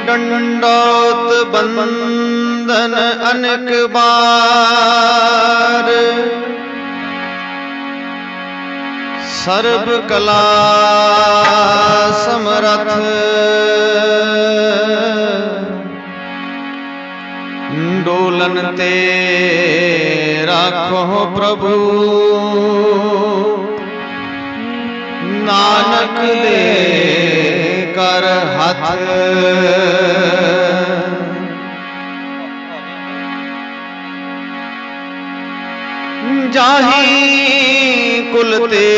दंडौत बंदन अनेक बार, सर्व कला समरथ डोलन ते राखो प्रभु, नानक दे कर हाथ। जाही कुल ते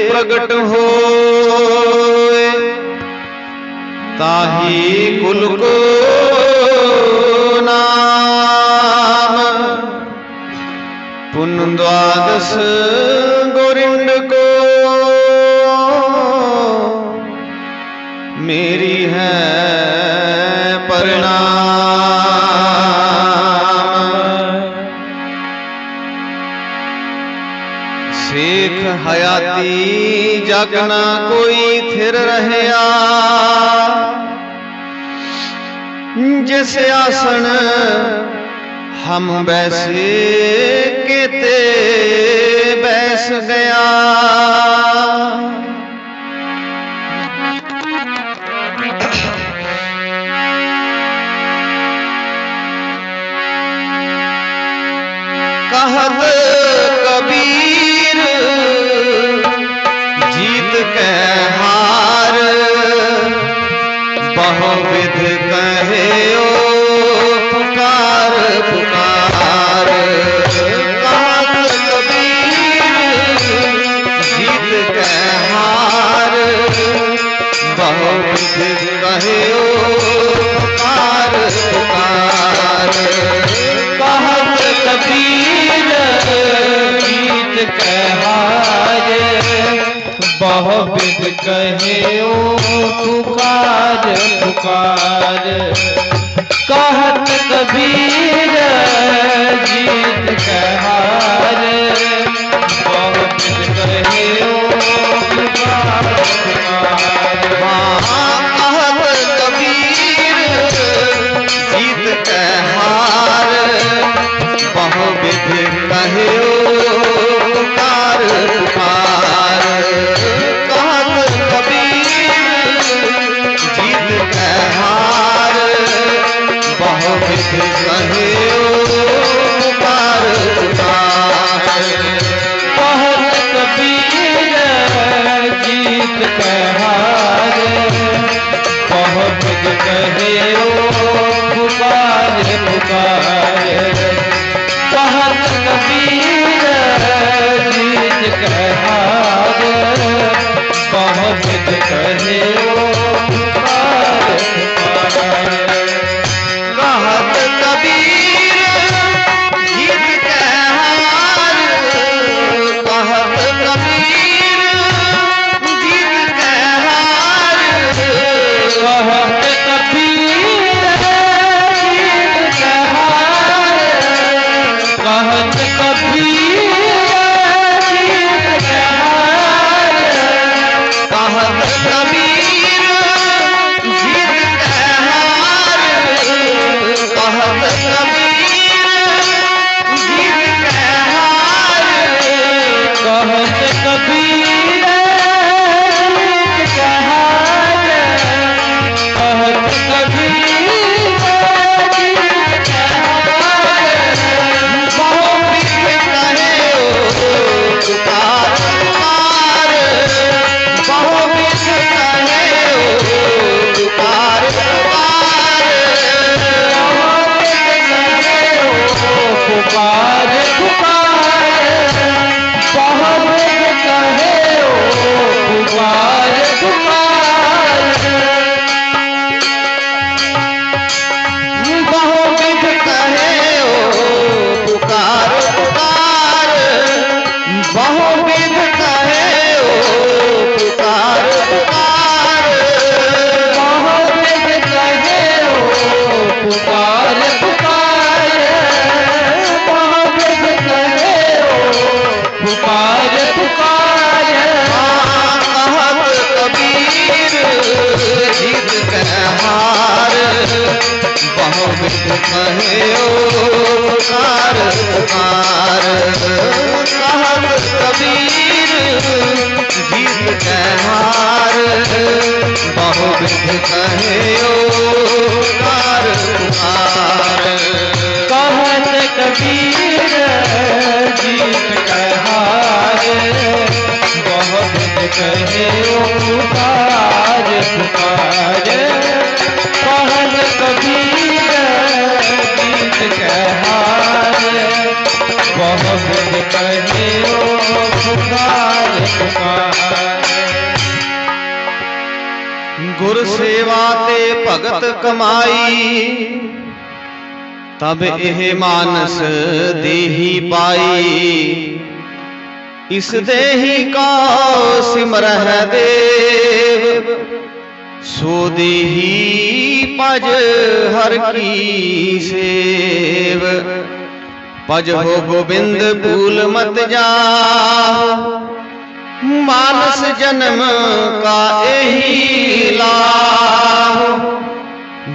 प्रगट होए, ताही कुल को नाम। पुन द्वादश गोरिंद को मेरी है प्रणाम। शेख हयाती जगना कोई थिर रहया, जिस आसन हम बैसे केते बैस गया। कहत कबीर जीत के हार, बहुविध कहे ओ पुकार पुकार। कहत कबीर जीत के हार, बहुविध कहे ओ पुकार पुकार। कहत कबीर जीत के हार, बहुविध कहे ओ पुकार पुकार। कहत कबीर जीत के हार, बहुविध कहे ओ पुकार पुकार। कहत कबीर जीत के हार, बहुविध कहे ओ पुकार पुकार। कहत कबीर जीत के हार, बहुविध कहे ओ पुकार पुकार। कहत कबीर जीत के हार, बहुविध कहे ओ पुकार पुकार। कहत कबीर जीत के हार, बहुविध कहे ओ पुकार पुकार। कहत कबीर जीत के हार, कहत कबीर जीत के हार। कहत कबीर जीत के हार, कहत कबीर जीत के हार। कहत कबीर जीत के हार, कहत कबीर जीत के हार। कहत कबीर जीत के हार, कहत कबीर जीत के हार। बहुविध कहे ओ पुकार पुकार, बहुविध कहे ओ पुकार पुकार। पुकार पुकार, बहुविध कहे ओ पुकार पुकार। बहुविध कहे ओ पुकार पुकार। बहुविध कहे ओ पुकार पुकार। बहुविध कहे ओ पुकार पुकार। बहुविध कहे ओ पुकार पुकार। कहत कबीर जीत के हार, बहुविध कहे ओ पुकार पुकार। कहत कबीर जीत के हार, बहुविध कहे ओ पुकार पुकार। कहत कबीर जीत के हार, बहुविध कहे ओ पुकार पुकार। कहत कबीर जीत के हार, बहुविध कहे ओ पुकार पुकार। गुर सेवा ते भगत कमाई, तब एह मानस देही पाई। इस देही का सिमरह देव, सो देही पज हर की सेव। पज हो गोविंद भूल मत जा, मानस जन्म का यही लाभ।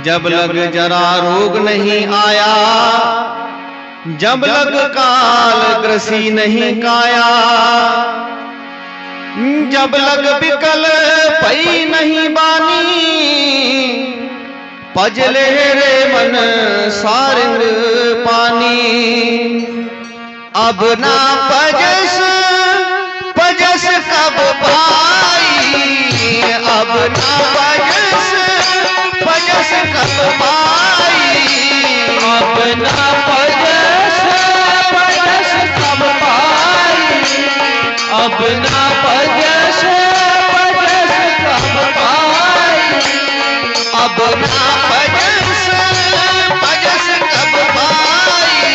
जब लग जरा रोग नहीं आया, जब लग काल ग्रसी नहीं काया। जब लग बिकल पई नहीं बानी, पजले रे मन सारंग पानी। अब ना पजस पजस कब पाई, अब ना पजस पजस कब पाई। अब ना पजस पजस कब पाई, अब ना पजस पजस कब पाई। अब ना पजस पजस कब पाई,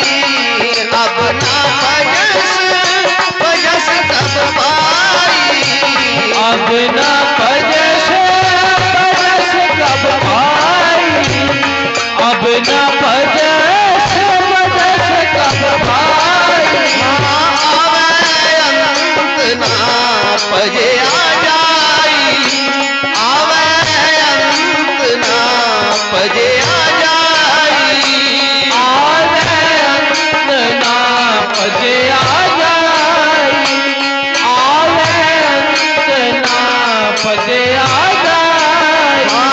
अब ना पजस पजस कब पाई। अब ना पजस पजस कब पाई, अब ना पजस पजस कब पाई। आवे अंत ना पजे आ जाई, आवे अंत ना पजे आ जाई। आवे अंत ना पजे आ जाई, आवे अंत ना पजे आ जाई।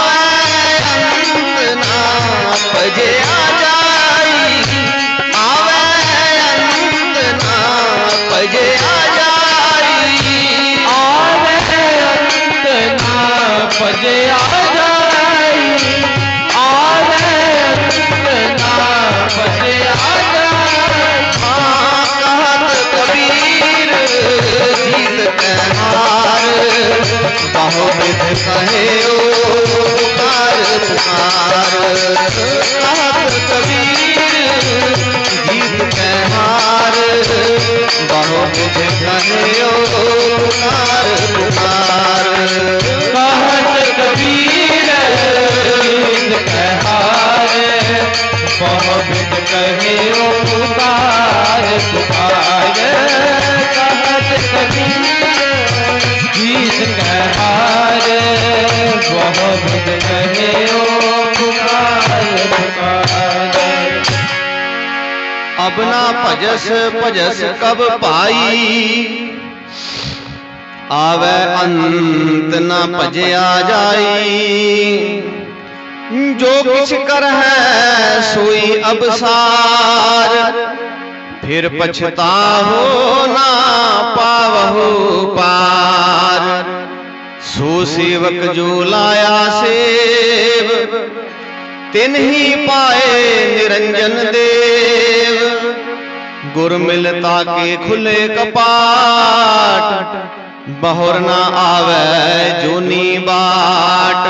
आवे अंत ना पजे आ जाई, आवे अंत ना पजे आ जाई। आवे अंत ना पजे आ जाई, आवे अंत ना पजे आ जाई। कहत कबीर जीत के हार, बहुविध कहे ओ पुकार पुकार। कहत कबीर जीत के हार, बहुविध कहे ओ पुकार पुकार। कहत कबीर जीत के हार, बहुविध कहे ओ पुकार पुकार। कहत कबीर जीत के हार, बहुविध कहे ओ पुकार पुकार। अब ना पजस पजस कब पाई, आवे अंत ना पजे आ जाई। जो किछ कर है सोई अब सार, फिर पछताहो ना पावहो पार। सो सेवक जो लाया सेव, तिन्ही पाए निरंजन देव। गुर मिलता के खुले कपाट, बहुर ना आवे जोनी बाट।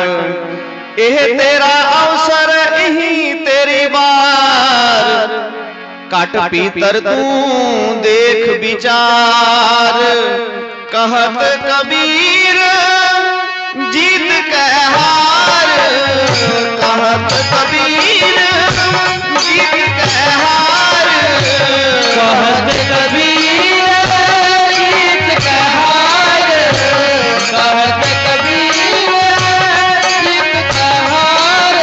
एह तेरा अवसर यही तेरी बार, काट पीतर तू देख विचार। कहत कबीर जीत के हार, कहत कबीर जीत के हार। कहत कबीर जीत के हार, कहत कबीर जीत के हार।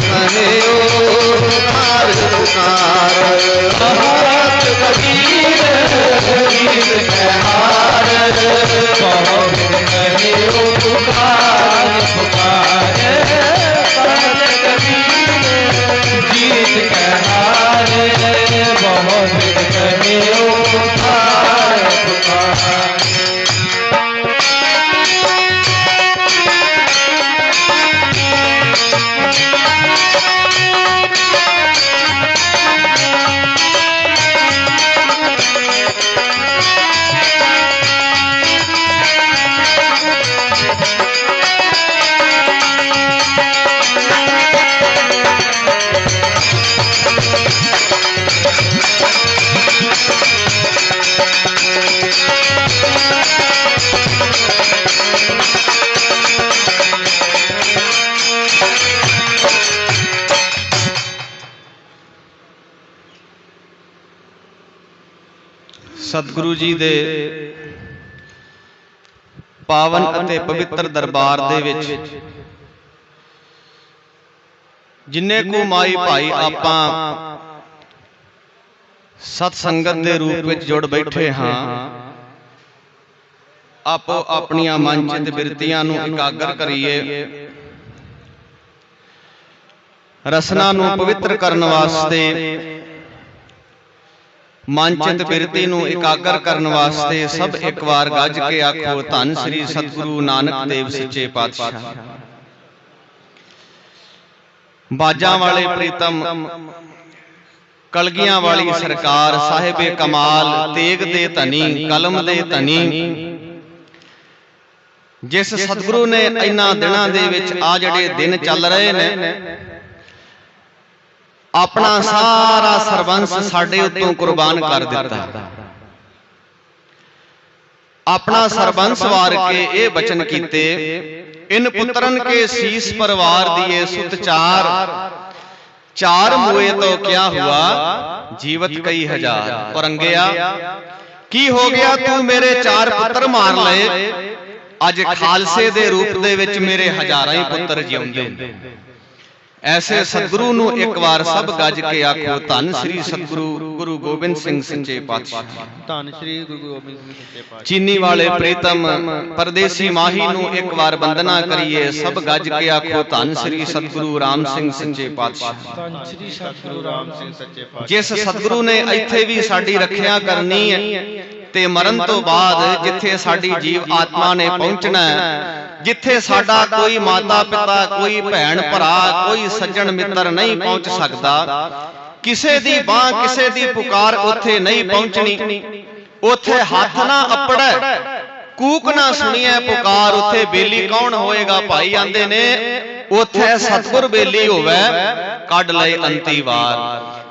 कहे ओ पुकार पुकार। कहत कबीर गीत कहार, बहुत कहे ओ पुकार पुकार। कहत कबीर गीत कहार, बहुत कहे ओ पुकार पुकार। सतगुरु जी दे पावन अते पवित्र दरबार दे विच जिन्ने को माई भाई आपां सत संगत दे रूप विच जुड़ बैठे हाँ, आपो अपनियां मनचित बिरतियां नूं एकागर करिए। रसना नूं पवित्र करन वास्ते, मनचित बिरती नूं एकागर करन वास्ते सब एक बार गज के आखो धन श्री सतगुरु नानक देव सच्चे पातशाह। बाजां वाले प्रीतम कलगियां वाली सरकार, साहिबे कमाल तेग दे धनी कलम दे धनी, जिस सतगुरु ने इन्हां दिनां दे विच आ जिहड़े दिन चल रहे ने अपना सारा सरबंस साडे उत्तों कुर्बान कर दिता। अपना सरबंस वार के ये बचन कीते, इन पुत्रन के शीस परवार दिए सुत चार, चार मुए तो क्या हुआ जीवत कई हजार। औरंगिया की हो गया तू मेरे चार पुत्र मार लए, अज खालसे दे रूप दे विच मेरे हजारां ही पुत्र जिउंदे। ऐसे सतगुरु नूं एक बार सब गज के आखो धन श्री सतगुरु गुरु गोबिंद सिंह सच्चे पातशाह। धन श्री गुरु गोबिंद सिंह सच्चे पातशाह। चीनी वाले प्रीतम परदेसी माही नूं एक बार वंदना करिए, सब गज के आखो धन श्री सतगुरु राम सिंह सच्चे पातशाह। धन श्री सतगुरु राम सिंह सच्चे पातशाह। जिस सतगुरु ने इत्थे भी साडी रखिया करनी है ते मरण तो बाद जिथे साडी जीव आत्मा ने पहुंचना है, जिथे साडा कोई माता पिता कोई भैन भरा कोई सज्जन मित्र नहीं पहुंच सकता, किसे दी बांह किसे दी पुकार उथे नहीं पहुंचनी। उथे हाथ ना अपड़े कूक ना सुनिए पुकार, उथे बेली कौन होएगा भाई आंदे ने, उथे सतगुर बेली होवे कढ लए अंती वार।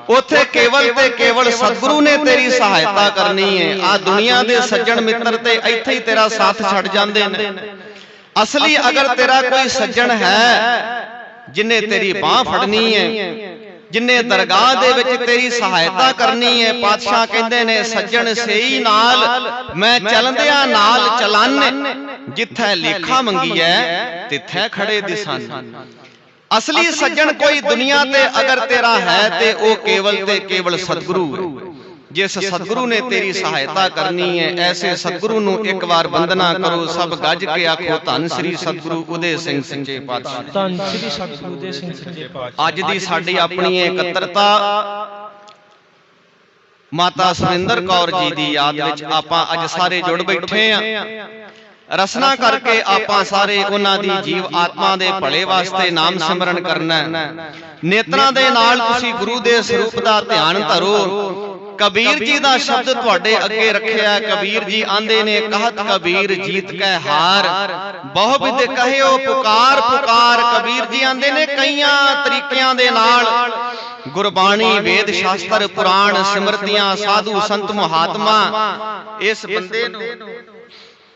उथे केवल ते केवल सतगुरु ने तेरी सहायता करनी है। आ दुनिया दे सज्जन मित्र ते इत्थे ही तेरा साथ छड़ जांदे ने। असली अगर तेरा कोई सज्जन है जिन्हें तेरी बांह फड़नी है, जिन्हें दरगाह दे विच तेरी सहायता करनी है, पातशाह कहंदे ने सज्जन सही नाल मैं चलदिया नाल चलाने, जिथे लेखा मंगी है तिथे खड़े दिसन। असली सज्जन कोई दुनिया ते अगर तेरा है ते ओ केवल ते केवल सतगुरु है। जिस सतगुरु ने तेरी सहायता करनी है, ऐसे सतगुरु नूं एक बार वंदना करो, सब गज के आखो धन श्री सतगुरु उदय सिंह सच्चे पातशाह। धन श्री सतगुरु उदय सिंह सच्चे पातशाह। अज दी साडी अपनी एकत्रता माता सुरिंदर कौर जी दी याद विच आपां अज सारे जुड़ बैठे आ। रसना करके आपां सारे उन्हां दी जीव आत्मा दे भले वास्ते नाम सिमरन करना। नेत्रां दे नाल तुसीं गुरु दे स्वरूप दा ध्यान धरो। कबीर जी दा शब्द तुहाडे अगे रखिया। कबीर जी आंदे ने कहत कबीर जीत कै हार, बहु विद कहियो पुकार पुकार। कबीर जी आंदे ने कईयां तरीकियां दे नाल गुरबाणी वेद शास्त्र पुराण सिमरतियां साधु संत महात्मा इस बंदे नूं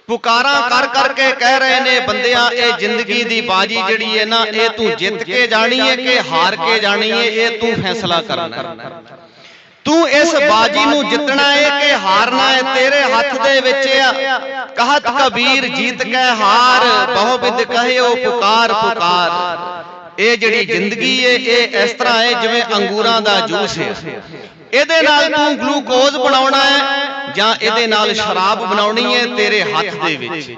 पुकारा कर करके कह रहे ने बंदिया ए जिंदगी दी बाजी जड़ी है ना, ए तू जित के जानी है कि हार के जानी है, ये तू फैसला करना। तू इस बाजी नू जितना है कि हारना है तेरे हाथ दे विच आ। कहत कबीर जीत के हार, बहु विद कहियो पुकार पुकार। ਇਹ ਜਿਹੜੀ ਜ਼ਿੰਦਗੀ ਹੈ ਇਹ ਇਸ ਤਰ੍ਹਾਂ ਹੈ ਜਿਵੇਂ ਅੰਗੂਰਾਂ ਦਾ ਜੂਸ ਹੈ। ਇਹਦੇ ਨਾਲ ਤੂੰ ਗਲੂਕੋਜ਼ ਬਣਾਉਣਾ ਹੈ ਜਾਂ ਇਹਦੇ ਨਾਲ ਸ਼ਰਾਬ ਬਣਾਉਣੀ ਹੈ ਤੇਰੇ ਹੱਥ ਦੇ ਵਿੱਚ।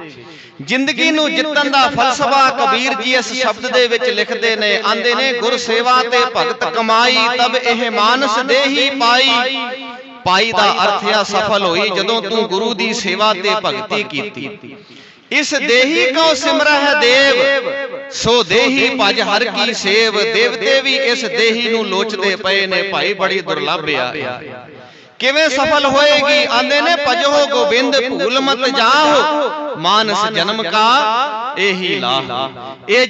ਜ਼ਿੰਦਗੀ ਨੂੰ ਜਿੱਤਣ ਦਾ ਫਲਸਫਾ ਕਬੀਰ ਜੀ ਇਸ ਸ਼ਬਦ ਦੇ ਵਿੱਚ ਲਿਖਦੇ ਨੇ, ਆਂਦੇ ਨੇ ਗੁਰ ਸੇਵਾ ਤੇ ਭਗਤ ਕਮਾਈ ਤਬ ਇਹ ਮਾਨਸ ਦੇਹੀ ਪਾਈ। ਪਾਈ ਦਾ ਅਰਥ ਹੈ ਸਫਲ ਹੋਈ ਜਦੋਂ ਤੂੰ ਗੁਰੂ ਦੀ ਸੇਵਾ ਤੇ ਭਗਤੀ ਕੀਤੀ। ਇਸ ਦੇਹੀ ਕਉ ਸਿਮਰਹਿ ਦੇਵ ਸੋ ਦੇਹੀ ਭਜ ਹਰ ਕੀ ਸੇਵ। ਦੇਵਤੇ ਵੀ ਇਸ ਦੇਹੀ ਨੂੰ ਲੋਚਦੇ ਪਏ ਨੇ, ਭਾਈ ਬੜੀ ਦੁਰਲੱਭ ਆ। ਕਿਵੇਂ ਸਫਲ ਹੋਏਗੀ? ਆਂਦੇ ਨੇ ਭਜੋ ਗੋਬਿੰਦ ਭੂਲ ਮਤ ਜਾਹੋ ਮਾਨਸ ਜਨਮ ਕਾ ਇਹੀ ਲਾਹ। ਇਹ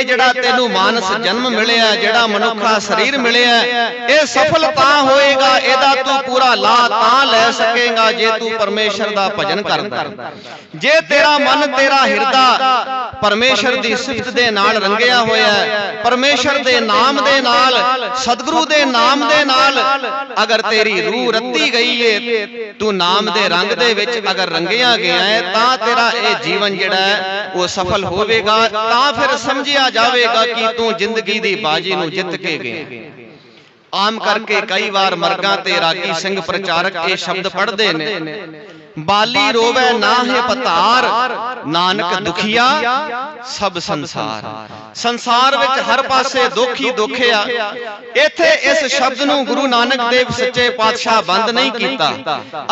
ਜਿਹੜਾ ਤੈਨੂੰ ਮਾਨਸ ਜਨਮ ਮਿਲਿਆ, ਜਿਹੜਾ ਮਨੁੱਖਾ ਸਰੀਰ ਮਿਲਿਆ, ਇਹ ਸਫਲ ਤਾਂ ਹੋਏਗਾ, ਇਹਦਾ ਤੂੰ ਪੂਰਾ ਲਾਹ ਤਾਂ ਲੈ ਸਕੇਗਾ ਜੇ ਤੂੰ ਪਰਮੇਸ਼ਰ ਦਾ ਭਜਨ ਕਰਦਾ। ਜੇ ਤੇਰਾ ਮਨ ਤੇਰਾ ਹਿਰਦਾ ਪਰਮੇਸ਼ਰ ਦੀ ਸਿਫਤ ਦੇ ਨਾਲ ਰੰਗਿਆ ਹੋਇਆ ਹੈ, ਪਰਮੇਸ਼ਰ ਦੇ ਨਾਮ ਦੇ ਨਾਲ, ਸਤਿਗੁਰੂ ਦੇ ਨਾਮ ਦੇ ਨਾਲ ਅਗਰ ਤੇਰੀ ਰੂਹ ਰੱਤੀ ਗਈ ਏ, ਤੂੰ ਨਾਮ ਦੇ ਰੰਗ ਦੇ ਵਿੱਚ ਅਗਰ ਰੰਗਿਆ ਗਿਆ ਹੈ, ਤਾਂ ਤੇਰਾ ਇਹ ਜੀਵਨ ਜਿਹੜਾ ਹੈ ਉਹ ਸਫਲ ਹੋਵੇਗਾ। ਤਾਂ ਫਿਰ ਸਮਝਿਆ ਜਾਵੇਗਾ ਕਿ ਤੂੰ ਜ਼ਿੰਦਗੀ ਦੀ ਬਾਜੀ ਨੂੰ ਜਿੱਤ ਕੇ ਗਿਆ। ਆਮ ਕਰਕੇ ਕਈ ਵਾਰ ਮਰਗਾਂ ਤੇ ਰਾਗੀ ਸਿੰਘ ਪ੍ਰਚਾਰਕ ਇਹ ਸ਼ਬਦ ਪੜ੍ਹਦੇ ਨੇ, ਬਾਲੀ ਰੋਵੇ ਨਾਹਿ ਪਤਾਰ ਨਾਨਕ ਦੁਖੀਆ ਸਭ ਸੰਸਾਰ। ਸੰਸਾਰ ਵਿੱਚ ਹਰ ਪਾਸੇ ਦੁੱਖ ਹੀ ਦੁੱਖ ਆ। ਇੱਥੇ ਇਸ ਸ਼ਬਦ ਨੂੰ ਗੁਰੂ ਨਾਨਕ ਦੇਵ ਸੱਚੇ ਪਾਤਸ਼ਾਹ ਬੰਦ ਨਹੀਂ ਕੀਤਾ।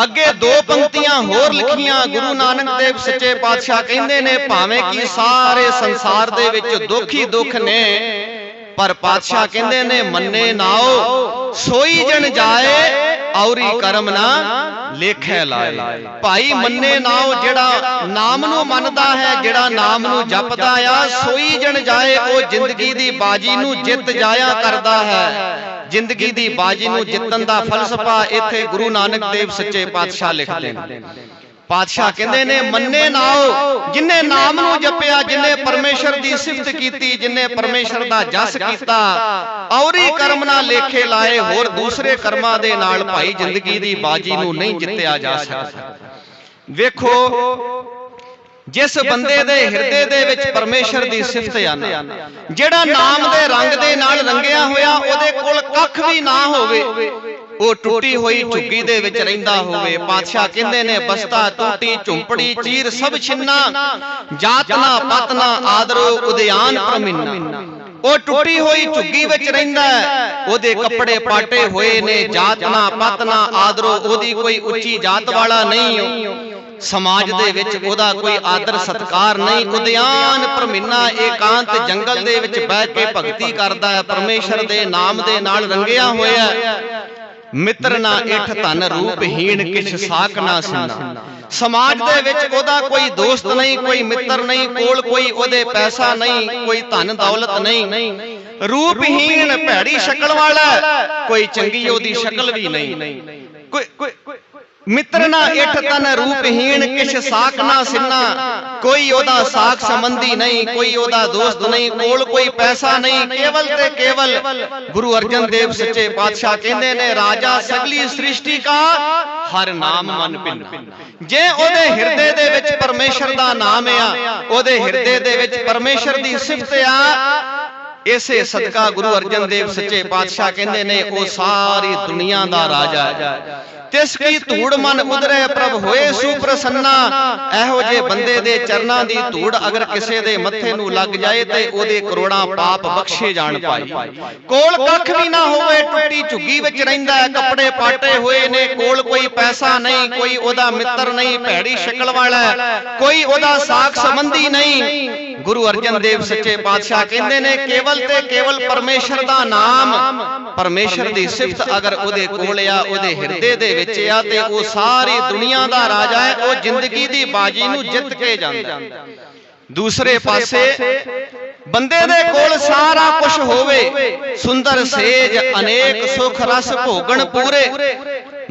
ਅੱਗੇ ਦੋ ਪੰਕਤੀਆਂ ਹੋਰ ਲਿਖੀਆਂ। ਗੁਰੂ ਨਾਨਕ ਦੇਵ ਸੱਚੇ ਪਾਤਸ਼ਾਹ ਕਹਿੰਦੇ ਨੇ ਭਾਵੇਂ ਕਿ ਸਾਰੇ ਸੰਸਾਰ ਦੇ ਵਿੱਚ ਦੁੱਖ ਹੀ ਦੁੱਖ ਨੇ, ਪਰ ਪਾਤਸ਼ਾਹ ਕਹਿੰਦੇ ਨੇ ਮੰਨੇ ਨਾਓ ਸੋਈ ਜਨ ਜਾਏ ਔਰੀ ਕਰਮ ਨਾ ਲੇਖੇ ਲਾਏ। ਭਾਈ ਮੰਨੇ ਨਾਓ ਜਿਹੜਾ ਨਾਮ ਨੂੰ ਮੰਨਦਾ ਹੈ, ਜਿਹੜਾ ਨਾਮ ਨੂੰ ਜਪਦਾ ਆ, ਸੋਈ ਜਨ ਜਾਏ, ਉਹ ਜ਼ਿੰਦਗੀ ਦੀ ਬਾਜੀ ਨੂੰ ਜਿੱਤ ਜਾਇਆ ਕਰਦਾ ਹੈ। ਜ਼ਿੰਦਗੀ ਦੀ ਬਾਜੀ ਨੂੰ ਜਿੱਤਣ ਦਾ ਫਲਸਫਾ ਇੱਥੇ ਗੁਰੂ ਨਾਨਕ ਦੇਵ ਸੱਚੇ ਪਾਤਸ਼ਾਹ ਲਿਖਦੇ ਨੇ। ਪਾਤਸ਼ਾਹ ਕਹਿੰਦੇ ਨੇ ਮੰਨੇ ਨਾਓ, ਜਿਨੇ ਨਾਮ ਨੂੰ ਜਪਿਆ, ਜਿਨੇ ਪਰਮੇਸ਼ਰ ਦੀ ਸਿਫਤ ਕੀਤੀ, ਜਿਨੇ ਪਰਮੇਸ਼ਰ ਦਾ ਜਸ ਕੀਤਾ, ਔਰੀ ਕਰਮ ਨਾ ਲੇਖੇ ਲਾਏ। ਹੋਰ ਦੂਸਰੇ ਕਰਮਾਂ ਦੇ ਨਾਲ ਭਾਈ ਜ਼ਿੰਦਗੀ ਦੀ ਬਾਜੀ ਨੂੰ ਨਹੀਂ ਜਿੱਤਿਆ ਜਾ ਸਕਦਾ। ਵੇਖੋ ਜਿਸ ਬੰਦੇ ਦੇ ਹਿਰਦੇ ਦੇ ਵਿੱਚ ਪਰਮੇਸ਼ਰ ਦੀ ਸਿਫਤ ਆ ਨਾ, ਜਿਹੜਾ ਨਾਮ ਦੇ ਰੰਗ ਦੇ ਨਾਲ ਰੰਗਿਆ ਹੋਇਆ, ਉਹਦੇ ਕੋਲ ਕੱਖ ਵੀ ਨਾ ਹੋਵੇ, ਉਹ ਟੁੱਟੀ ਹੋਈ ਝੁੱਗੀ ਦੇ ਵਿੱਚ ਰਹਿੰਦਾ ਹੋਵੇ। ਪਾਤਸ਼ਾਹ ਕਹਿੰਦੇ ਨੇ ਬਸਤਾ ਟੂਟੀ ਝੁੰਪੜੀ ਚੀਰ ਸਭ ਛਿੰਨਾ ਜਾਤ ਨਾ ਪਤ ਨਾ ਆਦਰੋ ਉਦਿਆਨ ਪ੍ਰਮਿੰਨਾ। ਉਹ ਟੁੱਟੀ ਹੋਈ ਝੁੱਗੀ ਵਿੱਚ ਰਹਿੰਦਾ ਹੈ, ਉਹਦੇ ਕੱਪੜੇ ਪਾਟੇ ਹੋਏ ਨੇ, ਜਾਤ ਨਾ ਪਤ ਨਾ ਆਦਰੋ, ਉਹਦੀ ਕੋਈ ਉੱਚੀ ਜਾਤ ਵਾਲਾ ਨਹੀਂ, ਸਮਾਜ ਦੇ ਵਿੱਚ ਉਹਦਾ ਕੋਈ ਆਦਰ ਸਤਕਾਰ ਨਹੀਂ। ਉਦਿਆਨ ਪ੍ਰਮਿੰਨਾ ਏਕਾਂਤ ਜੰਗਲ ਦੇ ਵਿੱਚ ਬਹਿ ਕੇ ਭਗਤੀ ਕਰਦਾ ਹੈ, ਪਰਮੇਸ਼ਰ ਦੇ ਨਾਮ ਦੇ ਨਾਲ ਰੰਗਿਆ ਹੋਇਆ। ਮਿੱਤਰ ਨਾ ਇਠ ਧਨ ਰੂਪਹੀਣ ਕਿਛ ਸਾਕ ਨਾ ਸਿੰਨਾ। ਸਮਾਜ ਦੇ ਵਿੱਚ ਉਹਦਾ ਕੋਈ ਦੋਸਤ ਨਹੀਂ, ਕੋਈ ਮਿੱਤਰ ਨਹੀਂ, ਕੋਲ ਕੋਈ ਉਹਦੇ ਪੈਸਾ ਨਹੀਂ, ਕੋਈ ਧਨ ਦੌਲਤ ਨਹੀਂ। ਰੂਪਹੀਣ ਭੈੜੀ ਸ਼ਕਲ ਵਾਲਾ, ਕੋਈ ਚੰਗੀ ਉਹਦੀ ਸ਼ਕਲ ਵੀ ਨਹੀਂ। ਮਿੱਤਰ ਨਾ ਇਠ ਤਨ ਰੂਪਹੀਣ ਕਿਛ ਸਾਕ ਨਾ ਸਿੰਨਾ। ਕੋਈ ਉਹਦਾ ਸਾਕ ਸੰਬੰਧੀ ਨਹੀਂ, ਕੋਈ ਉਹਦਾ ਦੋਸਤ ਨਹੀਂ, ਕੋਲ ਕੋਈ ਪੈਸਾ ਨਹੀਂ। ਕੇਵਲ ਤੇ ਕੇਵਲ ਗੁਰੂ ਅਰਜਨ ਦੇਵ ਸੱਚੇ ਪਾਤਸ਼ਾਹ ਕਹਿੰਦੇ ਨੇ ਰਾਜਾ ਸਗਲੀ ਸ੍ਰਿਸ਼ਟੀ ਕਾ ਹਰ ਨਾਮ ਮਨ ਭਿੰਨ। ਜੇ ਉਹਦੇ ਹਿਰਦੇ ਦੇ ਵਿੱਚ ਪਰਮੇਸ਼ਰ ਦਾ ਨਾਮ ਆ, ਉਹਦੇ ਹਿਰਦੇ ਦੇ ਵਿੱਚ ਪਰਮੇਸ਼ਰ ਦੀ ਸਿਫਤ ਆ, ਇਸੇ ਸਦਕਾ ਗੁਰੂ ਅਰਜਨ ਦੇਵ ਸੱਚੇ ਪਾਤਸ਼ਾਹ ਕਹਿੰਦੇ ਨੇ ਉਹ ਸਾਰੀ ਦੁਨੀਆ ਦਾ ਰਾਜਾ ਹੈ। ਤਿਸ ਕੀ ਧੂੜ ਮਨ ਉਦਰੇ ਪ੍ਰਭ ਹੋਏ ਸੁਪ੍ਰਸੰਨਾ। ਇਹੋ ਜਿਹੇ ਬੰਦੇ ਦੇ ਚਰਨਾਂ ਦੀ ਧੂੜ ਅਗਰ ਕਿਸੇ ਦੇ ਮੱਥੇ ਨੂੰ ਲੱਗ ਜਾਏ ਤੇ ਉਹਦੇ ਕਰੋੜਾਂ ਪਾਪ ਬਖਸ਼ੇ ਜਾਣ ਪਾਈ। ਕੋਲ ਕੱਖ ਵੀ ਨਾ ਹੋਵੇ, ਟੁੱਟੀ ਝੁੱਗੀ ਵਿੱਚ ਰਹਿੰਦਾ ਹੈ, ਕੱਪੜੇ ਪਾਟੇ ਹੋਏ ਨੇ, ਕੋਲ ਕੋਈ ਪੈਸਾ ਨਹੀਂ, ਕੋਈ ਉਹਦਾ ਮਿੱਤਰ ਨਹੀਂ, ਭੈੜੀ ਸ਼ਕਲ ਵਾਲਾ, ਕੋਈ ਉਹਦਾ ਸਾਕ ਸੰਬੰਧੀ ਨਹੀਂ। ਗੁਰੂ ਅਰਜਨ ਦੇਵ ਸੱਚੇ ਪਾਤਸ਼ਾਹ ਕਹਿੰਦੇ ਨੇ ਕੇਵਲ ਤੇ ਕੇਵਲ ਪਰਮੇਸ਼ਰ ਦਾ ਨਾਮ, ਪਰਮੇਸ਼ਰ ਦੀ ਸਿਫਤ ਅਗਰ ਉਹਦੇ ਕੋਲ ਆ, ਉਹਦੇ ਹਿਰਦੇ ਦੇ ਵਿੱਚ ਆ, ਤੇ ਉਹ ਸਾਰੀ ਦੁਨੀਆ ਦਾ ਰਾਜਾ ਹੈ। ਉਹ ਜ਼ਿੰਦਗੀ ਦੀ ਬਾਜੀ ਨੂੰ ਜਿੱਤ ਕੇ ਜਾਂਦਾ। ਦੂਸਰੇ ਪਾਸੇ ਬੰਦੇ ਦੇ ਕੋਲ ਸਾਰਾ ਕੁਝ ਹੋਵੇ, ਸੁੰਦਰ ਸੇਜ ਅਨੇਕ ਸੁਖ ਰਸ ਭੋਗਣ ਪੂਰੇ,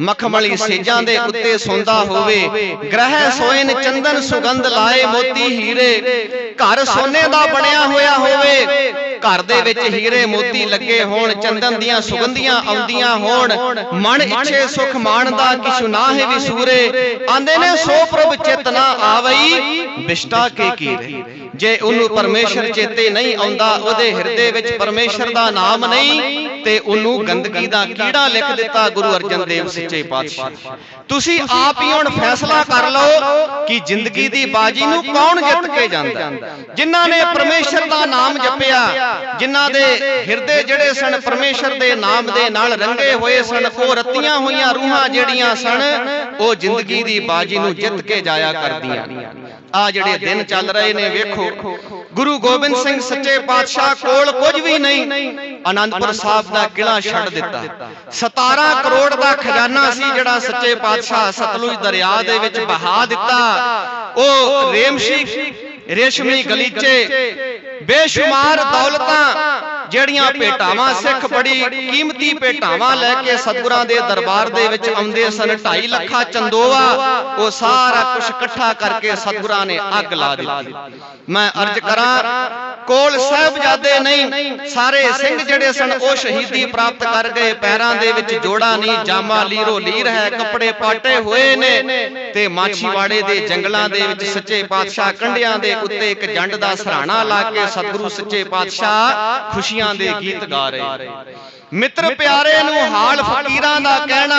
ਮਖਮਲੀ ਸੇਜਾਂ ਦੇ ਉੱਤੇ ਸੌਂਦਾ ਹੋਵੇ, ਗ੍ਰਹਿ ਸੋਇਨ ਚੰਦਨ ਸੁਗੰਧ ਲਾਏ ਮੋਤੀ ਹੀਰੇ, ਘਰ ਸੋਨੇ ਦਾ ਬਣਿਆ ਹੋਇਆ ਹੋਵੇ, ਘਰ ਦੇ ਵਿੱਚ ਹੀਰੇ ਮੋਤੀ ਲੱਗੇ ਹੋਣ, ਚੰਦਨ ਦੀਆਂ ਸੁਗੰਧੀਆਂ ਆਉਂਦੀਆਂ ਹੋਣ, ਮਨ ਇੱਛੇ ਸੁਖ ਮਾਣਦਾ ਕਿਛੁ ਨਾਹਿ ਵਿਸੂਰੇ। ਆਂਦੇ ਨੇ ਸੋ ਪ੍ਰਭ ਚਿਤ ਨਾ ਆਵਈ ਬਿਸ਼ਟਾ ਕੇ ਕੀਰੇ। ਜੇ ਉਹਨੂੰ ਪਰਮੇਸ਼ਰ ਚੇਤੇ ਨਹੀਂ ਆਉਂਦਾ, ਉਹਦੇ ਹਿਰਦੇ ਵਿੱਚ ਪਰਮੇਸ਼ਰ ਦਾ ਨਾਮ ਨਹੀਂ, ਤੇ ਉਹਨੂੰ ਗੰਦਗੀ ਦਾ ਕੀੜਾ ਲਿਖ ਦਿੱਤਾ ਗੁਰੂ ਅਰਜਨ ਦੇਵ ਸੱਚੇ ਪਾਤਸ਼ਾਹ। ਤੁਸੀਂ ਆਪ ਹੀ ਹੁਣ ਫੈਸਲਾ ਕਰ ਲਓ ਕਿ ਜ਼ਿੰਦਗੀ ਦੀ ਬਾਜੀ ਨੂੰ ਕੌਣ ਜਿੱਤ ਕੇ ਜਾਂਦਾ। ਜਿਨ੍ਹਾਂ ਨੇ ਪਰਮੇਸ਼ਰ ਦਾ ਨਾਮ ਜਪਿਆ, ਜਿਨ੍ਹਾਂ ਦੇ ਹਿਰਦੇ ਜਿਹੜੇ ਸਨ ਪਰਮੇਸ਼ਰ ਦੇ ਨਾਮ ਦੇ ਨਾਲ ਰੰਗੇ ਹੋਏ ਸਨ, ਉਹ ਰੱਤੀਆਂ ਹੋਈਆਂ ਰੂਹਾਂ ਜਿਹੜੀਆਂ ਸਨ, ਉਹ ਜ਼ਿੰਦਗੀ ਦੀ ਬਾਜੀ ਨੂੰ ਜਿੱਤ ਕੇ ਜਾਇਆ ਕਰਦੀਆਂ। ਆ ਜਿਹੜੇ ਦਿਨ ਚੱਲ ਰਹੇ ਨੇ, ਵੇਖੋ ਗੁਰੂ ਗੋਬਿੰਦ ਸਿੰਘ ਸੱਚੇ ਪਾਤਸ਼ਾਹ ਕੋਲ ਕੁਝ ਵੀ ਨਹੀਂ, ਆਨੰਦਪੁਰ ਸਾਹਿਬ ਦਾ ਕਿਲਾ ਛੱਡ ਦਿੱਤਾ। 17 ਕਰੋੜ ਦਾ ਖਜ਼ਾਨਾ ਸੀ ਜਿਹੜਾ ਸੱਚੇ ਪਾਤਸ਼ਾਹ ਸਤਲੁਜ ਦਰਿਆ ਦੇ ਵਿੱਚ ਬਹਾ ਦਿੱਤਾ। ਉਹ ਰੇਸ਼ਮੀ ਗਲੀਚੇ, ਬੇਸ਼ੁਮਾਰ ਦੌਲਤਾਂ ਜਿਹੜੀਆਂ ਭੇਟਾਵਾਂ, ਸਿੱਖ ਬੜੀ ਕੀਮਤੀ ਭੇਟਾਵਾਂ ਲੈ ਕੇ ਸਤਿਗੁਰਾਂ ਦੇ ਦਰਬਾਰ ਦੇ ਵਿੱਚ ਆਉਂਦੇ ਸਨ। 2.5 ਲੱਖਾਂ ਚੰਦੋਆ, ਉਹ ਸਾਰਾ ਕੁਝ ਇਕੱਠਾ ਕਰਕੇ ਸਤਿਗੁਰਾਂ ਨੇ ਅੱਗ ਲਾ ਦਿੱਤੀ। ਮੈਂ ਅਰਜ਼ ਕਰਾਂ, ਕੋਲ ਸਾਹਿਬਜ਼ਾਦੇ ਨਹੀਂ, ਸਾਰੇ ਸਿੰਘ ਜਿਹੜੇ ਸਨ ਉਹ ਸ਼ਹੀਦੀ ਪ੍ਰਾਪਤ ਕਰ ਗਏ। ਪੈਰਾਂ ਦੇ ਵਿੱਚ ਜੋੜਾ ਨਹੀਂ, ਜਾਮਾ ਲੀਰੋ ਲੀਰ ਹੈ, ਕੱਪੜੇ ਪਾਟੇ ਹੋਏ ਨੇ, ਤੇ ਮਾਛੀਵਾੜੇ ਦੇ ਜੰਗਲਾਂ ਦੇ ਵਿੱਚ ਸੱਚੇ ਪਾਤਸ਼ਾਹ ਕੰਢਿਆਂ ਦੇ ਉੱਤੇ ਇੱਕ ਜੰਡ ਦਾ ਸਰਾਣਾ ਲਾ ਕੇ ਸਤਿਗੁਰੂ ਸੱਚੇ ਪਾਤਸ਼ਾਹ ਖੁਸ਼ੀਆਂ ਦੇ ਗੀਤ ਗਾ ਰਹੇ। ਮਿੱਤਰ ਪਿਆਰੇ ਨੂੰ ਹਾਲ ਫਕੀਰਾਂ ਦਾ ਕਹਿਣਾ,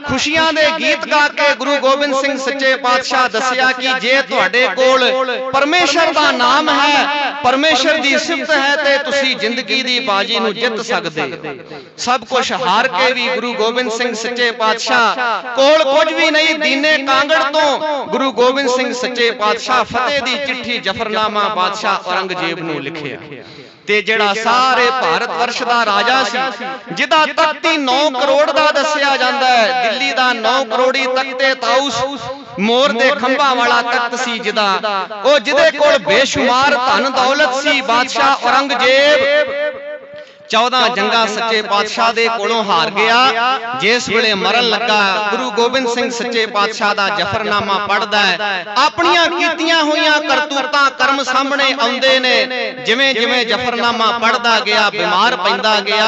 ਖੁਸ਼ੀਆਂ ਦੇ ਗੀਤ ਗਾ ਕੇ ਗੁਰੂ ਗੋਬਿੰਦ ਸਿੰਘ ਸੱਚੇ ਪਾਤਸ਼ਾਹ ਦੱਸਿਆ ਕਿ ਜੇ ਤੁਹਾਡੇ ਕੋਲ ਪਰਮੇਸ਼ਰ ਦਾ ਨਾਮ ਹੈ, ਪਰਮੇਸ਼ਰ ਦੀ ਸਿਫਤ ਹੈ, ਤੇ ਤੁਸੀਂ ਜ਼ਿੰਦਗੀ ਦੀ ਬਾਜੀ ਨੂੰ ਜਿੱਤ ਸਕਦੇ। ਸਭ ਕੁਝ ਹਾਰ ਕੇ ਵੀ ਗੁਰੂ ਗੋਬਿੰਦ ਸਿੰਘ ਸੱਚੇ ਪਾਤਸ਼ਾਹ ਕੋਲ ਕੁਝ ਵੀ ਨਹੀਂ, ਦੀਨੇ ਕਾਂਗੜ ਤੋਂ ਗੁਰੂ ਗੋਬਿੰਦ ਸਿੰਘ ਸੱਚੇ ਪਾਤਸ਼ਾਹ ਫਤਿਹ ਦੀ ਚਿੱਠੀ ਜਫਰਨਾਮਾ ਬਾਦਸ਼ਾਹ ਔਰੰਗਜ਼ੇਬ ਨੂੰ ਲਿਖਿਆ। ਤੇ ਜਿਹੜਾ ਸਾਰੇ ਭਾਰਤ ਵਰਸ਼ ਦਾ ਰਾਜਾ ਸੀ, ਜਿਹਦਾ ਤਖਤ ਹੀ 9 ਕਰੋੜ ਦਾ ਦੱਸਿਆ ਜਾਂਦਾ ਹੈ, ਦਿੱਲੀ ਦਾ 9 ਕਰੋੜੀ ਤਖਤੇ ਤਾਊਸ, ਮੋਰ ਦੇ ਖੰਭਾਂ ਵਾਲਾ ਤਖਤ ਸੀ ਜਿਹਦਾ, ਉਹ ਜਿਹਦੇ ਕੋਲ ਬੇਸ਼ੁਮਾਰ ਧਨ ਦੌਲਤ ਸੀ, ਬਾਦਸ਼ਾਹ ਔਰੰਗਜ਼ੇਬ 14 ਜੰਗਾਂ ਸੱਚੇ ਪਾਤਸ਼ਾਹ ਦੇ ਕੋਲੋਂ ਹਾਰ ਗਿਆ। ਜਿਸ ਵੇਲੇ ਮਰਨ ਲੱਗਾ, ਗੁਰੂ ਗੋਬਿੰਦ ਸਿੰਘ ਸੱਚੇ ਪਾਤਸ਼ਾਹ ਦਾ ਜਫਰਨਾਮਾ ਪੜ੍ਹਦਾ ਹੈ। ਆਪਣੀਆਂ ਕੀਤੀਆਂ ਹੋਈਆਂ ਕਰਤੂਤਾਂ ਕਰਮ ਸਾਹਮਣੇ ਆਉਂਦੇ ਨੇ। ਜਿਵੇਂ ਜਿਵੇਂ ਜਫਰਨਾਮਾ ਪੜ੍ਹਦਾ ਗਿਆ, ਬਿਮਾਰ ਪੈਂਦਾ ਗਿਆ।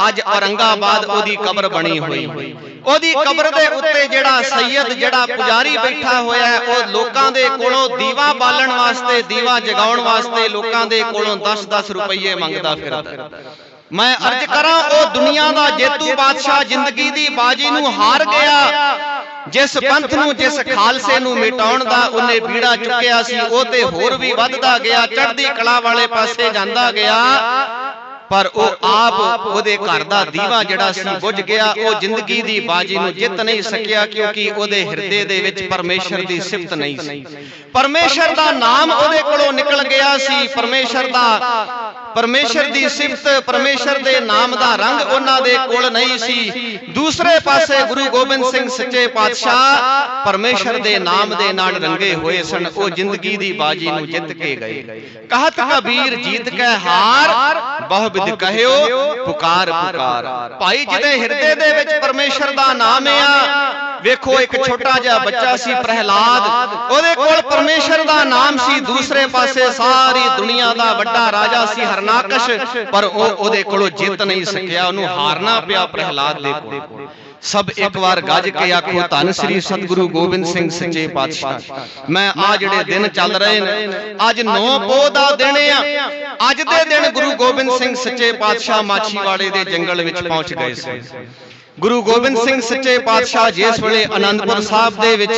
ਅੱਜ ਔਰੰਗਾਬਾਦ ਉਹਦੀ ਕਬਰ ਬਣੀ ਹੋਈ। ਉਹਦੀ ਕਬਰ ਦੇ ਉੱਤੇ ਜਿਹੜਾ ਸੈਯਦ, ਜਿਹੜਾ ਪੁਜਾਰੀ ਬੈਠਾ ਹੋਇਆ ਹੈ, ਉਹ ਲੋਕਾਂ ਦੇ ਕੋਲੋਂ ਦੀਵਾ ਬਾਲਣ ਵਾਸਤੇ, ਦੀਵਾ ਜਗਾਉਣ ਵਾਸਤੇ ਲੋਕਾਂ ਦੇ ਕੋਲੋਂ 10-10 ਰੁਪਏ ਮੰਗਦਾ ਫਿਰਦਾ। ਮੈਂ ਅਰਜ਼ ਕਰਾਂ, ਉਹ ਦੁਨੀਆ ਦਾ ਜੇਤੂ ਬਾਦਸ਼ਾਹ ਜ਼ਿੰਦਗੀ ਦੀ ਬਾਜੀ ਨੂੰ ਹਾਰ ਗਿਆ। ਜਿਸ ਪੰਥ ਨੂੰ, ਜਿਸ ਖਾਲਸੇ ਨੂੰ ਮਿਟਾਉਣ ਦਾ ਉਹਨੇ ਬੀੜਾ ਚੁੱਕਿਆ ਸੀ, ਉਹ ਤੇ ਹੋਰ ਵੀ ਵੱਧਦਾ ਗਿਆ, ਚੜ੍ਹਦੀ ਕਲਾ ਵਾਲੇ ਪਾਸੇ ਜਾਂਦਾ ਗਿਆ। ਪਰ ਉਹ ਆਪ, ਉਹਦੇ ਘਰ ਦਾ ਦੀਵਾ ਜਿਹੜਾ ਸੀ ਬੁਝ ਗਿਆ। ਉਹ ਜ਼ਿੰਦਗੀ ਦੀ ਬਾਜੀ ਨੂੰ ਜਿੱਤ ਨਹੀਂ ਸਕਿਆ, ਕਿਉਂਕਿ ਉਹਦੇ ਹਿਰਦੇ ਦੇ ਵਿੱਚ ਪਰਮੇਸ਼ਰ ਦੀ ਸਿਫਤ ਨਹੀਂ ਸੀ। ਪਰਮੇਸ਼ਰ ਦਾ ਨਾਮ ਉਹਦੇ ਕੋਲੋਂ ਨਿਕਲ ਗਿਆ ਸੀ। ਪਰਮੇਸ਼ਰ ਦੀ ਸਿਫਤ, ਪਰਮੇਸ਼ਰ ਦੇ ਨਾਮ ਦਾ ਰੰਗ ਉਹਨਾਂ ਦੇ ਕੋਲ ਨਹੀਂ ਸੀ। ਦੂਸਰੇ ਪਾਸੇ ਗੁਰੂ ਗੋਬਿੰਦ ਸਿੰਘ ਸੱਚੇ ਪਾਤਸ਼ਾਹ ਪਰਮੇਸ਼ਰ ਦੇ ਨਾਮ ਦੇ ਨਾਲ ਰੰਗੇ ਹੋਏ ਸਨ। ਉਹ ਜ਼ਿੰਦਗੀ ਦੀ ਬਾਜੀ ਨੂੰ ਜਿੱਤ ਕੇ ਗਏ। ਕਹਤ ਕਬੀਰ ਜੀਤ ਕੇ ਹਾਰ, ਬਹੁ ਬਿਦ ਕਹਿਓ ਪੁਕਾਰ ਪੁਕਾਰ। ਭਾਈ ਜਿਹਦੇ ਹਿਰਦੇ ਦੇ ਵਿੱਚ ਪਰਮੇਸ਼ਰ ਦਾ ਨਾਮ ਆ, ਵੇਖੋ ਇੱਕ ਛੋਟਾ ਜਿਹਾ ਬੱਚਾ ਸੀ ਪ੍ਰਹਿਲਾਦ, ਉਹਦੇ ਕੋਲ ਪਰਮੇਸ਼ਰ ਦਾ ਨਾਮ ਸੀ। ਦੂਸਰੇ ਪਾਸੇ ਸਾਰੀ ਦੁਨੀਆ ਦਾ ਵੱਡਾ ਰਾਜਾ ਸੀ ਹਰਨਾਕਸ਼, ਪਰ ਉਹਦੇ ਕੋਲੋਂ ਜਿੱਤ ਨਹੀਂ ਸਕਿਆ, ਉਹਨੂੰ ਹਾਰਨਾ ਪਿਆ ਪ੍ਰਹਿਲਾਦ ਦੇ ਕੋਲ। ਸਭ ਇੱਕ ਵਾਰ ਗੱਜ ਕੇ ਆਖੋ, ਧੰਨ ਸ੍ਰੀ ਸਤਿਗੁਰੂ ਗੋਬਿੰਦ ਸਿੰਘ ਸੱਚੇ ਪਾਤਸ਼ਾਹ। ਮੈਂ ਆ ਜਿਹੜੇ ਦਿਨ ਚੱਲ ਰਹੇ ਨੇ, ਅੱਜ 9 ਪੋਹ ਦਾ ਦਿਨ ਆ। ਅੱਜ ਦੇ ਦਿਨ ਗੁਰੂ ਗੋਬਿੰਦ ਸਿੰਘ ਸੱਚੇ ਪਾਤਸ਼ਾਹ ਮਾਛੀਵਾੜੇ ਦੇ ਜੰਗਲ ਵਿੱਚ ਪਹੁੰਚ ਗਏ ਸੀ। ਗੁਰੂ ਗੋਬਿੰਦ ਸਿੰਘ ਸੱਚੇ ਪਾਤਸ਼ਾਹ ਜਿਸ ਵੇਲੇ ਆਨੰਦਪੁਰ ਸਾਹਿਬ ਦੇ ਵਿੱਚ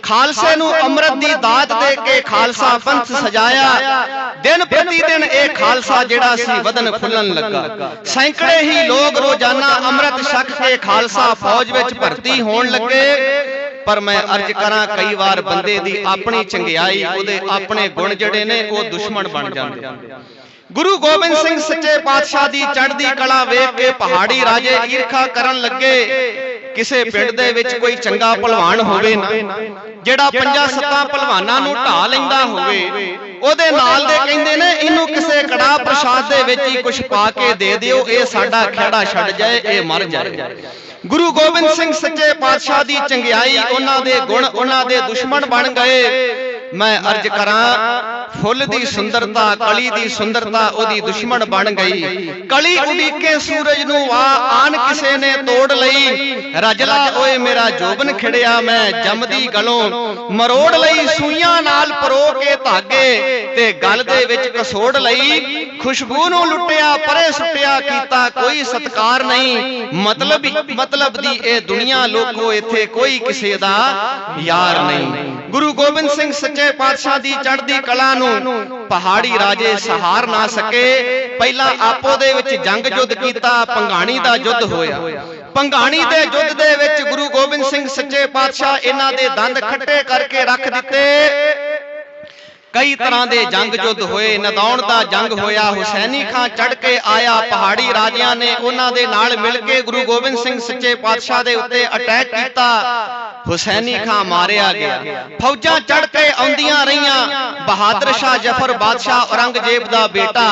ਖਾਲਸੇ ਨੂੰ ਅੰਮ੍ਰਿਤ ਦੀ ਦਾਤ ਦੇ ਕੇ ਖਾਲਸਾ ਪੰਥ ਸਜਾਇਆ, ਦਿਨ ਪ੍ਰਤੀ ਦਿਨ ਇਹ ਖਾਲਸਾ ਜਿਹੜਾ ਸੀ ਵਧਣ ਫੁੱਲਣ ਲੱਗਾ। ਸੈਂਕੜੇ ਹੀ ਲੋਕ ਰੋਜ਼ਾਨਾ ਅੰਮ੍ਰਿਤ ਛਕ ਕੇ ਖਾਲਸਾ ਫੌਜ ਵਿੱਚ ਭਰਤੀ ਹੋਣ ਲੱਗੇ। ਪਰ ਮੈਂ ਅਰਜ਼ ਕਰਾਂ, ਕਈ ਵਾਰ ਬੰਦੇ ਦੀ ਆਪਣੀ ਚੰਗਿਆਈ, ਉਹਦੇ ਆਪਣੇ ਗੁਣ ਜਿਹੜੇ ਨੇ, ਉਹ ਦੁਸ਼ਮਣ ਬਣ ਜਾਂਦੇ। ਗੁਰੂ ਗੋਬਿੰਦ ਸਿੰਘ ਸੱਚੇ ਪਾਤਸ਼ਾਹ ਦੀ ਚੜ੍ਹਦੀ ਕਲਾ ਵੇਖ ਕੇ ਪਹਾੜੀ ਰਾਜੇ ਈਰਖਾ ਕਰਨ ਲੱਗੇ। ਕਿਸੇ ਪਿੰਡ ਦੇ ਵਿੱਚ ਕੋਈ ਚੰਗਾ ਭਲਵਾਨ ਹੋਵੇ ਨਾ, ਜਿਹੜਾ 5-7 ਭਲਵਾਨਾਂ ਨੂੰ ਢਾ ਲੈਂਦਾ ਹੋਵੇ, ਉਹਦੇ ਨਾਲ ਦੇ ਕਹਿੰਦੇ ਨੇ, ਇਹਨੂੰ ਕਿਸੇ ਕੜਾ ਪ੍ਰਸ਼ਾਦ ਦੇ ਵਿੱਚ ਹੀ ਕੁਝ ਪਾ ਕੇ ਦੇ ਦਿਓ, ਇਹ ਸਾਡਾ ਖੇੜਾ ਛੱਡ ਜਾਏ, ਇਹ ਮਰ ਜਾਏ। ਗੁਰੂ ਗੋਬਿੰਦ ਸਿੰਘ ਸੱਚੇ ਪਾਤਸ਼ਾਹ ਦੀ ਚੰਗਿਆਈ, ਉਹਨਾਂ ਦੇ ਗੁਣ ਉਹਨਾਂ ਦੇ ਦੁਸ਼ਮਣ ਬਣ ਗਏ। ਮੈਂ ਅਰਜ਼ ਕਰਾਂ, ਫੁੱਲ ਦੀ ਸੁੰਦਰਤਾ ਕਲੀ ਦੀ ਸੁੰਦਰਤਾ ਉਹਦੀ ਦੁਸ਼ਮਣ ਬਣ ਗਈ। ਕਲੀ ਉਡੀਕੇ ਸੂਰਜ ਨੂੰ ਆਨ ਕਿਸੇ ਨੇ ਤੋੜ ਲਈ। ਰਜਲਾ ਓਏ ਮੇਰਾ ਜੋਬਨ ਖਿੜਿਆ ਮੈਂ ਜੰਮਦੀ ਗਲੋਂ ਮਰੋੜ ਲਈ। ਸੂਈਆਂ ਨਾਲ ਪਰੋ ਕੇ ਧਾਗੇ ਤੇ ਗਲ ਦੇ ਵਿੱਚ ਕਸੋੜ ਲਈ। ਖੁਸ਼ਬੂ ਨੂੰ ਲੁੱਟਿਆ ਪਰੇ ਸੁੱਟਿਆ ਕੀਤਾ ਕੋਈ ਸਤਕਾਰ ਨਹੀਂ। ਮਤਲਬ ਦੀ ਇਹ ਦੁਨੀਆ ਲੋਕੋ ਇੱਥੇ ਕੋਈ ਕਿਸੇ ਦਾ ਯਾਰ ਨਹੀਂ। ਗੁਰੂ ਗੋਬਿੰਦ ਸਿੰਘ ਸੱਚੇ ਪਾਤਸ਼ਾਹ ਦੀ ਚੜ੍ਹਦੀ ਕਲਾ ਨੂੰ ਪਹਾੜੀ ਰਾਜੇ ਸਹਾਰ ਨਾ ਸਕੇ। ਪਹਿਲਾਂ ਆਪੋ ਦੇ ਵਿੱਚ ਜੰਗ ਯੁੱਧ ਕੀਤਾ, ਭੰਗਾਣੀ ਦਾ ਯੁੱਧ ਹੋਇਆ। ਭੰਗਾਣੀ ਦੇ ਯੁੱਧ ਦੇ ਵਿੱਚ ਗੁਰੂ ਗੋਬਿੰਦ ਸਿੰਘ ਸੱਚੇ ਪਾਤਸ਼ਾਹ ਇਹਨਾਂ ਦੇ ਦੰਦ ਖੱਟੇ ਕਰਕੇ ਰੱਖ ਦਿੱਤੇ। ਕਈ ਤਰ੍ਹਾਂ ਦੇ ਜੰਗ ਯੁੱਧ ਹੋਏ। ਨਦੌਣ ਦਾ ਜੰਗ ਹੋਇਆ। ਹੁਸੈਨੀ ਖਾਂ ਚੜ ਕੇ ਆਇਆ। ਪਹਾੜੀ ਰਾਜਿਆਂ ਨੇ ਉਹਨਾਂ ਦੇ ਨਾਲ ਮਿਲ ਕੇ ਗੁਰੂ ਗੋਬਿੰਦ ਸਿੰਘ ਸੱਚੇ ਪਾਤਸ਼ਾਹ ਦੇ ਉੱਤੇ ਅਟੈਕ ਕੀਤਾ। ਹੁਸੈਨੀ ਖਾਂ ਮਾਰਿਆ ਗਿਆ। ਫੌਜਾਂ ਚੜ ਕੇ ਆਉਂਦੀਆਂ ਰਹੀਆਂ। ਬਹਾਦਰ ਸ਼ਾਹ ਜ਼ਫਰ ਬਾਦਸ਼ਾਹ ਔਰੰਗਜ਼ੇਬ ਦਾ ਬੇਟਾ,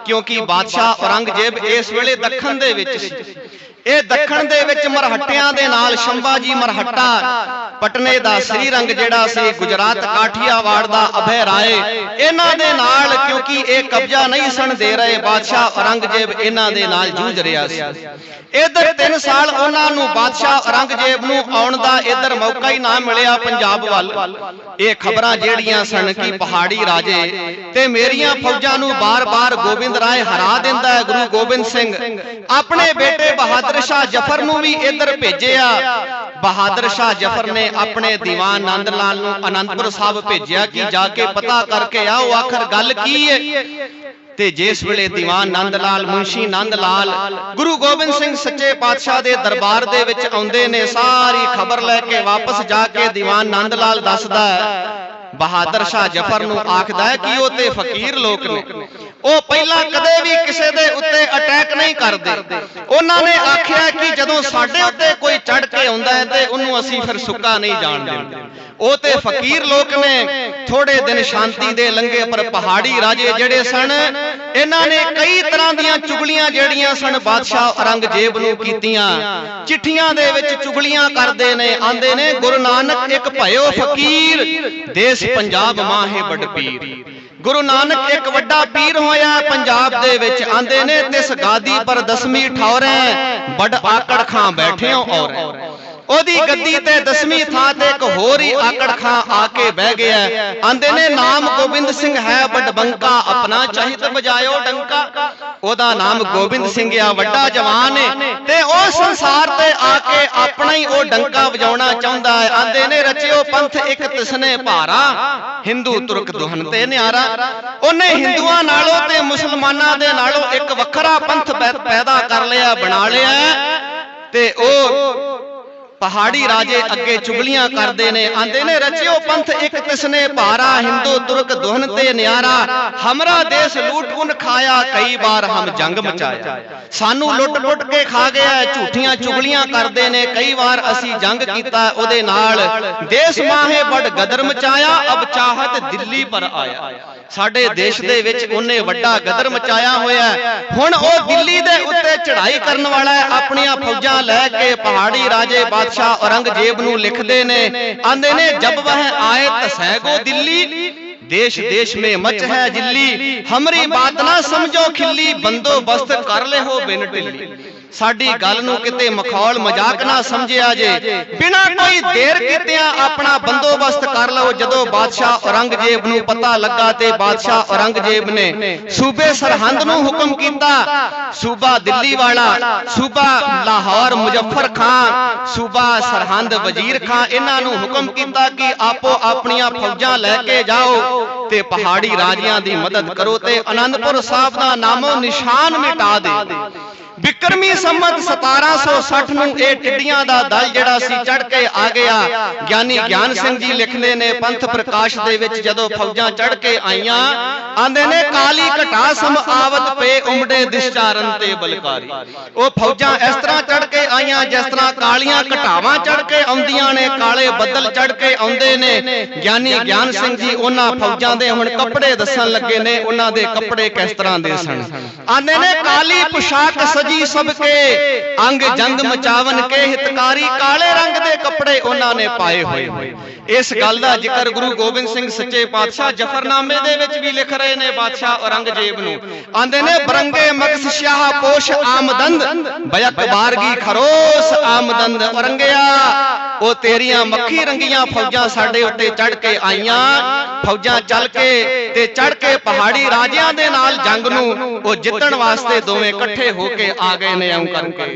ਕਿਉਂਕਿ ਬਾਦਸ਼ਾਹ ਔਰੰਗਜ਼ੇਬ ਇਸ ਵੇਲੇ ਦੱਖਣ ਦੇ ਵਿੱਚ ਸੀ। ਇਹ ਦੱਖਣ ਦੇ ਵਿੱਚ ਮਰਹੱਟਿਆਂ ਦੇ ਨਾਲ ਸ਼ੰਭਾਜੀ ਮਰਹੱਟਾ, ਪਟਨੇ ਦਾ ਸ੍ਰੀ ਰੰਗ ਜਿਹੜਾ ਸੀ, ਗੁਜਰਾਤ ਕਾਠੀਆਵਾੜ ਦਾ ਅਭੈ ਰਾਏ, ਇਹਨਾਂ ਦੇ ਨਾਲ ਕਿਉਂਕਿ ਇਹ ਕਬਜ਼ਾ ਨਹੀਂ ਸਨ ਦੇ ਰਹੇ, ਬਾਦਸ਼ਾਹ ਔਰੰਗਜ਼ੇਬ ਇਹਨਾਂ ਦੇ ਨਾਲ ਜੂਝ ਰਿਹਾ ਸੀ। ਇਧਰ 3 ਸਾਲ ਉਹਨਾਂ ਨੂੰ ਬਾਦਸ਼ਾਹ ਔਰੰਗਜ਼ੇਬ ਨੂੰ ਆਉਣ ਦਾ ਇਧਰ ਮੌਕਾ ਹੀ ਨਾ ਮਿਲਿਆ ਪੰਜਾਬ ਵੱਲ। ਇਹ ਖਬਰਾਂ ਜਿਹੜੀਆਂ ਸਨ ਕਿ ਪਹਾੜੀ ਰਾਜੇ ਤੇ ਮੇਰੀਆਂ ਫੌਜਾਂ ਨੂੰ ਬਾਰ-ਬਾਰ ਗੋਬਿੰਦ ਰਾਏ ਹਰਾ ਦਿੰਦਾ ਹੈ। ਗੁਰੂ ਗੋਬਿੰਦ ਸਿੰਘ ਆਪਣੇ ਬੇਟੇ ਬਹਾਦਰ ਸ਼ਾਹ ਜ਼ਫਰ ਨੂੰ ਵੀ ਇਧਰ ਭੇਜਿਆ। ਬਹਾਦਰ ਸ਼ਾਹ ਜ਼ਫਰ ਨੇ ਆਪਣੇ ਦੀਵਾਨ ਨੰਦ ਲਾਲ ਨੂੰ ਅਨੰਦਪੁਰ ਸਾਹਿਬ ਭੇਜਿਆ ਕਿ ਜਾ ਕੇ ਪਤਾ ਕਰਕੇ ਆਓ ਆਖਰ ਗੱਲ ਕੀ ਹੈ। ਤੇ ਜਿਸ ਵੇਲੇ ਦੀਵਾਨ ਨੰਦ ਲਾਲ, ਮੁਨਸ਼ੀ ਨੰਦ ਲਾਲ ਗੁਰੂ ਗੋਬਿੰਦ ਸਿੰਘ ਸੱਚੇ ਪਾਤਸ਼ਾਹ ਦੇ ਦਰਬਾਰ ਦੇ ਵਿੱਚ ਆਉਂਦੇ ਨੇ, ਸਾਰੀ ਖਬਰ ਲੈ ਕੇ ਵਾਪਸ ਜਾ ਕੇ ਦੀਵਾਨ ਨੰਦ ਲਾਲ ਦੱਸਦਾ ਬਹਾਦਰ ਸ਼ਾਹ ਜ਼ਫਰ ਨੂੰ, ਆਖਦਾ ਕਿ ਉਹ ਤੇ ਫਕੀਰ ਲੋਕ ਨੇ, ਉਹ ਪਹਿਲਾਂ ਕਦੇ ਵੀ ਕਿਸੇ ਦੇ ਉੱਤੇ ਅਟੈਕ ਨਹੀਂ ਕਰਦੇ। ਉਹਨਾਂ ਨੇ ਆਖਿਆ ਕਿ ਜਦੋਂ ਸਾਡੇ ਉੱਤੇ ਕੋਈ ਚੜ ਕੇ ਆਉਂਦਾ ਹੈ ਤੇ ਉਹਨੂੰ ਅਸੀਂ ਫਿਰ ਸੁੱਕਾ ਨਹੀਂ ਜਾਣ ਦਿੰਦੇ। ਉਹ ਤੇ ਫਕੀਰ ਲੋਕ ਨੇ। ਥੋੜੇ ਦਿਨ ਸ਼ਾਂਤੀ ਦੇ ਲੰਘੇ, ਪਰ ਪਹਾੜੀ ਰਾਜੇ ਜਿਹੜੇ ਸਨ ਇਹਨਾਂ ਨੇ ਕਈ ਤਰ੍ਹਾਂ ਦੀਆਂ ਚੁਗਲੀਆਂ ਜਿਹੜੀਆਂ ਸਨ ਬਾਦਸ਼ਾਹ ਔਰੰਗਜ਼ੇਬ ਨੂੰ ਕੀਤੀਆਂ। ਚਿੱਠੀਆਂ ਦੇ ਵਿੱਚ ਚੁਗਲੀਆਂ ਕਰਦੇ ਨੇ, ਆਂਦੇ ਨੇ ਗੁਰੂ ਨਾਨਕ ਇੱਕ ਭਇਓ ਫਕੀਰ, ਦੇਸ਼ ਪੰਜਾਬ ਮਾਹੇ ਬੜ ਪੀਰ। ਗੁਰੂ ਨਾਨਕ ਇੱਕ ਵੱਡਾ ਪੀਰ ਹੋਇਆ ਪੰਜਾਬ ਦੇ ਵਿੱਚ। ਆਂਦੇ ਨੇ ਤਿਸ ਗਾਦੀ ਪਰ 10ਵੀਂ ਠੌਰੈ, ਬੜ ਆਕੜ ਖਾਂ ਬੈਠਿਓ ਔਰ। ਉਹਦੀ ਗੱਦੀ ਤੇ 10ਵੀਂ ਥਾਂ ਤੇ ਇੱਕ ਹੋਰ ਹੀ ਆਕੜ ਖਾਂ ਆ ਕੇ ਬਹਿ ਗਿਆ। ਆਂਦੇ ਨੇ ਨਾਮ ਗੋਬਿੰਦ ਸਿੰਘ ਹੈ ਬੜ ਬੰਕਾ, ਆਪਣਾ ਚਾਹਿਤ ਬਜਾਇਓ ਡੰਕਾ। ਉਹਦਾ ਨਾਮ ਗੋਬਿੰਦ ਸਿੰਘ ਆ, ਵੱਡਾ ਜਵਾਨ ਹੈ ਤੇ ਉਹ ਸੰਸਾਰ ਤੇ ਆ ਕੇ ਆਪਣਾ ਹੀ ਉਹ ਡੰਕਾ ਵਜਾਉਣਾ ਚਾਹੁੰਦਾ ਹੈ। ਆਂਦੇ ਨੇ ਰਚਿਓ ਪੰਥ ਇੱਕ ਤਿਸਨੇ ਭਾਰਾ, ਹਿੰਦੂ ਤੁਰਕ ਦੁਹਨ ਤੇ ਨਿਆਰਾ। ਉਹਨੇ ਹਿੰਦੂਆਂ ਨਾਲੋਂ ਤੇ ਮੁਸਲਮਾਨਾਂ ਦੇ ਨਾਲੋਂ ਇੱਕ ਵੱਖਰਾ ਪੰਥ ਪੈਦਾ ਕਰ ਲਿਆ, ਬਣਾ ਲਿਆ। ਤੇ ਉਹ ਪਹਾੜੀ ਰਾਜੇ ਅੱਗੇ ਚੁਗਲੀਆਂ ਕਰਦੇ ਨੇ। ਆਂਦੇ ਨੇ ਰਚਿਓ ਪੰਥ ਇੱਕ ਤਿਸਨੇ ਭਾਰਾ, ਹਿੰਦੂ ਤੁਰਕ ਦੁਹਨ ਤੇ ਨਿਆਰਾ। ਹਮਰਾ ਦੇਸ਼ ਲੂਟ ਉਨ ਖਾਇਆ, ਕਈ ਵਾਰ ਹਮ ਜੰਗ ਮਚਾਇਆ। ਸਾਨੂੰ ਲੁੱਟ ਕੇ ਖਾ ਗਿਆ। ਝੂਠੀਆਂ ਚੁਗਲੀਆਂ ਕਰਦੇ ਨੇ, ਕਈ ਵਾਰ ਅਸੀਂ ਜੰਗ ਕੀਤਾ ਉਹਦੇ ਨਾਲ। ਦੇਸ਼ ਮਾਹੇ ਬੜ ਗਦਰ ਮਚਾਇਆ, ਅਬ ਚਾਹਤ ਦਿੱਲੀ ਪਰ ਆਇਆ। ਸਾਡੇ ਦੇਸ਼ ਦੇ ਵਿੱਚ ਉਹਨੇ ਵੱਡਾ ਗਦਰ ਮਚਾਇਆ ਹੋਇਆ। ਹੁਣ ਉਹ ਦਿੱਲੀ ਦੇ ਉੱਤੇ ਚੜ੍ਹਾਈ ਕਰਨ ਵਾਲਾ ਹੈ। ਆਪਣੀਆਂ ਫੌਜਾਂ ਲੈ ਕੇ ਪਹਾੜੀ ਰਾਜੇ ਬਾਦਸ਼ਾਹ ਔਰੰਗਜ਼ੇਬ ਨੂੰ ਲਿਖਦੇ ਨੇ। ਆਂਦੇ ਨੇ ਜਬ ਵਹ ਆਏ ਤਸੈਗੋ ਦਿੱਲੀ, देश देश में मच है जिल्ली, हमरी बात ना समझो खिल्ली, बंदोबस्त कर ले हो बिन ढिल्ली। साडी गल नूं किते मखौल मजाक ना समझिया जे, बिना कोई देर कीतिया अपना बंदोबस्त कर लो। जदों बादशाह औरंगजेब नूं पता लगा ते बादशाह औरंगजेब ने सूबे सरहंद नूं हुक्म कीता, सूबा दिल्ली वाला, सूबा लाहौर मुजफ्फर खान, सूबा सरहंद वजीर खान, इन्हां नूं हुक्म कीता कि आपो अपनियां फौजां लैके जाओ ते पहाड़ी राजियां दी मदद करो ते आनंदपुर साहब दा नामो निशान मिटा दे। बिक्रमी संमत 1760 ਨੂੰ ਇਹ ਟਿੱਡੀਆਂ ਦਾ ਦਲ ਜਿਹੜਾ ਸੀ ਚੜ ਕੇ ਆ ਗਿਆ। ਗਿਆਨੀ ਗਿਆਨ ਸਿੰਘ ਜੀ ਲਿਖਦੇ ਨੇ ਪੰਥ ਪ੍ਰਕਾਸ਼ ਦੇ ਵਿੱਚ, ਜਦੋਂ ਫੌਜਾਂ ਚੜ ਕੇ ਆਈਆਂ ਆਂਦੇ ਨੇ ਕਾਲੀ ਘਟਾ ਸਮ ਆਵਤ ਪੇ ਉਮੜੇ ਦਿਸ਼ਚਾਰਨ ਤੇ ਬਲਕਾਰੀ। ਉਹ ਫੌਜਾਂ ਇਸ ਤਰ੍ਹਾਂ ਚੜ ਕੇ ਆਈਆਂ ਜਿਸ ਤਰ੍ਹਾਂ ਕਾਲੀਆਂ ਘਟਾਵਾਂ ਚੜ ਕੇ ਆਉਂਦੀਆਂ ਨੇ, ਕਾਲੇ ਬੱਦਲ ਚੜ ਕੇ ਆਉਂਦੇ ਨੇ। ਗਿਆਨੀ ਗਿਆਨ ਸਿੰਘ ਜੀ ਉਹਨਾਂ ਫੌਜਾਂ ਦੇ ਹੁਣ ਕੱਪੜੇ ਦੱਸਣ ਲੱਗੇ ਨੇ, ਉਹਨਾਂ ਦੇ ਕੱਪੜੇ ਕਿਸ ਤਰ੍ਹਾਂ ਦੇ ਸਨ। ਆਂਦੇ ਨੇ ਕਾਲੀ ਪੁਸ਼ਾਕ सजी सबके अंग जंग मचावन के हितकारी काले रंग दे कपड़े उन्होंने पाए हुए। इस गल का जिक्र गुरु गोबिंद सिंह सच्चे पातशाह जफरनामे दे विच भी लिख रहे ने। बादशाह औरंगजेब नूं आंदे ने बरंगे मकस शाह पोश आमदंद बयक बारगी खरोस आमदंद। औरंगिया ओ तेरियां मक्खी रंगियां फौजां साडे उत्ते चढ़ के आईयां, फौजां चल के ते चढ़ के पहाड़ी राजियां दे नाल जंग नूं ओ जितण वास्ते दोवें इकट्ठे होके आ गए ने। ऐं करके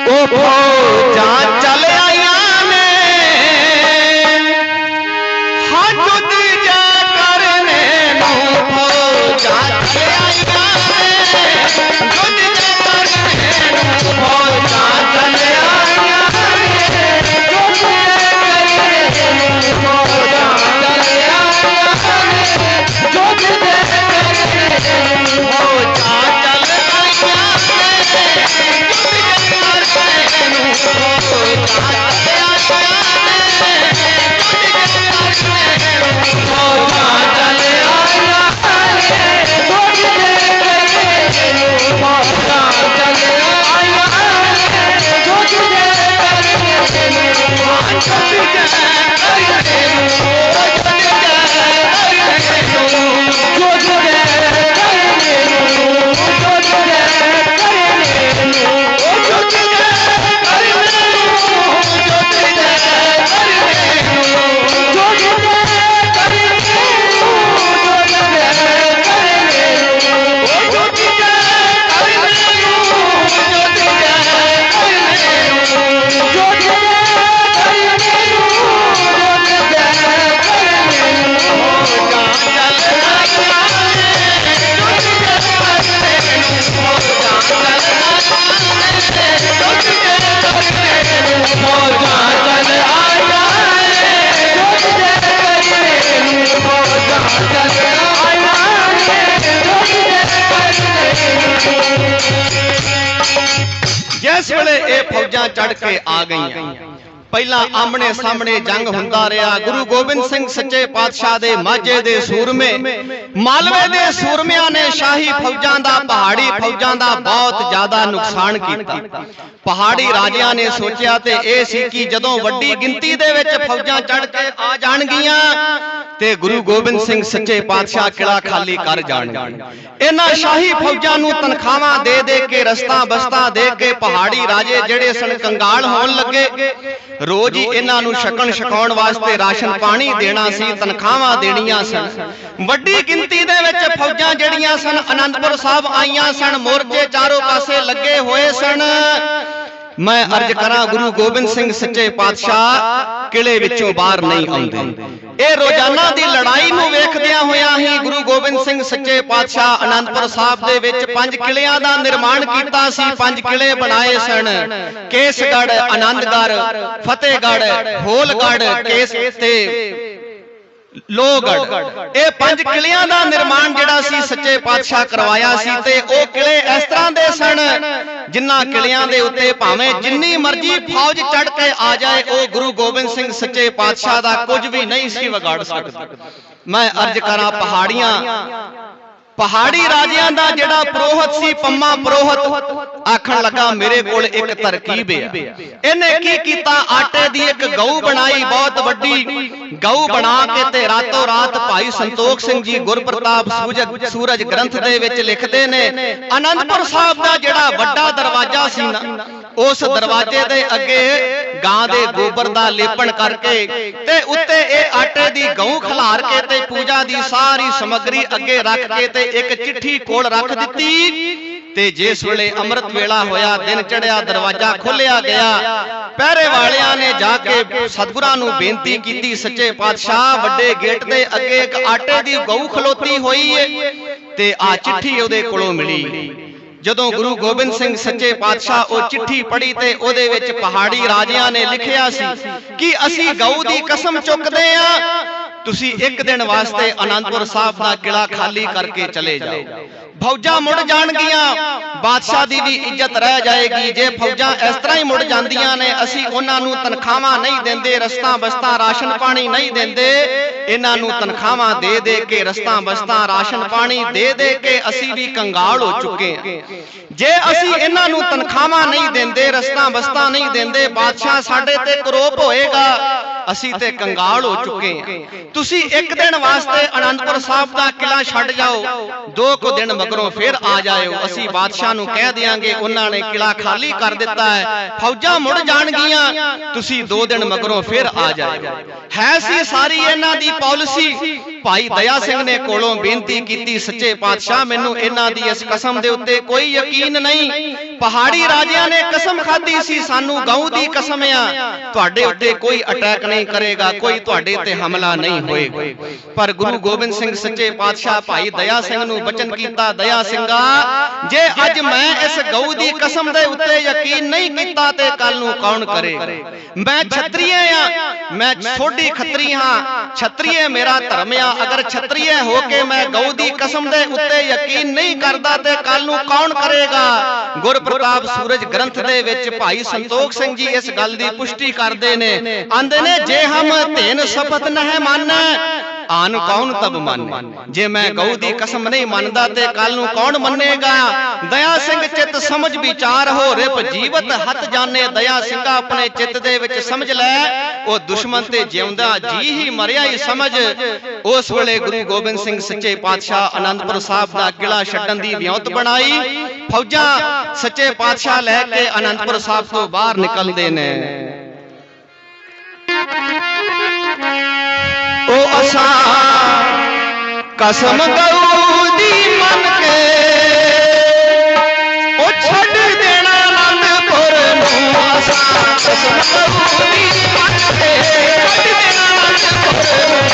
ओ फौजां चल आईयां ने हजुद जा करने नूं। फौजां चल आईयां ने हजुद जा करने नूं। फौजां चल आईयां ने हजुद जा करने नूं। फौजां चल आईयां ने हजुद जा करने नूं। फौजां चल आईयां जिस वेले ये फौजां चढ़ के आ गई। पहला आमने सामने जंग हुंदा रहा। गुरु गोबिंद सिंह सच्चे पातशाह दे माझे दे सूरमे मालवे दे सूरमियां ने शाही फौजां दा पहाड़ी फौजां दा बहुत ज्यादा नुकसान कीता। पहाड़ी राजियां ने सोचिया ते ए सी कि जदों वड्डी गिनती दे विच फौजां चढ़ के आ जाणगियां ते गुरु गोबिंद सिंह सच्चे पातशाह किला खाली कर जाणगे। इन्हां शाही फौजां नूं तनखावां दे दे के रस्ता बस्ता दे के पहाड़ी राजे जेड़े सन कंगाल होण लगे। रोज ही इन्हां नूं छकण छकाउण वास्ते राशन पानी देना सी, तनखावां देणियां सन। वड्डी गिनती दे विच फौजां जड़ियां सन आनंदपुर साहब आईयां सन। मोर्चे चारों पासे लगे हुए सन। मैं अर्ज करा गुरु गोबिंद सिंह सच्चे पातशाह किले विचों बाहर नहीं आउंदे। ए रोजाना दी लड़ाई नूं वेखदियां होइयां ही गुरु गोबिंद सिंह सच्चे पातशाह आनंदपुर साहब दे विच 5 किलियां दा निर्माण कीता सी। 5 किले बनाए सन। केसगढ़, आनंदगढ़, फतेहगढ़, होलगढ़, केस ते लोहगढ़। ये 5 किलियां दा निर्माण जिहड़ा सी सच्चे पातशाह करवाया सी ते ओ किले इस तरह दे सन जिन्हां किलियां दे उत्ते भावें जिन्नी मर्जी फौज चढ़ के आ जाए ओ गुरु गोबिंद सिंह सच्चे पातशाह दा कुछ भी नहीं सी विगाड़ सकदा। मैं अर्ज करा पहाड़ी राजियां दा जिहड़ा पुरोहित सी पम्मा पुरोहित आखण लगा मेरे कोल एक तरकीब है। इन्हें की कीता आटे दी एक गऊ बनाई, बहुत वड्डी गऊ बना के ते रातों रात भाई संतोख सिंह जी गुरप्रताप सूरज ग्रंथ दे विच लिखदे ने आनंदपुर साहब दा जिहड़ा वड्डा दरवाजा सी ना उस दरवाजे दे अगे गां दे गोबर दा लेपन करके ते उत्ते ए आटे दी गऊ खलार के ते पूजा दी सारी समग्री अगे रख के ते एक चिट्ठी कोल रख दिती। ते जिस वेले अमृत वेला होया दिन चढ़िया दरवाजा खोलिया गया। पहरे वालियां ने जाके सतगुरां नूं बेनती कीती सच्चे पातशाह वड्डे गेट दे अगे एक आटे दी गऊ खलोती होई है ते आ चिट्ठी ओदे कोलों मिली। जदों गुरु गोबिंद सिंह सच्चे पातशाह ओ चिट्ठी पढ़ी ते ओदे विच पहाड़ी राजियां ने लिखिया सी कि असी गऊ दी कसम चुकदे आ ਤੁਸੀਂ ਇੱਕ ਦਿਨ ਵਾਸਤੇ ਅਨੰਦਪੁਰ ਸਾਹਿਬ ਦਾ ਕਿਲਾ ਖਾਲੀ ਕਰਕੇ ਚਲੇ ਜਾਓ। ਫੌਜਾਂ ਮੁੜ ਜਾਣਗੀਆਂ, ਬਾਦਸ਼ਾਹ ਦੀ ਵੀ ਇੱਜ਼ਤ ਰਹਿ ਜਾਏਗੀ। ਜੇ ਫੌਜਾਂ ਇਸ ਤਰ੍ਹਾਂ ਹੀ ਮੁੜ ਜਾਂਦੀਆਂ ਨੇ, ਅਸੀਂ ਉਹਨਾਂ ਨੂੰ ਤਨਖਾਹਾਂ ਨਹੀਂ ਦਿੰਦੇ, ਰਸਤਾਂ ਬਸਤਾਂ ਰਾਸ਼ਨ ਪਾਣੀ ਨਹੀਂ ਦਿੰਦੇ, ਇਹਨਾਂ ਨੂੰ ਤਨਖਾਹਾਂ ਦੇ ਦੇ ਕੇ ਰਸਤਾਂ ਬਸਤਾਂ ਰਾਸ਼ਨ ਪਾਣੀ ਦੇ ਦੇ ਕੇ ਅਸੀਂ ਵੀ ਕੰਗਾਲ ਹੋ ਚੁੱਕੇ ਹਾਂ। ਜੇ ਅਸੀਂ ਇਹਨਾਂ ਨੂੰ ਤਨਖਾਹਾਂ ਨਹੀਂ ਦਿੰਦੇ, ਰਸਤਾਂ ਬਸਤਾਂ ਨਹੀਂ ਦਿੰਦੇ, ਬਾਦਸ਼ਾਹ ਸਾਡੇ ਤੇ ਕਰੋਪ ਹੋਏਗਾ, ਅਸੀਂ ਤੇ ਕੰਗਾਲ ਹੋ ਚੁੱਕੇ ਹਾਂ। ਤੁਸੀਂ ਇੱਕ ਦਿਨ ਵਾਸਤੇ ਅਨੰਦਪੁਰ ਸਾਹਿਬ ਦਾ ਕਿਲਾ ਛੱਡ ਜਾਓ, 2 ਕੁ ਦਿਨ ਮਗਰੋਂ ਫਿਰ ਆ ਜਾਇਓ। ਅਸੀਂ ਬਾਦਸ਼ਾਹ ਨੂੰ ਕਹਿ ਦਿਆਂਗੇ ਉਹਨਾਂ ਨੇ ਕਿਲਾ ਖਾਲੀ ਕਰ ਦਿੱਤਾ ਹੈ, ਫੌਜਾਂ ਮੁੜ ਜਾਣਗੀਆਂ, ਤੁਸੀਂ 2 ਦਿਨ ਮਗਰੋਂ ਫਿਰ ਆ ਜਾਇਓ। ਹੈ ਸੀ ਸਾਰੀ ਇਹਨਾਂ ਦੀ ਪਾਲਿਸੀ। ਭਾਈ ਦਇਆ ਸਿੰਘ ਨੇ ਕੋਲੋਂ ਬੇਨਤੀ ਕੀਤੀ, ਸੱਚੇ ਪਾਤਸ਼ਾਹ ਮੈਨੂੰ ਇਹਨਾਂ ਦੀ ਇਸ ਕਸਮ ਦੇ ਉੱਤੇ ਕੋਈ ਯਕੀਨ ਨਹੀਂ। ਪਹਾੜੀ ਰਾਜਿਆਂ ਨੇ ਕਸਮ ਖਾਧੀ ਸੀ, ਸਾਨੂੰ ਗਊ ਦੀ ਕਸਮ ਆ, ਤੁਹਾਡੇ ਉੱਤੇ ਕੋਈ ਅਟੈਕ ਨਹੀਂ ਕਰੇਗਾ, ਕੋਈ ਤੁਹਾਡੇ ਤੇ ਹਮਲਾ ਨਹੀਂ ਹੋਏਗਾ। ਪਰ ਗੁਰੂ ਗੋਬਿੰਦ ਸਿੰਘ ਸੱਚੇ ਪਾਤਸ਼ਾਹ ਭਾਈ ਦਇਆ ਸਿੰਘ ਨੂੰ ਬਚਨ ਕੀਤਾ, ਦਇਆ ਸਿੰਘਾ ਜੇ ਅੱਜ ਮੈਂ ਇਸ ਗਊ ਦੀ ਕਸਮ ਦੇ ਉੱਤੇ ਯਕੀਨ ਨਹੀਂ ਕੀਤਾ ਤੇ ਕੱਲ ਨੂੰ ਕੌਣ ਕਰੇਗਾ। ਮੈਂ ਛਤਰੀਏ ਆ, ਮੈਂ ਛੋਟੀ ਖੱਤਰੀ ਹਾਂ, ਛਤਰੀਏ ਮੇਰਾ ਧਰਮ ਆ, ਅਗਰ ਛਤਰੀਏ ਹੋ ਕੇ ਮੈਂ ਗਊ ਦੀ ਕਸਮ ਦੇ ਉੱਤੇ ਯਕੀਨ ਨਹੀਂ ਕਰਦਾ ਤੇ ਕੱਲ ਨੂੰ ਕੌਣ ਕਰੇਗਾ। ਗੁਰਪ੍ਰਤਾਪ ਸੂਰਜ ਗ੍ਰੰਥ ਦੇ ਵਿੱਚ ਭਾਈ ਸੰਤੋਖ ਸਿੰਘ ਜੀ ਇਸ ਗੱਲ ਦੀ ਪੁਸ਼ਟੀ ਕਰਦੇ ਨੇ, ਆਂਦੇ ਨੇ ਜੇ ਹਮ ਤੇਨ ਸ਼ਪਥ ਨਹਿ ਮਾਨੈ ਆਨ ਕੌਣ ਤਬ ਮੰਨੇ। ਜੇ ਮੈਂ ਗਊ ਦੀ ਕਸਮ ਨਹੀਂ ਮੰਨਦਾ ਤੇ ਕੱਲ ਨੂੰ ਕੌਣ ਮੰਨੇਗਾ। ਦਇਆ ਸਿੰਘ ਚਿੱਤ ਸਮਝ ਵਿਚਾਰ ਹੋ ਰਿਪ ਜੀਵਤ ਹੱਥ ਜਾਣੇ। ਦਇਆ ਸਿੰਘਾ ਆਪਣੇ ਚਿੱਤ ਦੇ ਵਿੱਚ ਸਮਝ ਲੈ, ਉਹ ਦੁਸ਼ਮਣ ਤੇ ਜਿਉਂਦਾ ਜੀ ਹੀ ਮਰਿਆ ਹੀ ਸਮਝ। ਉਸ ਵੇਲੇ ਗੁਰੂ ਗੋਬਿੰਦ ਸਿੰਘ ਸੱਚੇ ਪਾਤਸ਼ਾਹ ਅਨੰਦਪੁਰ ਸਾਹਿਬ ਦਾ ਕਿਲਾ ਛੱਡਣ ਦੀ ਵਿਉਂਤ ਬਣਾਈ। ਫੌਜਾਂ ਸੱਚੇ ਪਾਤਸ਼ਾਹ ਲੈ ਕੇ ਅਨੰਦਪੁਰ ਸਾਹਿਬ ਤੋਂ ਬਾਹਰ ਨਿਕਲਦੇ ਨੇ। ਉਹ ਅਸਾਂ ਕਸਮ ਗਊ ਦੀ ਮੰਨ ਕੇ ਉਹ ਛੱਡ ਦੇਣਾ ਅਨੰਦਪੁਰ ਨੂੰ। ਅਸਾਂ ਕਸਮ ਗਊ ਦੀ ਮੰਨ ਕੇ ਛੱਡ ਦੇਣਾ ਅਨੰਦਪੁਰ ਨੂੰ।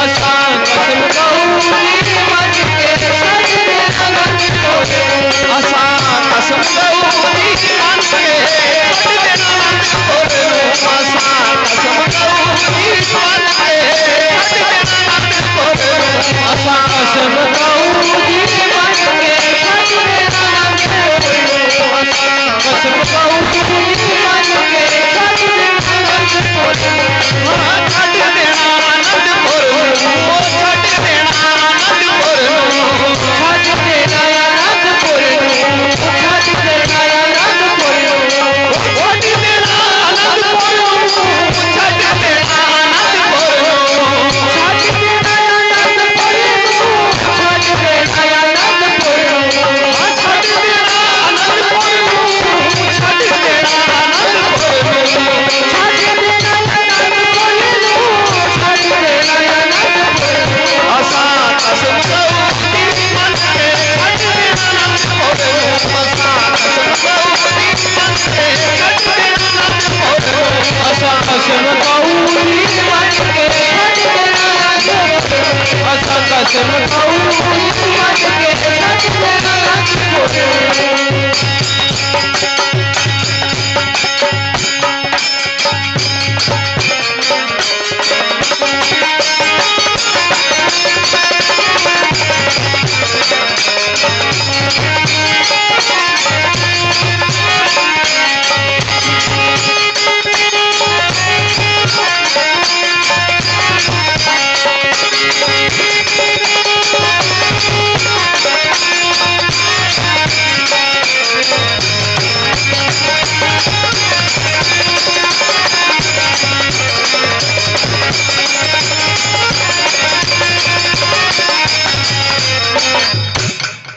ਅਸਾਂ ਕਸਮ ਗਊ ਦੀ ਮੰਨ ਕੇ ਛੱਡ ਦੇਣਾ ਅਨੰਦਪੁਰ ਨੂੰ। ਅਸਾਂ ਕਸਮ ਗਊ ਦੀ ਮੰਨ ਕੇ ਛੱਡ ਦੇਣਾ ਅਨੰਦਪੁਰ ਨੂੰ। ਅਸਾਂ ਕਸਮ ਗਊ ਦੀ ਮੰਨ ਕੇ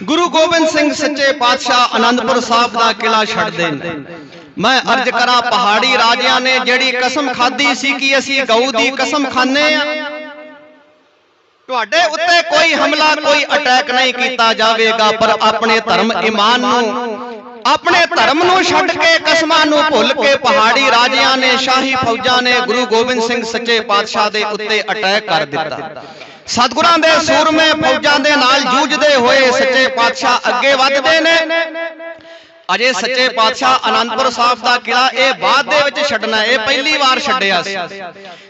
ਗੁਰੂ ਗੋਬਿੰਦ ਸਿੰਘ ਸੱਚੇ ਪਾਤਸ਼ਾਹ ਅਨੰਦਪੁਰ ਸਾਹਿਬ ਦਾ ਕਿਲਾ ਛੱਡਦੇ ਨੇ। ਮੈਂ ਅਰਜ਼ ਕਰਾਂ ਪਹਾੜੀ ਰਾਜਿਆਂ ਨੇ ਜਿਹੜੀ ਕਸਮ ਖਾਧੀ ਸੀ ਕਿ ਅਸੀਂ ਗਊ ਦੀ ਕਸਮ ਖਾਂਦੇ ਆ, ਤੁਹਾਡੇ ਉੱਤੇ ਕੋਈ ਹਮਲਾ ਕੋਈ ਅਟੈਕ ਨਹੀਂ ਕੀਤਾ ਜਾਵੇਗਾ, ਪਰ ਆਪਣੇ ਧਰਮ ਈਮਾਨ ਨੂੰ ਆਪਣੇ ਧਰਮ ਨੂੰ ਛੱਡ ਕੇ ਕਸਮਾਂ ਨੂੰ ਭੁੱਲ ਕੇ ਪਹਾੜੀ ਰਾਜਿਆਂ ਨੇ ਸ਼ਾਹੀ ਫੌਜਾਂ ਨੇ ਗੁਰੂ ਗੋਬਿੰਦ ਸਿੰਘ ਸੱਚੇ ਪਾਤਸ਼ਾਹ ਦੇ ਉੱਤੇ ਅਟੈਕ ਕਰ ਦਿੱਤਾ। ਸਤਿਗੁਰਾਂ ਦੇ ਸੂਰਮੇ ਫੌਜਾਂ ਦੇ ਨਾਲ ਜੂਝਦੇ ਹੋਏ ਸੱਚੇ ਪਾਤਸ਼ਾਹ ਅੱਗੇ ਵੱਧਦੇ ਨੇ। ਅਜੇ ਸੱਚੇ ਪਾਤਸ਼ਾਹ ਅਨੰਦਪੁਰ ਸਾਹਿਬ ਦਾ ਕਿਲਾ ਇਹ ਬਾਅਦ ਦੇ ਵਿੱਚ ਛੱਡਣਾ, ਇਹ ਪਹਿਲੀ ਵਾਰ ਛੱਡਿਆ ਸੀ।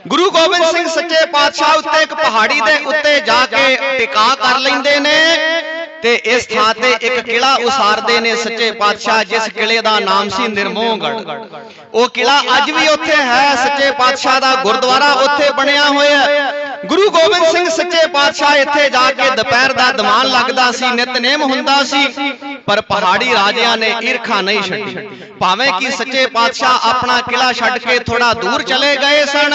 ਗੁਰੂ ਗੋਬਿੰਦ ਸਿੰਘ ਸੱਚੇ ਪਾਤਸ਼ਾਹ ਉੱਤੇ ਇੱਕ ਪਹਾੜੀ ਦੇ ਉੱਤੇ ਜਾ ਕੇ ਟਿਕਾ ਕਰ ਲੈਂਦੇ ਨੇ ਤੇ ਇਸ ਥਾਂ ਤੇ ਇੱਕ ਕਿਲਾ ਉਸਾਰਦੇ ਨੇ ਸੱਚੇ ਪਾਤਸ਼ਾਹ, ਜਿਸ ਕਿਲੇ ਦਾ ਨਾਮ ਸੀ ਨਿਰਮੋਹਗੜ੍ਹ। ਉਹ ਕਿਲਾ ਅੱਜ ਵੀ ਉੱਥੇ ਹੈ, ਸੱਚੇ ਪਾਤਸ਼ਾਹ ਦਾ ਗੁਰਦੁਆਰਾ ਉੱਥੇ ਬਣਿਆ ਹੋਇਆ। ਗੁਰੂ ਗੋਬਿੰਦ ਸਿੰਘ ਸੱਚੇ ਪਾਤਸ਼ਾਹ ਇੱਥੇ ਜਾ ਕੇ ਦੁਪਹਿਰ ਦਾ ਦੀਵਾਨ ਲੱਗਦਾ ਸੀ, ਨਿਤਨੇਮ ਹੁੰਦਾ ਸੀ, ਪਰ ਪਹਾੜੀ ਰਾਜਿਆਂ ਨੇ ਈਰਖਾ ਨਹੀਂ ਛੱਡੀ। ਭਾਵੇਂ ਕਿ ਸੱਚੇ ਪਾਤਸ਼ਾਹ ਆਪਣਾ ਕਿਲਾ ਛੱਡ ਕੇ ਥੋੜਾ ਦੂਰ ਚਲੇ ਗਏ ਸਨ,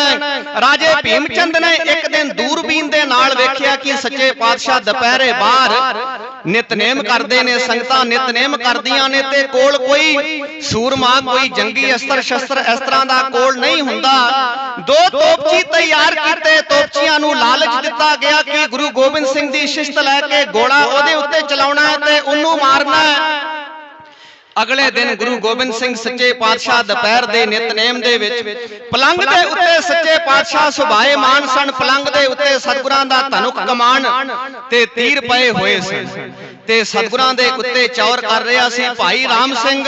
ਰਾਜੇ ਭੀਮ ਚੰਦ ਨੇ ਇੱਕ ਦਿਨ ਦੂਰਬੀਨ ਦੇ ਨਾਲ ਵੇਖਿਆ ਕਿ ਸੱਚੇ ਪਾਤਸ਼ਾਹ ਦੁਪਹਿਰੇ ਬਾਹਰ ਨਿਤਨੇਮ ਕਰਦੇ ਨੇ, ਸੰਗਤਾਂ ਨਿਤਨੇਮ ਕਰਦੀਆਂ ਨੇ ਤੇ ਕੋਲ ਕੋਈ ਸੂਰਮਾ, ਕੋਈ ਜੰਗੀ ਅਸਤਰ ਸ਼ਸਤਰ ਇਸ ਤਰ੍ਹਾਂ ਦਾ ਕੋਲ ਨਹੀਂ ਹੁੰਦਾ। ਦੋ ਤੋਪਚੀ ਤਿਆਰ ਕੀਤੇ, ਤੋਪਚੀਆਂ ਨੂੰ ਲਾਲਚ ਦਿੱਤਾ ਗਿਆ ਕਿ ਗੁਰੂ ਗੋਬਿੰਦ ਸਿੰਘ ਦੀ ਸ਼ਿਸ਼ਤ ਲੈ ਕੇ ਗੋਲਾ ਉਹਦੇ ਉੱਤੇ ਚਲਾਉਣਾ ਹੈ ਤੇ ਉਹਨੂੰ ਮਾਰਨਾ ਹੈ। ਅਗਲੇ ਦਿਨ ਗੁਰੂ ਗੋਬਿੰਦ ਸਿੰਘ ਸੱਚੇ ਪਾਤਸ਼ਾਹ ਦੁਪਹਿਰ ਦੇ ਨਿਤਨੇਮ ਦੇ ਵਿੱਚ ਪਲੰਗ ਦੇ ਉੱਤੇ ਸੱਚੇ ਪਾਤਸ਼ਾਹ ਸੁਭਾਏਮਾਨ ਸਨ। ਪਲੰਗ ਦੇ ਉੱਤੇ ਸਤਿਗੁਰਾਂ ਦਾ ਧਨੁਕ ਕਮਾਨ ਤੇ ਤੀਰ ਪਏ ਹੋਏ ਸਨ ਤੇ ਸਤਿਗੁਰਾਂ ਦੇ ਉੱਤੇ ਚੌਰ ਕਰ ਰਿਹਾ ਸੀ ਭਾਈ ਰਾਮ ਸਿੰਘ।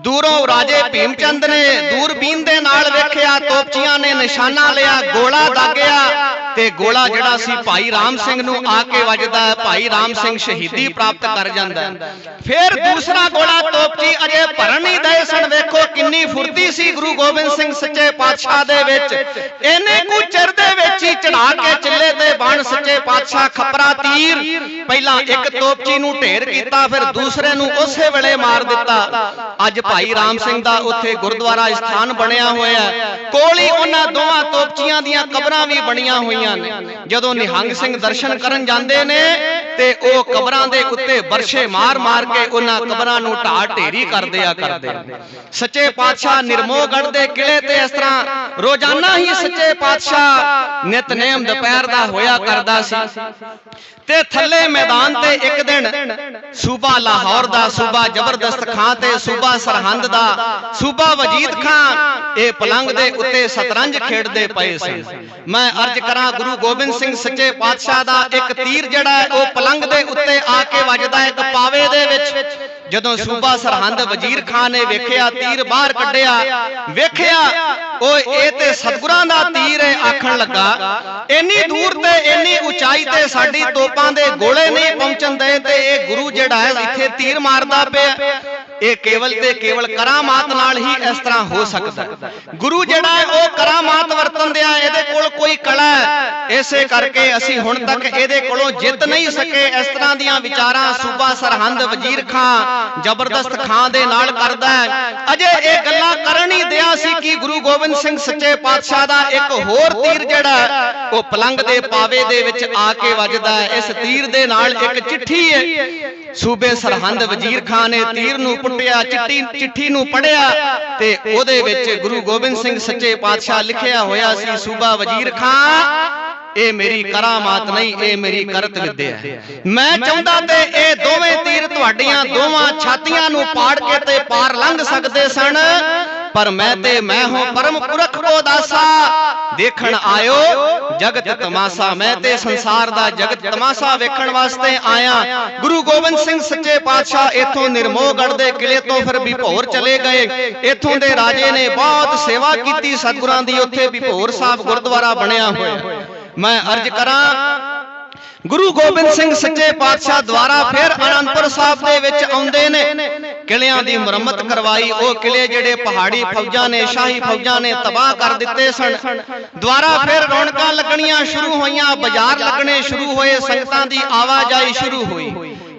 ਦੂਰੋਂ ਰਾਜੇ ਭੀਮ ਚੰਦ ਨੇ ਦੂਰਬੀਨ ਦੇ ਨਾਲ ਵੇਖਿਆ, ਤੋਪਚੀਆਂ ਨੇ ਨਿਸ਼ਾਨਾ ਲਿਆ, ਗੋਲਾ ਦਾਗਿਆ ਤੇ ਗੋਲਾ ਜਿਹੜਾ ਸੀ ਭਾਈ ਰਾਮ ਸਿੰਘ ਨੂੰ ਆ ਕੇ ਵੱਜਦਾ ਹੈ। ਭਾਈ ਰਾਮ ਸਿੰਘ ਸ਼ਹੀਦੀ ਪ੍ਰਾਪਤ ਕਰ ਜਾਂਦਾ ਹੈ। ਫਿਰ ਦੂਸਰਾ ਗੋਲਾ ਤੋਪਚੀ ਅਜੇ ਭਰਨ ਨਹੀਂ ਦੇ ਸਨ। ਵੇਖੋ ਕਿੰਨੀ ਫੁਰਤੀ ਸੀ ਗੁਰੂ ਗੋਬਿੰਦ ਸਿੰਘ ਸੱਚੇ ਪਾਤਸ਼ਾਹ ਦੇ ਵਿੱਚ। ਇਹਨੇ ਕੁ ਚਿਰ ਦੇ ਵਿੱਚ ਹੀ ਚੜਾ ਕੇ ਚਿੱਲੇ ਤੇ ਬਾਣ ਸੱਚੇ ਪਾਤਸ਼ਾਹ ਖਪਰਾ ਤੀਰ ਪਹਿਲਾਂ ਇੱਕ ਤੋਪਚੀ ਨੂੰ ਢੇਰ ਕੀਤਾ, ਫਿਰ ਦੂਸਰੇ ਨੂੰ ਉਸੇ ਵੇਲੇ ਮਾਰ ਦਿੱਤਾ। ਅੱਜ ਭਾਈ ਰਾਮ ਸਿੰਘ ਦਾ ਉੱਥੇ ਗੁਰਦੁਆਰਾ ਸਥਾਨ ਬਣਿਆ ਹੋਇਆ ਹੈ। ਕੋਲ ਹੀ ਉਹਨਾਂ ਦੋਵਾਂ ਤੋਪਚੀਆਂ ਦੀਆਂ ਕਬਰਾਂ ਵੀ ਬਣੀਆਂ ਹੋਈਆਂ ਨੇ। ਜਦੋਂ ਨਿਹੰਗ ਸਿੰਘ ਦਰਸ਼ਨ ਕਰਨ ਜਾਂਦੇ ਨੇ ਤੇ ਉਹ ਕਬਰਾਂ ਦੇ ਉੱਤੇ ਬਰਸ਼ੇ ਮਾਰ ਕੇ ਉਹਨਾਂ ਕਬਰਾਂ ਨੂੰ ਢਾਹ ਢੇਰੀ ਕਰਦੇ ਆ। ਸੱਚੇ ਪਾਤਸ਼ਾਹ ਨਿਰਮੋਹਗੜ੍ਹ ਦੇ ਕਿਲੇ ਤੇ ਇਸ ਤਰ੍ਹਾਂ ਰੋਜ਼ਾਨਾ ਹੀ ਸੱਚੇ ਪਾਤਸ਼ਾਹ ਨਿਤਨੇਮ ਦੁਪਹਿਰ ਦਾ ਹੋਇਆ ਕਰਦਾ ਸੀ। ਤੇ ਥੱਲੇ ਮੈਦਾਨ ਤੇ ਇੱਕ ਦਿਨ ਸੂਬਾ ਲਾਹੌਰ ਦਾ, ਸੂਬਾ ਜ਼ਬਰਦਸਤ ਖਾਂ ਤੇ ਸੂਬਾ ਸਰਹੰਦ ਦਾ, ਸੂਬਾ ਵਜੀਦ ਖਾਂ ਇਹ ਪਲੰਗ ਦੇ ਉੱਤੇ ਸ਼ਤਰੰਜ ਖੇਡਦੇ ਪਏ ਸਨ। ਮੈਂ ਅਰਜ਼ ਕਰਾਂ ਗੁਰੂ ਗੋਬਿੰਦ ਸਿੰਘ ਸੱਚੇ ਪਾਤਸ਼ਾਹ ਦਾ ਇੱਕ ਤੀਰ ਜਿਹੜਾ ਹੈ ਉਹ ਪਲੰਗ ਦੇ ਉੱਤੇ ਆ ਕੇ ਵੱਜਦਾ ਇੱਕ ਪਾਵੇ ਦੇ ਵਿੱਚ। ਜਦੋਂ ਸੂਬਾ ਸਰਹੰਦ ਵਜ਼ੀਰ ਖਾਨ ਨੇ ਵੇਖਿਆ, ਤੀਰ ਬਾਹਰ ਕੱਢਿਆ, ਵੇਖਿਆ ਉਹ ਇਹ ਤੇ ਸਤਿਗੁਰਾਂ ਦਾ ਤੀਰ ਹੈ, ਆਖਣ ਲੱਗਾ ਇੰਨੀ ਦੂਰ ਤੇ ਇੰਨੀ ਉਚਾਈ ਤੇ ਸਾਡੀ ਤੋਪਾਂ ਦੇ ਗੋਲੇ ਨਹੀਂ ਪਹੁੰਚਣ ਦੇ ਤੇ ਇਹ ਗੁਰੂ ਜਿਹੜਾ ਹੈ ਇੱਥੇ ਤੀਰ ਮਾਰਦਾ ਪਿਆ। ਇਹ ਕੇਵਲ ਤੇ ਕੇਵਲ ਕਰਾਮਾਤ ਨਾਲ ਹੀ ਇਸ ਤਰ੍ਹਾਂ ਹੋ ਸਕਦਾ। ਗੁਰੂ ਜਿਹੜਾ ਹੈ ਉਹ ਕਰਾਮਾਤ ਵਰਤਨ ਦਿਆ, ਇਹਦੇ ਕੋਲ ਕੋਈ ਕਲਾ ਹੈ। ਇਸੇ ਕਰਕੇ ਅਸੀਂ ਹੁਣ ਤੱਕ ਇਹਦੇ ਕੋਲੋਂ ਜਿੱਤ ਨਹੀਂ ਸਕੇ। ਇਸ ਤਰ੍ਹਾਂ ਦੀਆਂ ਵਿਚਾਰਾਂ ਸੂਬਾ ਸਰਹੰਦ ਵਜ਼ੀਰ ਖਾਂ ਜ਼ਬਰਦਸਤ ਖਾਂ ਦੇ ਨਾਲ ਕਰਦਾ ਹੈ। ਅਜੇ ਇਹ ਗੱਲਾਂ ਕਰਨ ਹੀ ਦਿਆ ਸੀ ਕਿ ਗੁਰੂ ਗੋਬਿੰਦ ਸਿੰਘ ਸੱਚੇ ਪਾਤਸ਼ਾਹ ਦਾ ਇੱਕ ਹੋਰ ਤੀਰ ਜਿਹੜਾ ਉਹ ਪਲੰਗ ਦੇ ਪਾਵੇ ਦੇ ਵਿੱਚ ਆ ਕੇ ਵੱਜਦਾ ਹੈ। ਇਸ ਤੀਰ ਦੇ ਨਾਲ ਇੱਕ ਚਿੱਠੀ ਹੈ। ਸੂਬੇ ਸਰਹੰਦ ਵਜ਼ੀਰ ਖਾਂ ਨੇ ਤੀਰ ਨੂੰ ਪੁੱਟਿਆ, ਚਿੱਠੀ ਨੂੰ ਪੜਿਆ ਤੇ ਉਹਦੇ ਵਿੱਚ ਗੁਰੂ ਗੋਬਿੰਦ ਸਿੰਘ ਸੱਚੇ ਪਾਤਸ਼ਾਹ ਲਿਖਿਆ ਹੋਇਆ ਸੀ, ਸੂਬਾ ਵਜ਼ੀਰ ਖਾਂ ਇਹ ਮੇਰੀ ਕਰਾਮਾਤ ਨਹੀਂ, ਇਹ ਮੇਰੀ ਕਰਤ ਵਿਦਿਆ ਹੈ। ਮੈਂ ਚਾਹੁੰਦਾ ਤੇ ਇਹ ਦੋਵੇਂ ਤੀਰ ਤੁਹਾਡੀਆਂ ਦੋਵਾਂ ਛਾਤੀਆਂ ਨੂੰ ਪਾੜ ਕੇ ਤੇ ਪਾਰ ਲੰਘ ਸਕਦੇ ਸਨ, ਪਰ ਮੈਂ ਹਾਂ ਪਰਮ ਪੁਰਖ ਕੋ ਦਾਸਾ, ਦੇਖਣ ਆਇਓ ਜਗਤ ਤਮਾਸ਼ਾ। ਮੈਂ ਤੇ ਸੰਸਾਰ ਦਾ ਜਗਤ ਤਮਾਸ਼ਾ ਵੇਖਣ ਵਾਸਤੇ ਆਇਆ। ਗੁਰੂ ਗੋਬਿੰਦ ਸਿੰਘ ਸੱਚੇ ਪਾਤਸ਼ਾਹ ਇਥੋਂ ਨਿਰਮੋਹਗੜ੍ਹ ਦੇ ਕਿਲੇ ਤੋਂ ਫਿਰ ਬਿਭੋਰ ਚਲੇ ਗਏ। ਇਥੋਂ ਦੇ ਰਾਜੇ ਨੇ ਬਹੁਤ ਸੇਵਾ ਕੀਤੀ ਸਤਿਗੁਰਾਂ ਦੀ। ਉੱਥੇ ਬਿਭੋਰ ਸਾਹਿਬ ਗੁਰਦੁਆਰਾ ਬਣਿਆ ਹੋਇਆ। ਮੈਂ ਅਰਜ਼ ਕਰਾਂ ਗੁਰੂ ਗੋਬਿੰਦ ਸਿੰਘ ਸੱਚੇ ਪਾਤਸ਼ਾਹ ਦੁਆਰਾ ਫਿਰ ਅਨੰਦਪੁਰ ਸਾਹਿਬ ਦੇ ਵਿੱਚ ਆਉਂਦੇ ਨੇ। ਕਿਲਿਆਂ ਦੀ ਮੁਰੰਮਤ ਕਰਵਾਈ। ਉਹ ਕਿਲੇ ਜਿਹੜੇ ਪਹਾੜੀ ਫੌਜਾਂ ਨੇ, ਸ਼ਾਹੀ ਫੌਜਾਂ ਨੇ ਤਬਾਹ ਕਰ ਦਿੱਤੇ ਸਨ। ਦੁਆਰਾ ਫਿਰ ਰੌਣਕਾਂ ਲੱਗਣੀਆਂ ਸ਼ੁਰੂ ਹੋਈਆਂ, ਬਾਜ਼ਾਰ ਲੱਗਣੇ ਸ਼ੁਰੂ ਹੋਏ, ਸੰਗਤਾਂ ਦੀ ਆਵਾਜਾਈ ਸ਼ੁਰੂ ਹੋਈ।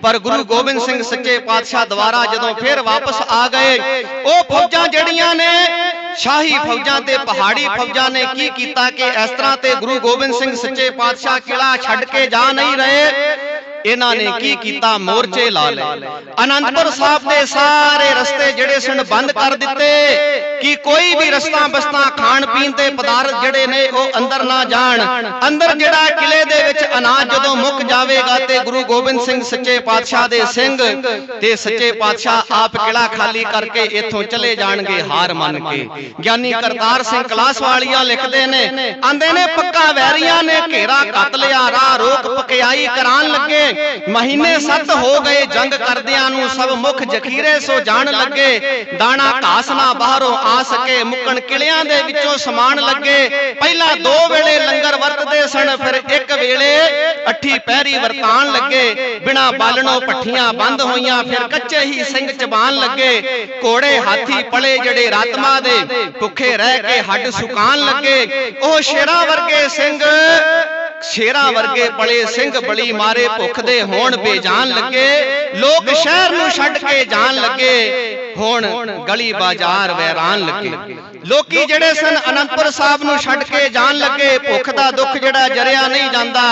ਪਰ ਗੁਰੂ ਗੋਬਿੰਦ ਸਿੰਘ ਸੱਚੇ ਪਾਤਸ਼ਾਹ ਦੁਆਰਾ ਜਦੋਂ ਫਿਰ ਵਾਪਸ ਆ ਗਏ, ਉਹ ਫੌਜਾਂ ਜਿਹੜੀਆਂ ਨੇ ਸ਼ਾਹੀ ਫੌਜਾਂ ਤੇ ਪਹਾੜੀ ਫੌਜਾਂ ਨੇ ਕੀ ਕੀਤਾ ਕਿ ਇਸ ਤਰ੍ਹਾਂ ਤੇ ਗੁਰੂ ਗੋਬਿੰਦ ਸਿੰਘ ਸੱਚੇ ਪਾਤਸ਼ਾਹ ਕਿਲਾ ਛੱਡ ਕੇ ਜਾ ਨਹੀਂ ਰਹੇ। ਇਹਨਾਂ ਨੇ ਕੀ ਕੀਤਾ, ਮੋਰਚੇ ਲਾ ਲਏ। ਅਨੰਦਪੁਰ ਸਾਹਿਬ ਦੇ ਸਾਰੇ ਰਸਤੇ ਜਿਹੜੇ ਸਨ ਬੰਦ ਕਰ ਦਿੱਤੇ ਕਿ ਕੋਈ ਵੀ ਰਸਤਾ ਬਸਤਾ ਖਾਣ ਪੀਣ ਦੇ ਪਦਾਰਥ ਜਿਹੜੇ ਨੇ ਉਹ ਅੰਦਰ ਨਾ ਜਾਣ। ਅੰਦਰ ਜਿਹੜਾ ਕਿਲੇ ਦੇ ਵਿੱਚ ਅਨਾਜ ਜਦੋਂ ਮੁੱਕ ਜਾਵੇਗਾ ਤੇ ਗੁਰੂ ਗੋਬਿੰਦ ਸਿੰਘ ਸੱਚੇ ਪਾਤਸ਼ਾਹ ਦੇ ਸਿੰਘ ਤੇ ਸੱਚੇ ਪਾਤਸ਼ਾਹ ਆਪ ਕਿਲਾ ਖਾਲੀ ਕਰਕੇ ਇੱਥੋਂ ਚਲੇ ਜਾਣਗੇ ਹਾਰ ਮੰਨ ਕੇ। ਗਿਆਨੀ ਕਰਤਾਰ ਸਿੰਘ ਕਲਾਸਵਾਲੀਆ ਲਿਖਦੇ ਨੇ, ਆਂਦੇ ਨੇ ਪੱਕਾ ਵੈਰੀਆਂ ਨੇ ਘੇਰਾ ਕੱਤ ਲਿਆ, ਰਾਹ ਰੋਕ ਪਕਿਆਈ ਕਰਾਨ ਲੱਗੇ। महीने 7 हो गए जंग करदियां नूं, सब मुख जखीरे सो जान लगे। दाना घास ना बाहरों आ सके, मुकन किलियां दे विचों समान लगे। पहला 2 वेले लंगर वरतदे सन, फिर 1 वेले अठी पैरी वरतान लगे। बिना बालणों पट्ठियां बंद होइयां, फिर कच्चे ही सिंह चबान लगे। घोड़े हाथी पले जड़े रातमा दे, भुखे रह के हड्ड सुकान लगे। ओ शेरा वर्गे सिंह, शेरा वर्गे बड़े सिंह बड़ी मारे भुख दे होण बेजान लगे। लोग शहर नूं छड्ड के जान लगे, होण गली बाजार वैरान लगे। लोकी जड़े सन अनंदपुर साहब नूं छड्ड के जान लगे। भुख दा दुख जड़ा जरिया नहीं जांदा।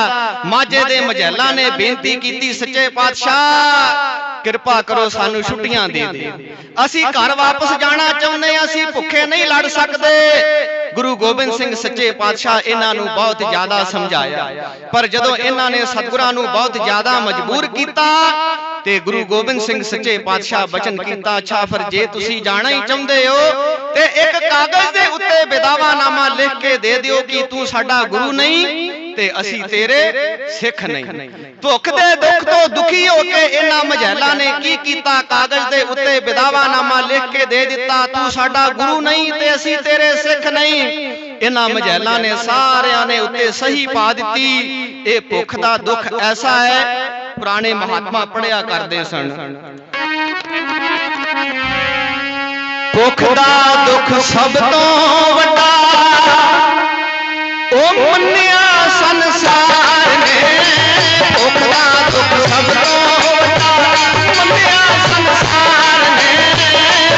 माझे दे मझैला ने बेनती कीती, सच्चे पातशाह किरपा करो सानू छुट्टियां दे दे, असी घर वापस जाना चाहुंदे, असी भुखे नहीं लड़ सकदे। गुरु गोबिंद सिंह सच्चे पातशाह इन्हां नूं बहुत ज्यादा समझाया, पर जदों इन्हां ने सतगुरां नूं बहुत ज्यादा मजबूर कीता ते गुरु गोबिंद सिंह सच्चे पातशाह बचन कीता, अच्छा फिर जे तुसी जाना ही चाहुंदे हो ते एक कागज दे उत्ते बेदावानामा लिख के दे दिओ कि तू साडा गुरु नहीं ते असी तेरे सिख नहीं। भुख दे दुख तो दुखी होके इन्हां मझैला ने की कीता, कागज दे उत्ते बेदावानामा लिख के दे दिता, तू साडा गुरु नहीं ते असी तेरे सिख नहीं। इन्हां मझैला ने सारियां ने उत्ते सही पा दिती। ये भुख दा दुख ऐसा है, पुराने महात्मा पढ़िया करदे सन, भुख दा दुख सब तो वड्डा ओ मन्निया संसार ने। भुख दा दुख सब तो वड्डा मन्निया संसार ने।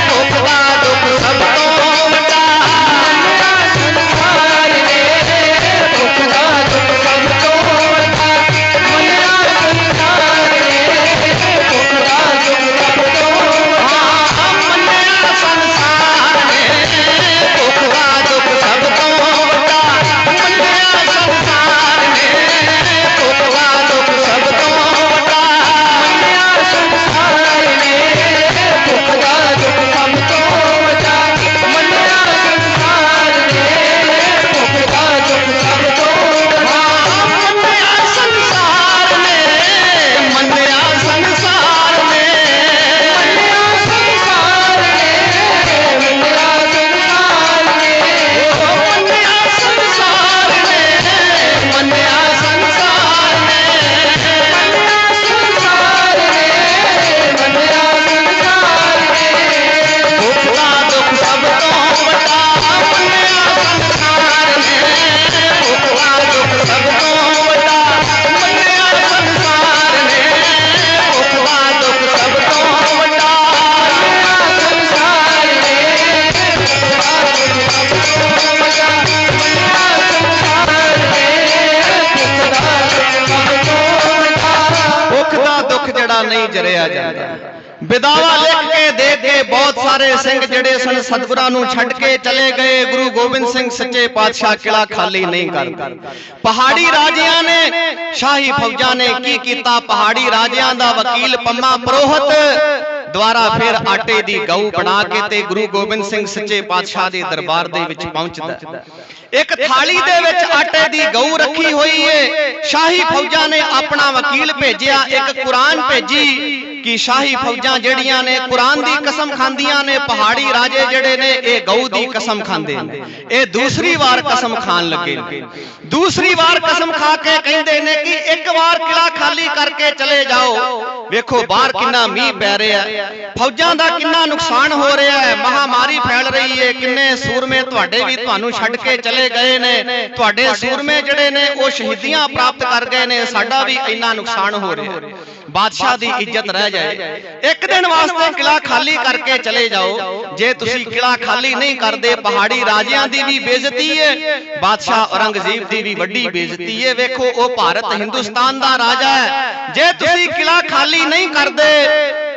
भुख दा दुख सब तो वड्डा मन्निया संसार ने। भुख दा दुख सब तो वड्डा मन्निया संसार ने। भुख दा दुख सब तो मन्निया संसार ने। भुख दा दुख सब तो वड्डा मन्निया संसार ने। भुख दा दुख सब तो वड्डा मन्निया संसार ने। भुख दा दुख सब तो वड्डा मन्निया संसार ने। भुख दा दुख सब तो मन्निया संसार ने। मन्निया संसार ने। मन्निया संसार ने। मन्निया संसार ने। मन्निया संसार ने। मन्निया संसार ने। मन्निया संसार ने। मन्निया संसार ने। भुख दा दुख सब तो वड्डा मन्निया संसार ने। भुख दा दुख सब तो वड्डा मन्निया संसार ने। भुख दा दुख सब तो वड्डा मन्निया संसार ने। भुख दा दुख सब तो वड्डा मन्निया संसार ने। भुख दा दुख सब तो वड्डा। भुख दा दुख जड़ा नहीं जरिया जांदा। बिदावा लिख के दे के बहुत सारे सिंह जड़े सन सतगुरां नूं छड्ड के चले गए। गुरु गोबिंद सिंह सच्चे पातशाह किला खाली नहीं करते। पहाड़ी राजियां ने, शाही फौजां ने की कीता, पहाड़ी राजियां दा वकील पम्मा पुरोहित द्वारा फिर आटे दी गऊ बना के ते गुरु गोबिंद सिंह सच्चे पातशाह दे दरबार दे विच पहुंचदा। एक थाली दे विच आटे दी गऊ रखी हुई है। शाही फौजां ने अपना वकील भेजिया, एक कुरान भेजी कि शाही फौजां जड़ियां ने कुरान दी कसम खांदियां ने, पहाड़ी राजे जड़े ने ए गऊ दी कसम खांदे ने। ए दूसरी बार कसम खान लगे। दूसरी बार कसम खा के कहंदे ने कि एक बार किला खाली करके चले जाओ। वेखो बाहर किन्ना मींह पै रहा है, फौजां दा किन्ना नुकसान हो रहा है, महामारी फैल रही है, किन्ने सूरमे तुहाडे भी तुहानू छड्ड के चले गए ने, तुहाडे सूरमे जड़े ने वो शहीदियां प्राप्त कर गए ने, साडा भी इन्ना नुकसान हो रहा है, बादशाह दी इज्जत रह जाए। एक दिन वास्ते किला खाली करके चले जाओ। जे तुसी किला खाली नहीं करदे, पहाड़ी राजियां दी भी बेइज्जती है, बादशाह औरंगजेब दी भी वड्डी बेइज्जती है। वेखो वो भारत हिंदुस्तान दा राजा है, जे तुसी किला खाली नहीं करदे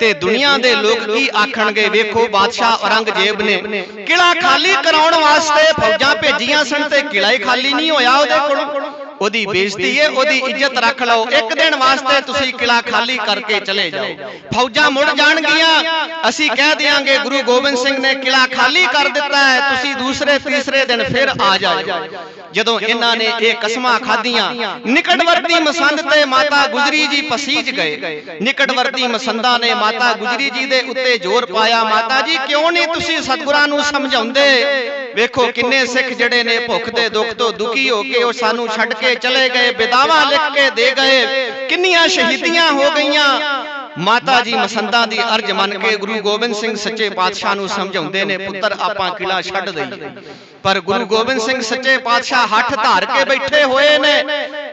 ਤੇ ਦੁਨੀਆ ਦੇ ਲੋਕ ਕੀ ਆਖਣਗੇ। ਵੇਖੋ ਬਾਦਸ਼ਾਹ ਔਰੰਗਜ਼ੇਬ ਨੇ ਕਿਲਾ ਖਾਲੀ ਕਰਾਉਣ ਵਾਸਤੇ ਫੌਜਾਂ ਭੇਜੀਆਂ ਸਨ ਤੇ ਕਿਲਾ ਹੀ ਖਾਲੀ ਨਹੀਂ ਹੋਇਆ ਉਹਦੇ ਕੋਲੋਂ। ਉਹਦੀ ਬੇਇੱਜ਼ਤੀ ਹੈ, ਉਹਦੀ ਇੱਜ਼ਤ ਰੱਖ ਲਓ। ਇੱਕ ਦਿਨ ਵਾਸਤੇ ਤੁਸੀਂ ਕਿਲਾ ਖਾਲੀ ਕਰਕੇ ਚਲੇ ਜਾਓ, ਫੌਜਾਂ ਮੁੜ ਜਾਣਗੀਆਂ। ਅਸੀਂ ਕਹਿ ਦਿਆਂਗੇ ਗੁਰੂ ਗੋਬਿੰਦ ਸਿੰਘ ਨੇ ਕਿਲਾ ਖਾਲੀ ਕਰ ਦਿੱਤਾ ਹੈ, ਤੁਸੀਂ ਦੂਸਰੇ ਤੀਸਰੇ ਦਿਨ ਫਿਰ ਆ ਜਾਓ। ਜਦੋਂ ਇਹਨਾਂ ਨੇ ਇਹ ਕਸਮਾਂ ਖਾਧੀਆਂ, ਨਿਕਟਵਰਤੀ ਮਸੰਦ ਤੇ ਮਾਤਾ ਗੁਜਰੀ ਜੀ ਪਸੀਜ ਗਏ। ਨਿਕਟਵਰਤੀ ਮਸੰਦਾਂ ਨੇ ਮਾਤਾ ਗੁਜਰੀ ਜੀ ਦੇ ਉੱਤੇ ਜ਼ੋਰ ਪਾਇਆ, ਮਾਤਾ ਜੀ ਕਿਉਂ ਨਹੀਂ ਤੁਸੀਂ ਸਤਿਗੁਰਾਂ ਨੂੰ ਸਮਝਾਉਂਦੇ। ਵੇਖੋ ਕਿੰਨੇ ਸਿੱਖ ਜਿਹੜੇ ਨੇ ਭੁੱਖ ਦੇ ਦੁੱਖ ਤੋਂ ਦੁਖੀ ਹੋ ਕੇ ਉਹ ਸਾਨੂੰ ਛੱਡ ਕੇ ਚਲੇ ਗਏ, ਬਿਦਾਵਾ ਲਿਖ ਕੇ ਦੇ ਗਏ, ਕਿੰਨੀਆਂ ਸ਼ਹੀਦੀਆਂ ਹੋ ਗਈਆਂ। ਮਾਤਾ ਜੀ ਮਸੰਦਾਂ ਦੀ ਅਰਜ਼ ਮੰਨ ਕੇ ਗੁਰੂ ਗੋਬਿੰਦ ਸਿੰਘ ਸੱਚੇ ਪਾਤਸ਼ਾਹ ਨੂੰ ਸਮਝਾਉਂਦੇ ਨੇ, ਪੁੱਤਰ ਆਪਾਂ ਕਿਲਾ ਛੱਡ ਦਈਏ। ਪਰ ਗੁਰੂ ਗੋਬਿੰਦ ਸਿੰਘ ਸੱਚੇ ਪਾਤਸ਼ਾਹ ਹੱਥ ਧਾਰ ਕੇ ਬੈਠੇ ਹੋਏ ਨੇ।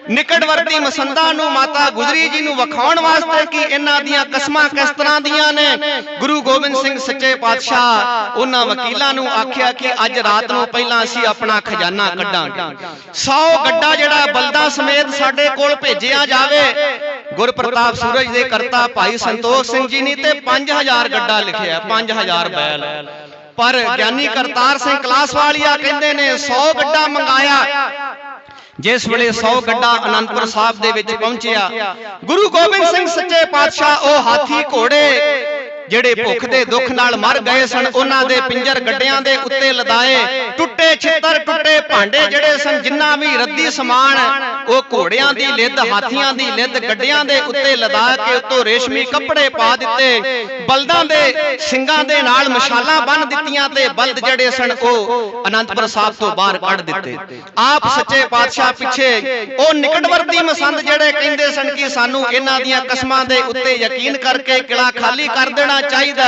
ਨਿਕਟਵਰਤੀ ਮਸੰਦਾਂ ਨੂੰ ਮਾਤਾ ਗੁਜਰੀ ਜੀ ਨੂੰ ਵਿਖਾਉਣ ਵਾਸਤੇ ਕਿ ਇਹਨਾਂ ਦੀਆਂ ਕਸਮਾਂ ਕਿਸ ਤਰ੍ਹਾਂ ਦੀਆਂ ਨੇ। ਗੁਰੂ ਗੋਬਿੰਦ ਸਿੰਘ ਸੱਚੇ ਪਾਤਸ਼ਾਹ ਉਹਨਾਂ ਵਕੀਲਾਂ ਨੂੰ ਆਖਿਆ ਕਿ ਅੱਜ ਰਾਤ ਨੂੰ ਪਹਿਲਾਂ ਅਸੀਂ ਆਪਣਾ ਖਜ਼ਾਨਾ ਕੱਢਾਂਗੇ। 100 ਗੱਡਾ ਜਿਹੜਾ ਬਲਦਾਂ ਸਮੇਤ ਸਾਡੇ ਕੋਲ ਭੇਜਿਆ ਜਾਵੇ। ਗੁਰਪ੍ਰਤਾਪ ਸੂਰਜ ਦੇ ਕਰਤਾ ਭਾਈ ਸੰਤੋਖ ਸਿੰਘ ਜੀ ਨੇ ਤੇ 5000 ਗੱਡਾ ਲਿਖਿਆ, 5000 ਬੈਲ। ਪਰ ਗਿਆਨੀ ਕਰਤਾਰ ਸਿੰਘ ਕਲਾਸਵਾਲੀਆ ਕਹਿੰਦੇ ਨੇ 100 ਗੱਡਾ ਮੰਗਾਇਆ। ਜਿਸ ਵੇਲੇ 100 ਗੱਡਾ ਅਨੰਦਪੁਰ ਸਾਹਿਬ ਦੇ ਵਿੱਚ ਪਹੁੰਚਿਆ, ਗੁਰੂ ਗੋਬਿੰਦ ਸਿੰਘ ਸੱਚੇ ਪਾਤਸ਼ਾਹ ਉਹ ਹਾਥੀ ਘੋੜੇ ਜਿਹੜੇ ਭੁੱਖ ਦੇ ਦੁੱਖ ਨਾਲ ਮਰ ਗਏ ਸਨ ਉਹਨਾਂ ਦੇ ਪਿੰਜਰ ਗੱਡਿਆਂ ਦੇ ਉੱਤੇ ਲਦਾਏ। ਟੁੱਟੇ ਛਿੱਤਰ ਟੁੱਟੇ ਭਾਂਡੇ ਜਿਹੜੇ ਸਨ, ਜਿੰਨਾ ਵੀ ਰੱਦੀ ਸਮਾਨ ਉਹ ਘੋੜਿਆਂ ਦੀ ਲਿੱਦ, ਹਾਥੀਆਂ ਦੀ ਲਿੱਦ ਗੱਡਿਆਂ ਦੇ ਉੱਤੇ ਲਦਾ ਕੇ ਉੱਤੋਂ ਰੇਸ਼ਮੀ ਕੱਪੜੇ ਪਾ ਦਿੱਤੇ। ਬਲਦਾਂ ਦੇ ਸਿੰਘਾਂ ਦੇ ਨਾਲ ਮਸ਼ਾਲਾਂ ਬੰਨ ਦਿੱਤੀਆਂ ਤੇ ਬਲਦ ਜਿਹੜੇ ਸਨ ਉਹ ਅਨੰਦਪੁਰ ਸਾਹਿਬ ਤੋਂ ਬਾਹਰ ਕੱਢ ਦਿੱਤੇ। ਆਪ ਸੱਚੇ ਪਾਤਸ਼ਾਹ ਪਿੱਛੇ ਉਹ ਨਿਕਟਵਰਤੀ ਮਸੰਦ ਜਿਹੜੇ ਕਹਿੰਦੇ ਸਨ ਕਿ ਸਾਨੂੰ ਇਹਨਾਂ ਦੀਆਂ ਕਸਮਾਂ ਦੇ ਉੱਤੇ ਯਕੀਨ ਕਰਕੇ ਕਿਲਾ ਖਾਲੀ ਕਰ ਦੇਣਾ ਚਾਹੀਦਾ,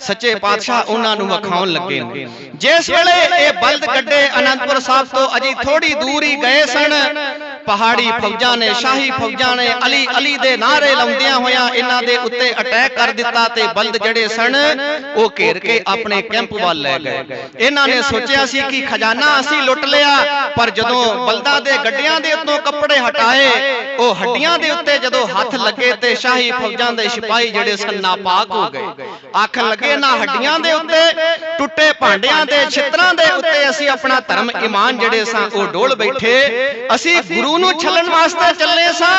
ਸੱਚੇ ਪਾਤਸ਼ਾਹ ਉਹਨਾਂ ਨੂੰ ਵਿਖਾਉਣ ਲੱਗੇ ਨੇ। ਜਿਸ ਵੇਲੇ ਇਹ ਬਲਦ ਗੱਡੇ ਅਨੰਦਪੁਰ ਸਾਹਿਬ ਤੋਂ ਅਜੀ ਥੋੜੀ ਦੂਰ ਹੀ ਗਏ ਸਨ, ਪਹਾੜੀ ਫੌਜਾਂ ਨੇ, ਸ਼ਾਹੀ ਫੌਜਾਂ ਨੇ ਅਲੀ ਅਲੀ ਦੇ ਨਾਰੇ ਲਾਉਂਦਿਆਂ ਹੋਇਆਂ ਇਹਨਾਂ ਦੇ ਉੱਤੇ ਅਟੈਕ ਕਰ ਦਿੱਤਾ ਤੇ ਬਲਦ ਜਿਹੜੇ ਸਨ ਉਹ ਘੇਰ ਕੇ ਆਪਣੇ ਕੈਂਪ ਵੱਲ ਲੈ ਗਏ। ਇਹਨਾਂ ਨੇ ਸੋਚਿਆ ਸੀ ਕਿ ਖਜ਼ਾਨਾ ਅਸੀਂ ਲੁੱਟ ਲਿਆ, ਪਰ ਜਦੋਂ ਬਲਦਾਂ ਦੇ ਗੱਡਿਆਂ ਦੇ ਉੱਤੋਂ ਕੱਪੜੇ ਹਟਾਏ, ਉਹ ਹੱਡੀਆਂ ਦੇ ਉੱਤੇ ਜਦੋਂ ਹੱਥ ਲੱਗੇ ਤੇ ਸ਼ਾਹੀ ਫੌਜਾਂ ਦੇ ਸਿਪਾਹੀ ਜਿਹੜੇ ਸਨ ਨਾਪਾਕ ਹੋ ਗਏ। ਆਖਣ ਲੱਗੇ ਨਾ ਹੱਡੀਆਂ ਦੇ ਉੱਤੇ, ਟੁੱਟੇ ਭਾਂਡਿਆਂ ਦੇ, ਛਿੱਤਰਾਂ ਦੇ ਉੱਤੇ ਅਸੀਂ ਆਪਣਾ ਧਰਮ ਈਮਾਨ ਜਿਹੜੇ ਸਾਂ ਉਹ ਡੋਲ ਬੈਠੇ। ਅਸੀਂ ਗੁਰੂ ਨੂੰ ਛਲਣ ਵਾਸਤੇ ਚੱਲੇ ਸਾਂ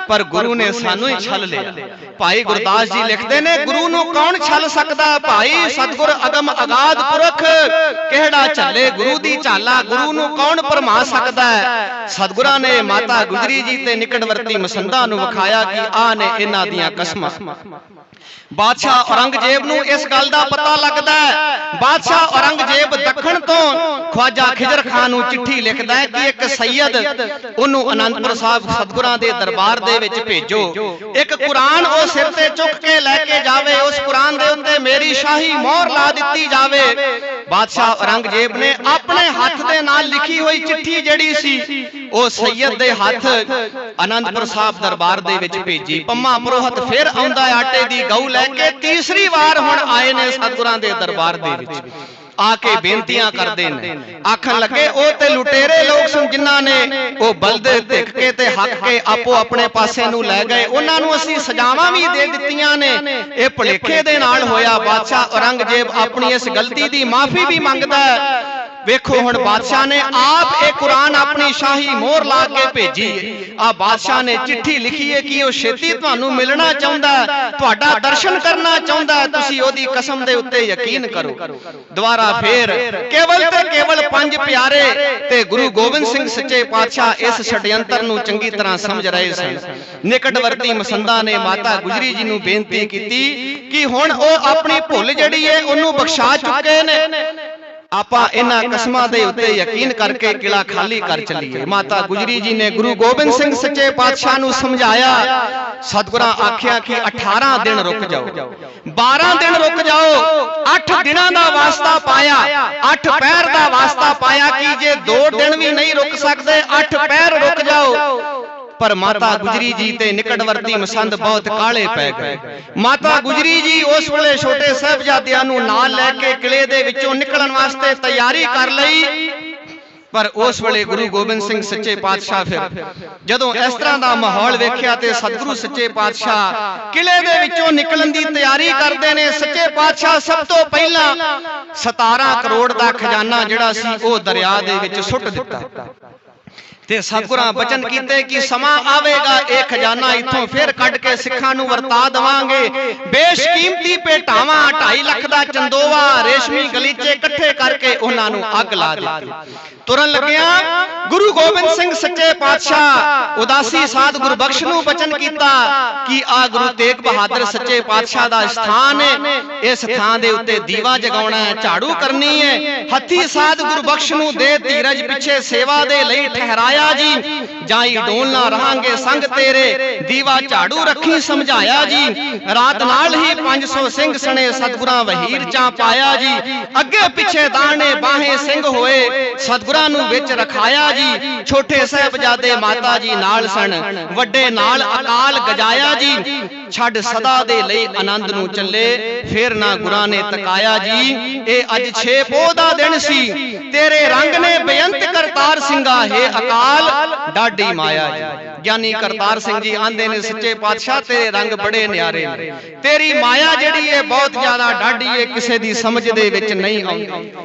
ਪਰ ਗੁਰੂ ਨੇ ਸਾਨੂੰ ਹੀ ਛਲ ਲਿਆ। ਭਾਈ ਗੁਰਦਾਸ ਜੀ ਲਿਖਦੇ ਨੇ, ਗੁਰੂ ਨੂੰ ਕੌਣ ਛਲ ਸਕਦਾ ਭਾਈ, ਸਤਿਗੁਰ ਅਗਮ ਅਗਾਧ ਪੁਰਖ ਕਿਹੜਾ ਝੱਲੇ ਗੁਰੂ ਦੀ ਝਾਲਾ, ਗੁਰੂ ਨੂੰ ਕੌਣ ਭਰਮਾ ਸਕਦਾ ਹੈ। ਸਤਿਗੁਰਾਂ ਨੇ ਮਾਤਾ ਗੁਜਰੀ ਜੀ ਤੇ ਨਿਕਟਵਰਤੀ ਮਸੰਦਾਂ ਨੂੰ ਵਿਖਾਇਆ ਕਿ ਆਹ ਨੇ ਇਹਨਾਂ ਦੀਆਂ ਕਸਮਾਂ। ਬਾਦਸ਼ਾਹ ਔਰੰਗਜ਼ੇਬ ਨੂੰ ਇਸ ਗੱਲ ਦਾ ਪਤਾ ਲੱਗਦਾ ਹੈ। ਬਾਦਸ਼ਾਹ ਔਰੰਗਜ਼ੇਬ ਦੱਖਣ ਤੋਂ ਖਵਾਜਾ ਖਿਜਰ ਖਾਨ ਨੂੰ ਚਿੱਠੀ ਲਿਖਦਾ ਹੈ ਕਿ ਇੱਕ ਸੈਯਦ ਉਹਨੂੰ ਅਨੰਦਪੁਰ ਸਾਹਿਬ ਸਤਿਗੁਰਾਂ ਦੇ ਦਰਬਾਰ ਦੇ ਵਿੱਚ ਭੇਜੋ, ਇੱਕ ਕੁਰਾਨ ਉਹ ਸਿਰ ਤੇ ਚੁੱਕ ਕੇ ਲੈ ਕੇ ਜਾਵੇ, ਉਸ ਕੁਰਾਨ ਦੇ ਉੱਤੇ ਮੇਰੀ ਸ਼ਾਹੀ ਮੋਹਰ ਲਾ ਦਿੱਤੀ ਜਾਵੇ। ਬਾਦਸ਼ਾਹ ਔਰੰਗਜ਼ੇਬ ਨੇ ਆਪਣੇ ਹੱਥ ਦੇ ਨਾਲ ਲਿਖੀ ਹੋਈ ਚਿੱਠੀ ਜਿਹੜੀ ਸੀ ਉਹ ਸੈਯਦ ਦੇ ਹੱਥ ਅਨੰਦਪੁਰ ਸਾਹਿਬ ਦਰਬਾਰ ਦੇ ਵਿੱਚ ਭੇਜੀ। ਪੰਮਾ ਪੁਰੋਹਿਤ ਫਿਰ ਆਉਂਦਾ ਆਟੇ ਦੀ ਗਊ ਲੈ ਕੇ, ਤੀਸਰੀ ਵਾਰ ਹੁਣ ਆਏ ਨੇ ਸਤਿਗੁਰਾਂ ਦੇ ਦਰਬਾਰ ਦੇ ਵਿੱਚ। ਆ ਕੇ ਬੇਨਤੀਆਂ ਕਰਦੇ ਨੇ, ਆਖਣ ਲੱਗੇ ਉਹ ਤੇ ਲੁਟੇਰੇ ਲੋਕ ਸਨ ਜਿਨ੍ਹਾਂ ਨੇ ਉਹ ਬਲਦ ਧਿੱਕ ਕੇ ਤੇ ਹੱਕ ਕੇ ਆਪੋ ਆਪਣੇ ਪਾਸੇ ਨੂੰ ਲੈ ਗਏ, ਉਹਨਾਂ ਨੂੰ ਅਸੀਂ ਸਜ਼ਾਵਾਂ ਵੀ ਦੇ ਦਿੱਤੀਆਂ ਨੇ, ਇਹ ਭੁਲੇਖੇ ਦੇ ਨਾਲ ਹੋਇਆ। ਬਾਦਸ਼ਾਹ ਔਰੰਗਜ਼ੇਬ ਆਪਣੀ ਇਸ ਗਲਤੀ ਦੀ ਮਾਫੀ ਵੀ ਮੰਗਦਾ ਹੈ। ਵੇਖੋ ਹੁਣ ਬਾਦਸ਼ਾਹ ਨੇ ਆਪ ਇਹ ਕੁਰਾਨ ਆਪਣੀ ਸ਼ਾਹੀ ਮੋਹਰ ਲਾ ਕੇ ਭੇਜੀ। ਆ ਬਾਦਸ਼ਾਹ ਨੇ ਚਿੱਠੀ ਲਿਖੀ ਹੈ ਕਿ ਉਹ ਛੇਤੀ ਤੁਹਾਨੂੰ ਮਿਲਣਾ ਚਾਹੁੰਦਾ, ਤੁਹਾਡਾ ਦਰਸ਼ਨ ਕਰਨਾ ਚਾਹੁੰਦਾ, ਤੁਸੀਂ ਉਹਦੀ ਕਸਮ ਦੇ ਉੱਤੇ ਯਕੀਨ ਕਰੋ। ਦੁਬਾਰਾ ਫੇਰ ਕੇਵਲ ਤੇ ਕੇਵਲ 5 ਪਿਆਰੇ ਤੇ ਗੁਰੂ ਗੋਬਿੰਦ ਸਿੰਘ ਸੱਚੇ ਪਾਤਸ਼ਾਹ ਇਸ ਛੜਯੰਤਰ ਨੂੰ ਚੰਗੀ ਤਰ੍ਹਾਂ ਸਮਝ ਰਹੇ ਸਨ। ਨਿਕਟਵਰਤੀ ਮਸੰਦਾਂ ਨੇ ਮਾਤਾ ਗੁਜਰੀ ਜੀ ਨੂੰ ਬੇਨਤੀ ਕੀਤੀ ਕਿ ਹੁਣ ਉਹ ਆਪਣੀ ਭੁੱਲ ਜਿਹੜੀ ਹੈ ਉਹਨੂੰ ਬਖਸ਼ਾ ਚੁੱਕੇ ਨੇ, ਆਪਾਂ ਇਹਨਾਂ ਕਸਮਾਂ ਦੇ ਉੱਤੇ ਯਕੀਨ ਕਰਕੇ ਕਿਲਾ ਖਾਲੀ ਕਰ ਚੱਲੀਏ। ਮਾਤਾ ਗੁਜਰੀ ਜੀ ਨੇ ਗੁਰੂ ਗੋਬਿੰਦ ਸਿੰਘ ਸੱਚੇ ਪਾਤਸ਼ਾਹ ਨੂੰ ਸਮਝਾਇਆ। ਸਤਿਗੁਰਾਂ ਆਖਿਆ ਕਿ 18 ਦਿਨ ਰੁਕ ਜਾਓ, 12 ਦਿਨ ਰੁਕ ਜਾਓ, 8 ਦਿਨਾਂ ਦਾ ਵਾਸਤਾ ਪਾਇਆ, 8 ਪਹਿਰ ਦਾ ਵਾਸਤਾ ਪਾਇਆ ਕਿ ਜੇ 2 ਦਿਨ ਵੀ ਨਹੀਂ ਰੁਕ ਸਕਦੇ 8 ਪਹਿਰ ਰੁਕ ਜਾਓ। ਪਰ ਮਾਤਾ ਗੁਜਰੀ ਜੀ ਤੇ ਨਿਕਟਵਰਤੀ ਮਸੰਦ ਬਹੁਤ ਕਾਲੇ ਪੈ ਗਏ। ਮਾਤਾ ਗੁਜਰੀ ਜੀ ਉਸ ਵੇਲੇ ਛੋਟੇ ਸਾਹਿਬਜ਼ਾਦਿਆਂ ਨੂੰ ਨਾਲ ਲੈ ਕੇ ਕਿਲੇ ਦੇ ਵਿੱਚੋਂ ਨਿਕਲਣ ਵਾਸਤੇ ਤਿਆਰੀ ਕਰ ਲਈ। पर उस वेले गुरु गोबिंद सिंह सच्चे पातशाह फिर जदों इस तरह का माहौल वेख्या ते सतगुरु सच्चे पातशाह किले दे विचों निकलण दी तैयारी करते ने। सच्चे पातशाह सब तो पहला 17 करोड़ का खजाना जिहड़ा सी वो दरिया दे विच सुट दिता ते सतगुरां बचन कीते कि समा आवेगा ये खजाना इथों फिर कढ के सिखां नूं वरता देवांगे। बेशकीमती भेटावां 2.5 लाख दा चंदोवा रेशमी गलीचे इकट्ठे करके उन्हां नूं अग ला दित्ती। तुरन लग्या गुरु गोबिंद सिंह सच्चे पातशाह उदासी साध गुरबख्श नूं बचन कीता कि आ गुरु तेग बहादुर सच्चे पातशाह दा स्थान है, इस स्थान दे उत्ते दीवा जगाउणा है, झाड़ू करनी है। हथी साध गुरबख्श नूं दे धीरज पिछे सेवा दे लई ठहराया जी। जाई डोलना रहांगे संग तेरे, दीवा झाड़ू रखी समझाया जी। रात नाल ही 500 सिंह सने सतगुरां वहीर चा पाया जी। अगे पिछे दाने बाहें सिंह होए सतगुरां नूं विच रखाया जी। छोटे साहिबजादे माता जी नाल सन, वड्डे नाल अकाल गजाया जी। छड़ सदा दे लई आनंद नूं चले फिर ना गुरां ने तकाया जी। ए अज 6 पोह दा दिन सी, तेरे रंग ने बेअंत करतार सिंगा है अकाल डाडी माया जी। ज्ञानी करतार सिंह जी आंदे ने सच्चे पातशाह तेरे रंग बड़े न्यारे ने, तेरी माया जिहड़ी है बहुत ज्यादा डाडी है, किसे दी समझ दे विच नहीं आउंदी।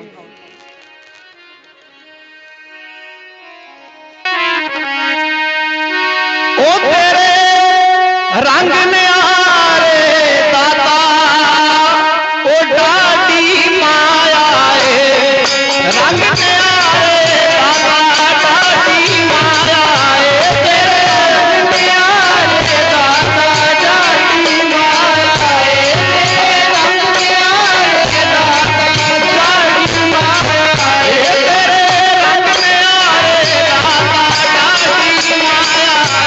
ओ तेरे रंग न्यारे दाता ओ डाडी माया है, रंग न्यारे दाता डाडी माया है। तेरे रंग न्यारे दाता डाडी माया है, रंग न्यारे दाता डाडी माया है। तेरे रंग न्यारे दाता डाडी माया है।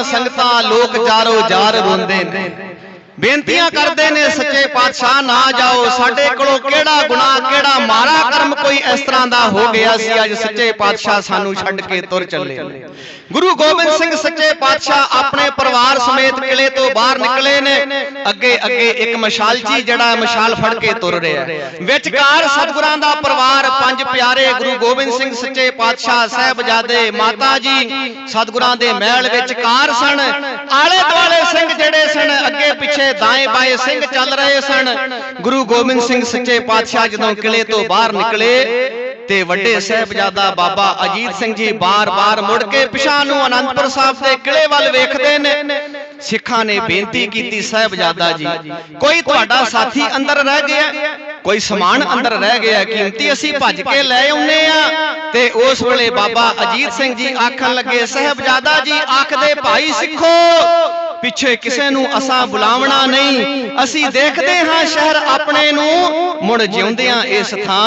संगतां लोक जारो जार रोंदे ने, बेनतियां करते ने सच्चे पातशाह ना जाओ, साडे कोलों केड़ा गुनाह केड़ा मारा कर्म कोई इस तरह दा हो गया सी, अज सच्चे पातशाह सानू छड्ड के तुर चले। गुरु गोबिंद सिंह सच्चे पातशाह अपने परिवार समेत किले तो बाहर निकले ने। अगे अगे एक मशालची जड़ा मशाल फड़ के तुर रहा है, विचकार सतगुरां दा परिवार 5 प्यारे गुरु गोबिंद सिंह सच्चे पातशाह साहिबजादे माता जी सतगुरां दे महल विचकार सन। आले दुआले सिंह जड़े सन, अगे पिछे दाएं बाएं सिंह चल रहे सन। गुरु गोबिंद सिंह सच्चे पातशाह जदों किले तो बाहर निकले ते वड्डे साहिबजादा बाबा अजीत सिंह जी बार बार मुड़ के पिछा नूं आनंदपुर साहिब दे किले वल वेखदे ने। सिखां ने बेनती कीती, साहिबजादा जी कोई तुहाडा साथी अंदर रह गया, कोई समान अंदर रह गया कीमती, असीं भज के लै आउणे आ। ते उस वेले बाबा अजीत सिंह जी आखण लगे, साहिबजादा जी आखदे भाई सिखो पिछे किसे नूं असां बुलावना नहीं, असीं देखदे हां शहर अपने नूं मुड़ जिउंदियां इस थां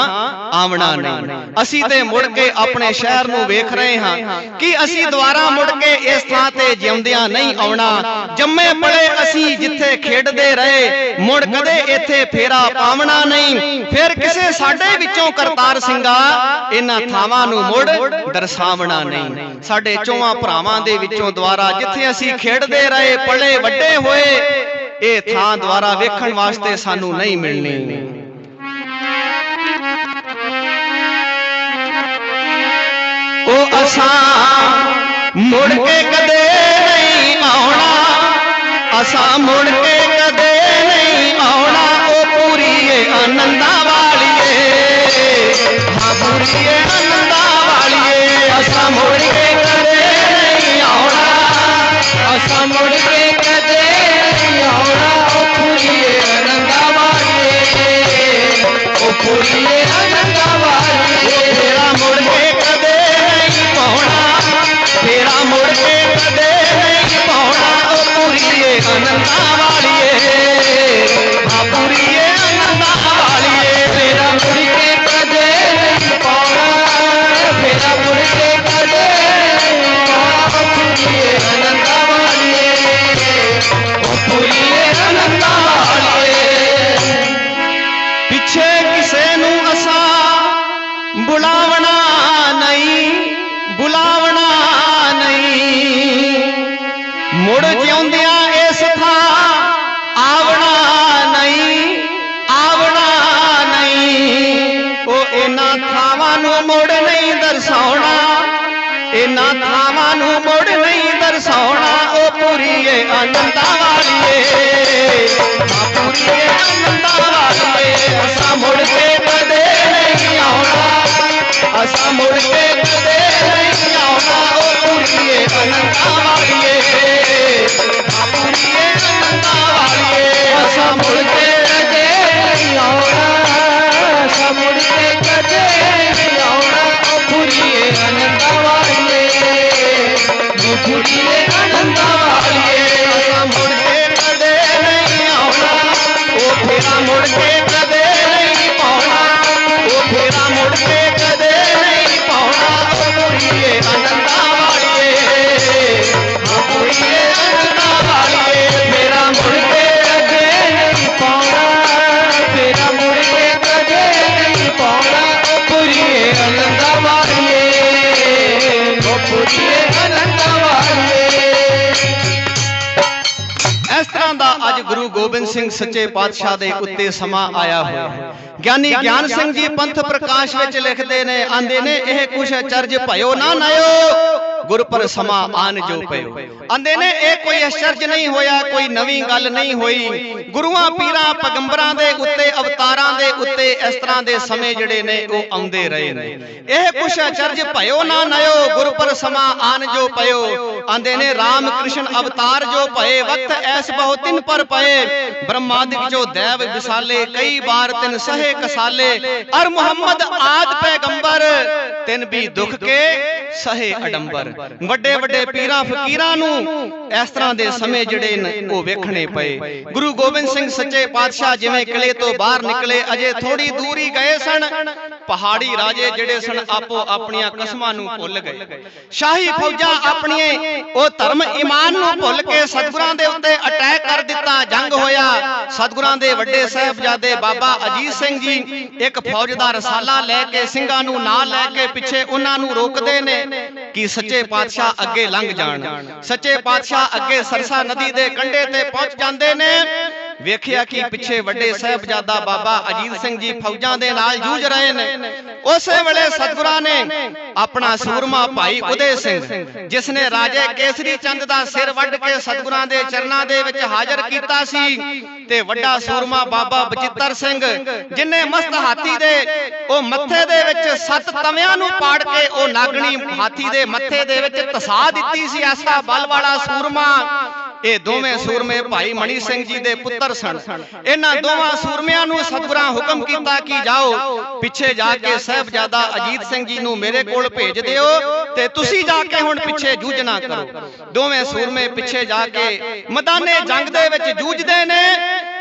आवना नहीं। असीं ते मुड़ के अपने शहर नूं वेख रहे हां कि असीं दुबारा मुड़ के इस थां ते जिउंदियां नहीं आउणा। जम्मे पले असीं जिथे खेडदे रहे मुड़ कदे इथे फेरा पावना नहीं। फिर किसे साडे विचों करतार सिंगा इन्हां थावां नूं मुड़ दरसावना नहीं। साडे चौवां भरावां दे विचों दुबारा जिथे असीं खेडदे रहे पले वड्डे होए ए थां द्वारा वेखण वास्ते सानू नहीं मिलनी। ओ असां मुड़ के कदे नहीं आउणा, असा मुड़ के कदे नहीं आउणा ओ पूरीए आनंदा वालिए हाँ पूरीए आनंदा वालिए असा मुड़ के कदे नहीं आउणा असा मुड़ के कदे नहीं आउणा ओ पूरीए आनंदा वालिए ओ पूरीए आनंदा वालिए फेरा मुड़ के कदे नहीं पाउणा फेरा मुड़ के कदे नहीं पाउणा ओ पूरीए आनंदा वालिए हाँ पूरीए आनंदा वालिए फेरा मुड़ के कदे नहीं पाउणा फेरा मुड़ के कदे नहीं पाउणा ओ पूरीए आनंदा वालिए ओ पूरीए आनंदा वालिए पिछे किसे नू असा बुलावना नहीं बुलावना नहीं मुड़ जिउंदिया इस था आवना नहीं आवना नहीं ओ इन्हां थावां नू मुड़ नहीं दर्शाउणा इन्हां थावां नू मुड़ नहीं दर्शाउणा ओ पूरीए आनंदा वालिए हाँ पूरीए आनंदा वालिए असा मुड़ के कदे नहीं आउणा असा मुड़ के कदे नहीं आउणा ओ पूरीए आनंदा वालिए हाँ पूरीए आनंदा वालिए असा मुड़ के कदे नहीं आउणा असा मुड़ के कदे नहीं आउणा ओ पूरीए आनंदा वालिए ओ पूरीए आनंदा वालिए असा मुड़ के कदे नहीं आउणा ओ फेरा मुड़ के कदे नहीं पाउणा ओ फेरा मुड़ के कदे नहीं पाउणा ओ पूरीए आनंदा वालिए हाँ पूरीए आनंदा वालिए फेरा मुड़ के कदे नहीं पाउणा फेरा मुड़ के कदे नहीं पाउणा ओ पूरीए आनंदा वालिए ओ पूरीए आनंदा वालिए इस तरह का अज गुरु गोबिंद सिंह सच्चे पातशाह दे उत्ते समा आया होया है ज्ञानी ज्ञान सिंह जी पंथ प्रकाश विच लिखते ने आंदे ने यह कुछ चर्ज भयो ना नयो गुर पर समा आन जो पयो आंदे ने यह कोई आश्चर्य नहीं होया कोई नवी गल नहीं होई गुरुआं पीरां पैगंबरां दे उत्ते अवतारां दे उत्ते इस तरह दे समय जिहड़े ने वो आउंदे रहे ने यह कुछ चर्ज भयो ना नयो गुर पर समा आन जो पयो आंदे ने राम कृष्ण अवतार जो पए वक्त ऐस बहुत तिन पर पए ब्रह्मादिक जो दैव विसाले कई बार तिन सहे कसाले और मुहम्मद आद पैगंबर तिन भी दुख के सहे अडंबर ਵੱਡੇ ਵੱਡੇ ਪੀਰਾਂ ਫਕੀਰਾਂ ਨੂੰ ਇਸ ਤਰ੍ਹਾਂ ਦੇ ਸਮੇਂ ਜਿਹੜੇ ਨੇ ਉਹ ਵੇਖਣੇ ਪਏ ਗੁਰੂ ਗੋਬਿੰਦ ਸਿੰਘ ਸੱਚੇ ਪਾਤਸ਼ਾਹ ਜਿਵੇਂ ਕਿਲੇ ਤੋਂ ਬਾਹਰ ਨਿਕਲੇ ਅਜੇ ਥੋੜੀ ਦੂਰ ਹੀ ਗਏ ਸਨ ਪਹਾੜੀ ਰਾਜੇ ਜਿਹੜੇ ਸਨ ਆਪੋ ਆਪਣੀਆਂ ਕਸਮਾਂ ਨੂੰ ਭੁੱਲ ਗਏ ਸ਼ਾਹੀ ਫੌਜਾਂ ਆਪਣੀਆਂ ਉਹ ਧਰਮ ਈਮਾਨ ਨੂੰ ਭੁੱਲ ਕੇ ਸਤਿਗੁਰਾਂ ਦੇ ਉੱਤੇ ਅਟੈਕ ਕਰ ਦਿੱਤਾ ਜੰਗ ਹੋਇਆ ਸਤਿਗੁਰਾਂ ਦੇ ਵੱਡੇ ਸਾਹਿਬਜ਼ਾਦੇ ਬਾਬਾ ਅਜੀਤ ਸਿੰਘ ਜੀ ਇੱਕ ਫੌਜ ਦਾ ਰਸਾਲਾ ਲੈ ਕੇ ਸਿੰਘਾਂ ਨੂੰ ਨਾਲ ਲੈ ਕੇ ਪਿੱਛੇ ਉਹਨਾਂ ਨੂੰ ਰੋਕਦੇ ਨੇ ਕਿ ਸੱਚੇ ਪਾਤਸ਼ਾਹ ਅੱਗੇ ਲੰਘ ਜਾਣ ਸੱਚੇ ਪਾਤਸ਼ਾਹ ਅੱਗੇ ਸਰਸਾ ਨਦੀ ਦੇ ਕੰਢੇ ਤੇ ਪਹੁੰਚ ਜਾਂਦੇ ਨੇ ਵੇਖਿਆ ਕਿ ਪਿੱਛੇ ਵੱਡੇ ਸਾਹਿਬਜ਼ਾਦਾ ਬਾਬਾ ਅਜੀਤ ਸਿੰਘ ਜੀ ਫੌਜਾਂ ਦੇ ਨਾਲ ਜੂਝ ਰਹੇ ਨੇ ਉਸੇ ਵੇਲੇ ਸਤਿਗੁਰਾਂ ਨੇ ਆਪਣਾ ਸੂਰਮਾ ਭਾਈ ਉਦੇ ਸਿੰਘ ਜਿਸ ਨੇ ਰਾਜੇ ਕੇਸਰੀ ਚੰਦ ਦਾ ਸਿਰ ਵੱਢ ਕੇ ਸਤਿਗੁਰਾਂ ਦੇ ਚਰਨਾਂ ਦੇ ਵਿੱਚ ਹਾਜ਼ਰ ਕੀਤਾ ਸੀ ਤੇ ਵੱਡਾ ਸੂਰਮਾ ਬਾਬਾ ਬਚਿੱਤਰ ਸਿੰਘ ਜਿਨੇ ਮਸਤ ਹਾਥੀ ਦੇ ਉਹ ਮੱਥੇ ਦੇ ਵਿੱਚ 7 ਤਵਿਆਂ ਨੂੰ ਪਾੜ ਕੇ ਉਹ ਨਾਗਣੀ ਹਾਥੀ ਦੇ ਮੱਥੇ ਦੇ ਵਿੱਚ ਧਸਾ ਦਿੱਤੀ ਸੀ ਐਸਾ ਬਲ ਵਾਲਾ ਸੂਰਮਾ ਇਹ ਦੋਵੇਂ ਸੂਰਮੇ ਭਾਈ ਮਣੀ ਸਿੰਘ ਜੀ ਦੇ ਪੁੱਤਰ ਸਨ ਇਹਨਾਂ ਦੋਵਾਂ ਸੂਰਮਿਆਂ ਨੂੰ ਸਤਿਗੁਰਾਂ ਹੁਕਮ ਕੀਤਾ ਕਿ ਜਾਓ ਪਿੱਛੇ ਜਾ ਕੇ ਸਾਹਿਬਜ਼ਾਦਾ ਅਜੀਤ ਸਿੰਘ ਜੀ ਨੂੰ ਮੇਰੇ ਕੋਲ ਭੇਜ ਦਿਓ ਤੇ ਤੁਸੀਂ ਜਾ ਕੇ ਹੁਣ ਪਿੱਛੇ ਜੂਝਣਾ ਕਰੋ ਦੋਵੇਂ ਸੂਰਮੇ ਪਿੱਛੇ ਜਾ ਕੇ ਮੈਦਾਨੇ ਜੰਗ ਦੇ ਵਿੱਚ ਜੂਝਦੇ ਨੇ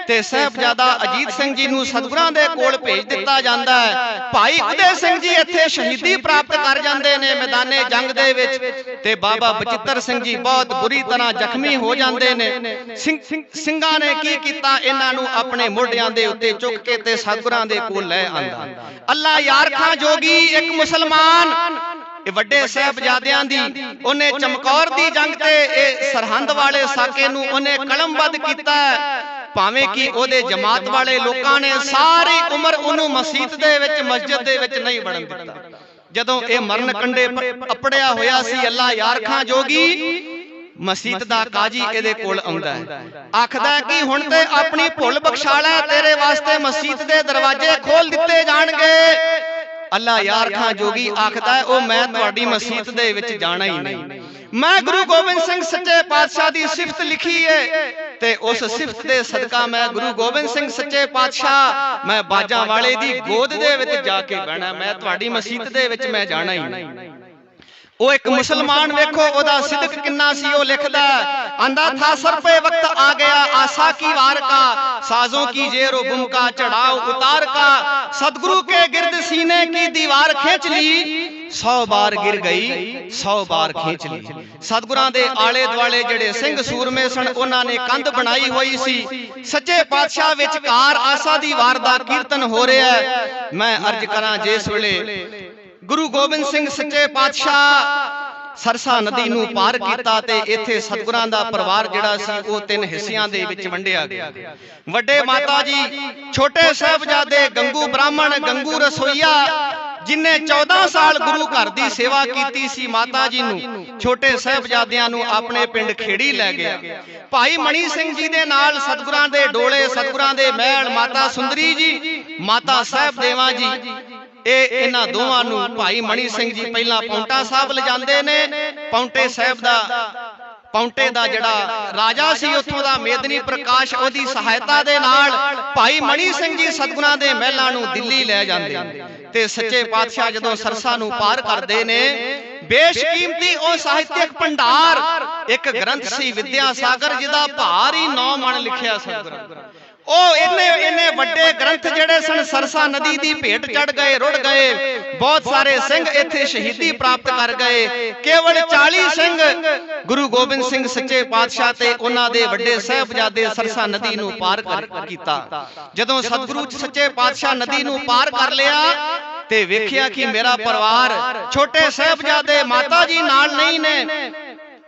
ਤੇ ਸਾਹਿਬਜ਼ਾਦਾ ਅਜੀਤ ਸਿੰਘ ਜੀ ਨੂੰ ਸਤਿਗੁਰਾਂ ਦੇ ਕੋਲ ਭੇਜ ਦਿੱਤਾ ਜਾਂਦਾ ਹੈ ਭਾਈ ਉਦੇ ਸਿੰਘ ਜੀ ਇੱਥੇ ਸ਼ਹੀਦੀ ਪ੍ਰਾਪਤ ਕਰ ਜਾਂਦੇ ਨੇ ਮੈਦਾਨੇ ਜੰਗ ਦੇ ਵਿੱਚ ਤੇ ਬਾਬਾ ਬਚਿੱਤਰ ਸਿੰਘ ਜੀ ਬਹੁਤ ਬੁਰੀ ਤਰ੍ਹਾਂ ਜ਼ਖਮੀ ਹੋ ਜਾਂਦੇ ਨੇ ਸਿੰਘਾਂ ਨੇ ਕੀ ਕੀਤਾ ਇਹਨਾਂ ਨੂੰ ਆਪਣੇ ਮੋਢਿਆਂ ਦੇ ਉੱਤੇ ਚੁੱਕ ਕੇ ਤੇ ਸਤਿਗੁਰਾਂ ਦੇ ਕੋਲ ਲੈ ਆਂਦਾ ਅੱਲਾ ਯਾਰ ਖਾਂ ਜੋਗੀ ਇੱਕ ਮੁਸਲਮਾਨ ਇਹ ਵੱਡੇ ਸਾਹਿਬਜ਼ਾਦਿਆਂ ਦੀ ਉਹਨੇ ਚਮਕੌਰ ਦੀ ਜੰਗ ਤੇ ਇਹ ਸਰਹੰਦ ਵਾਲੇ ਸਾਕੇ ਨੂੰ ਉਹਨੇ ਕਲਮਬੱਧ ਕੀਤਾ ਭਾਵੇਂ ਕਿ ਉਹਦੇ ਜਮਾਤ ਵਾਲੇ ਲੋਕਾਂ ਨੇ ਸਾਰੀ ਉਮਰ ਉਹਨੂੰ ਮਸਜਿਦ ਦੇ ਵਿੱਚ ਮਸਜਿਦ ਦੇ ਵਿੱਚ ਨਹੀਂ ਵੜਨ ਦਿੱਤਾ ਜਦੋਂ ਇਹ ਮਰਨ ਕੰਡੇ ਅਪੜਿਆ ਹੋਇਆ ਸੀ ਅੱਲਾ ਯਾਰ ਖਾਂ ਜੋਗੀ मसीत दा काजी इहदे कोल आउंदा है, आखदा है कि हुण ते अपनी भुल बख्शा लै, तेरे वास्ते मसीत दे दरवाजे खोल दिते जाणगे। अल्लाह यार खां जोगी आखदा है ओ मैं तुहाडी मसीत दे विच जाना ही नहीं। मैं गुरु गोबिंद सिंह सच्चे पातशाह दी सिफत लिखी है ते उस सिफत दे सदका मैं गुरु गोबिंद सिंह सच्चे पातशाह मैं बाजा वाले दी गोद दे विच जाके बहना, मैं तुहाडी मसीत दे विच मैं जाना ही नहीं। वो एक मुसलमान वेखो ओदा सिदक किन्ना सी, ओ लिखदा आंदा था सर पे वक्त आ गया आशा की वार का, साजों की जेरो गुम का चढ़ाव उतार का, सदगुरु के गिरद सीने की दीवार खींच ली, 100 बार गिर गई 100 बार खींच ली। सतगुरां दे आले दुआले जेड़े सिंह सूरमे सन उन्हां ने कंध बनाई हुई सी, सच्चे पातशाह विचकार आशा दी वार दा कीर्तन हो रहा है। मैं अर्ज करां जिस वेले गुरु गोबिंद सिंह सच्चे पातशाह सरसा नदी नूं पार कीता ते इत्थे सतगुरां दा परिवार जिहड़ा सी वो 3 हिस्सियां दे विच वंडिया गया। वड्डे माता जी, छोटे साहिबजादे गंगू ब्राह्मण, गंगू रसोईया जिन्हें 14 साल गुरु घर दी सेवा कीती सी, माता जी नूं छोटे साहिबजादियां नूं अपने पिंड खेड़ी लै गया। भाई मणि सिंह जी दे नाल सतगुरां दे डोले, सतगुरां दे महल, माता सुंदरी जी, माता साहिब देवा जी, इन्हां दोवां नूं भाई मणि सिंह जी पहला पौंटा साहब ले जांदे ने। पौंटे साहब दा पौंटे दा जिहड़ा राजा सी उत्थों दा मेदनी प्रकाश ओदी सहायता दे नाल भाई मणि सिंह जी सतगुरां दे महलां नूं दिल्ली ले जांदे ते सच्चे पातशाह जदों सरसा नूं पार करदे ने, बेशकीमती ओ साहित्यक भंडार एक ग्रंथ सी विद्या सागर जिहदा भार ही 9 मन लिखिया सतगुरां। इन्ने वड्डे ग्रंथ जेड़े सन सरसा नदी दी भेट चढ़ गए, रुड़ गए। बहुत सारे सिंह इत्थे शहीदी प्राप्त कर गए। केवल 40 सिंह गुरु गोबिंद सिंह सच्चे पातशाह ते उन्हां दे वड्डे साहिबजादे सरसा नदी नूं पार कीता। जदों सतगुरु सच्चे पातशाह नदी नूं पार कर लिया ते वेखिया कि मेरा परिवार छोटे साहिबजादे माता जी नाल नहीं ने।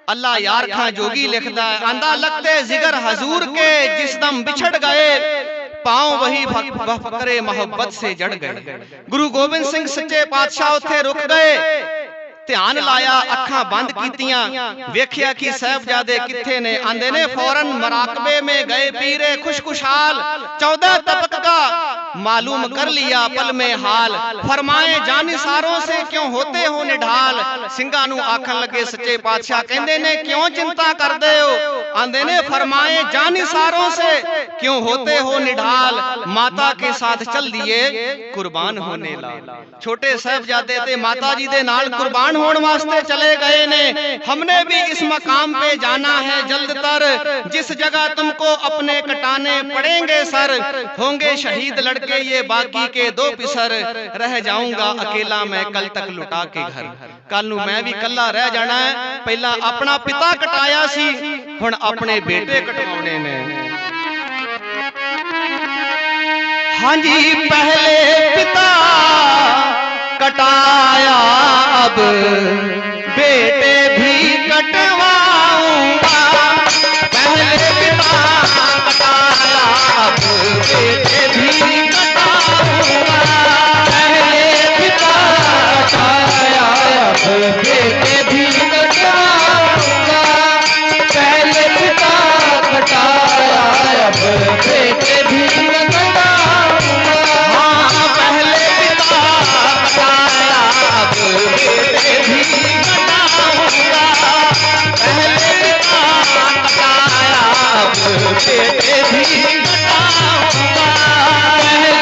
अल्लाह यार खां जोगी लिखदा है, आंदा लगते जिगर हजूर के जिस दम बिछड़ गए, पांव वही फकरे मोहब्बत से जड़ गए। गुरु गोबिंद सिंह सच्चे पातशाह उत्थे रुक गए, ध्यान लाया, अखां बंद कीतियां, वेखिया कि साहिबजादे किथे ने। आंदे ने फौरन मराकबे में गए पीरे खुशखुशाल, 14 तबक का मालूम कर लिया पल में हाल, फरमाए जानिसारों से क्यों होते हो निढाल। सिंघां नूं आखन लगे सच्चे पातशाह कहंदे ने क्यों चिंता करदे हो। आंदे ने फरमाए जानिसारों से क्यों होते हो निढाल, माता के साथ चल दिए कुर्बान होने लाल। छोटे साहिबजादे ते माता जी दे नाल कुर्बान होने वास्ते चले गए ने। हमने भी इस मकाम पे जाना है जल्द तर, जिस जगह तुमको अपने कटाने पड़ेंगे सर, होंगे शहीद लड़के ये बाकी के 2 पिसर, रह जाऊंगा अकेला मैं कल तक लुटा के घर। कल नूं मैं भी कल्ला रह जाना है। पहला अपना पिता कटाया सी, हुण अपने बेटे कटवाउणे ने। हाँ जी, पहले पिता कटाया अब बेटे भी कटवाऊंगा, पहले पिता कटाया अब बेटे भी कटवाऊंगा, पहले पिता कटाया अब बेटे भी कटवाऊंगा, पहले पिता कटाया अब बेटे भी कटवाऊंगा। हाँ पहले पिता कटाया अब बेटे भी कटवाऊंगा, पहले पिता कटाया अब बेटे भी कटवाऊंगा, पहले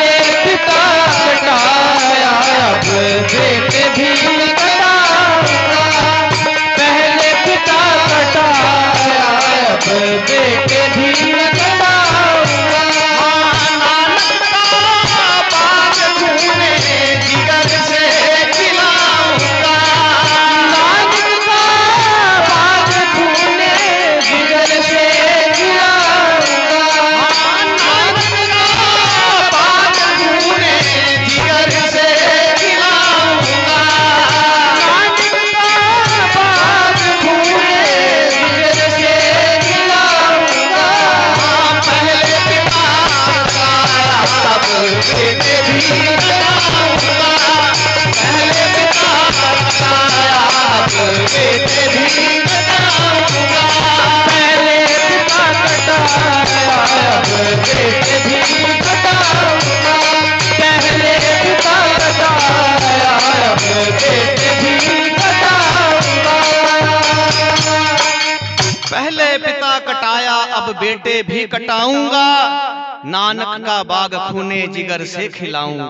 पिता कटाया अब बेटे भी कटवाऊंगा, पहले पिता कटाया अब बेटे भी कटवाऊंगा। नानक का बाग खूने जिगर से खिलाऊंगा, नानक का बाग खूने जिगर से खिलाऊंगा, अब बेटे भी कटाऊंगा, नानक का बाग खूने जिगर से खिलाऊंगा।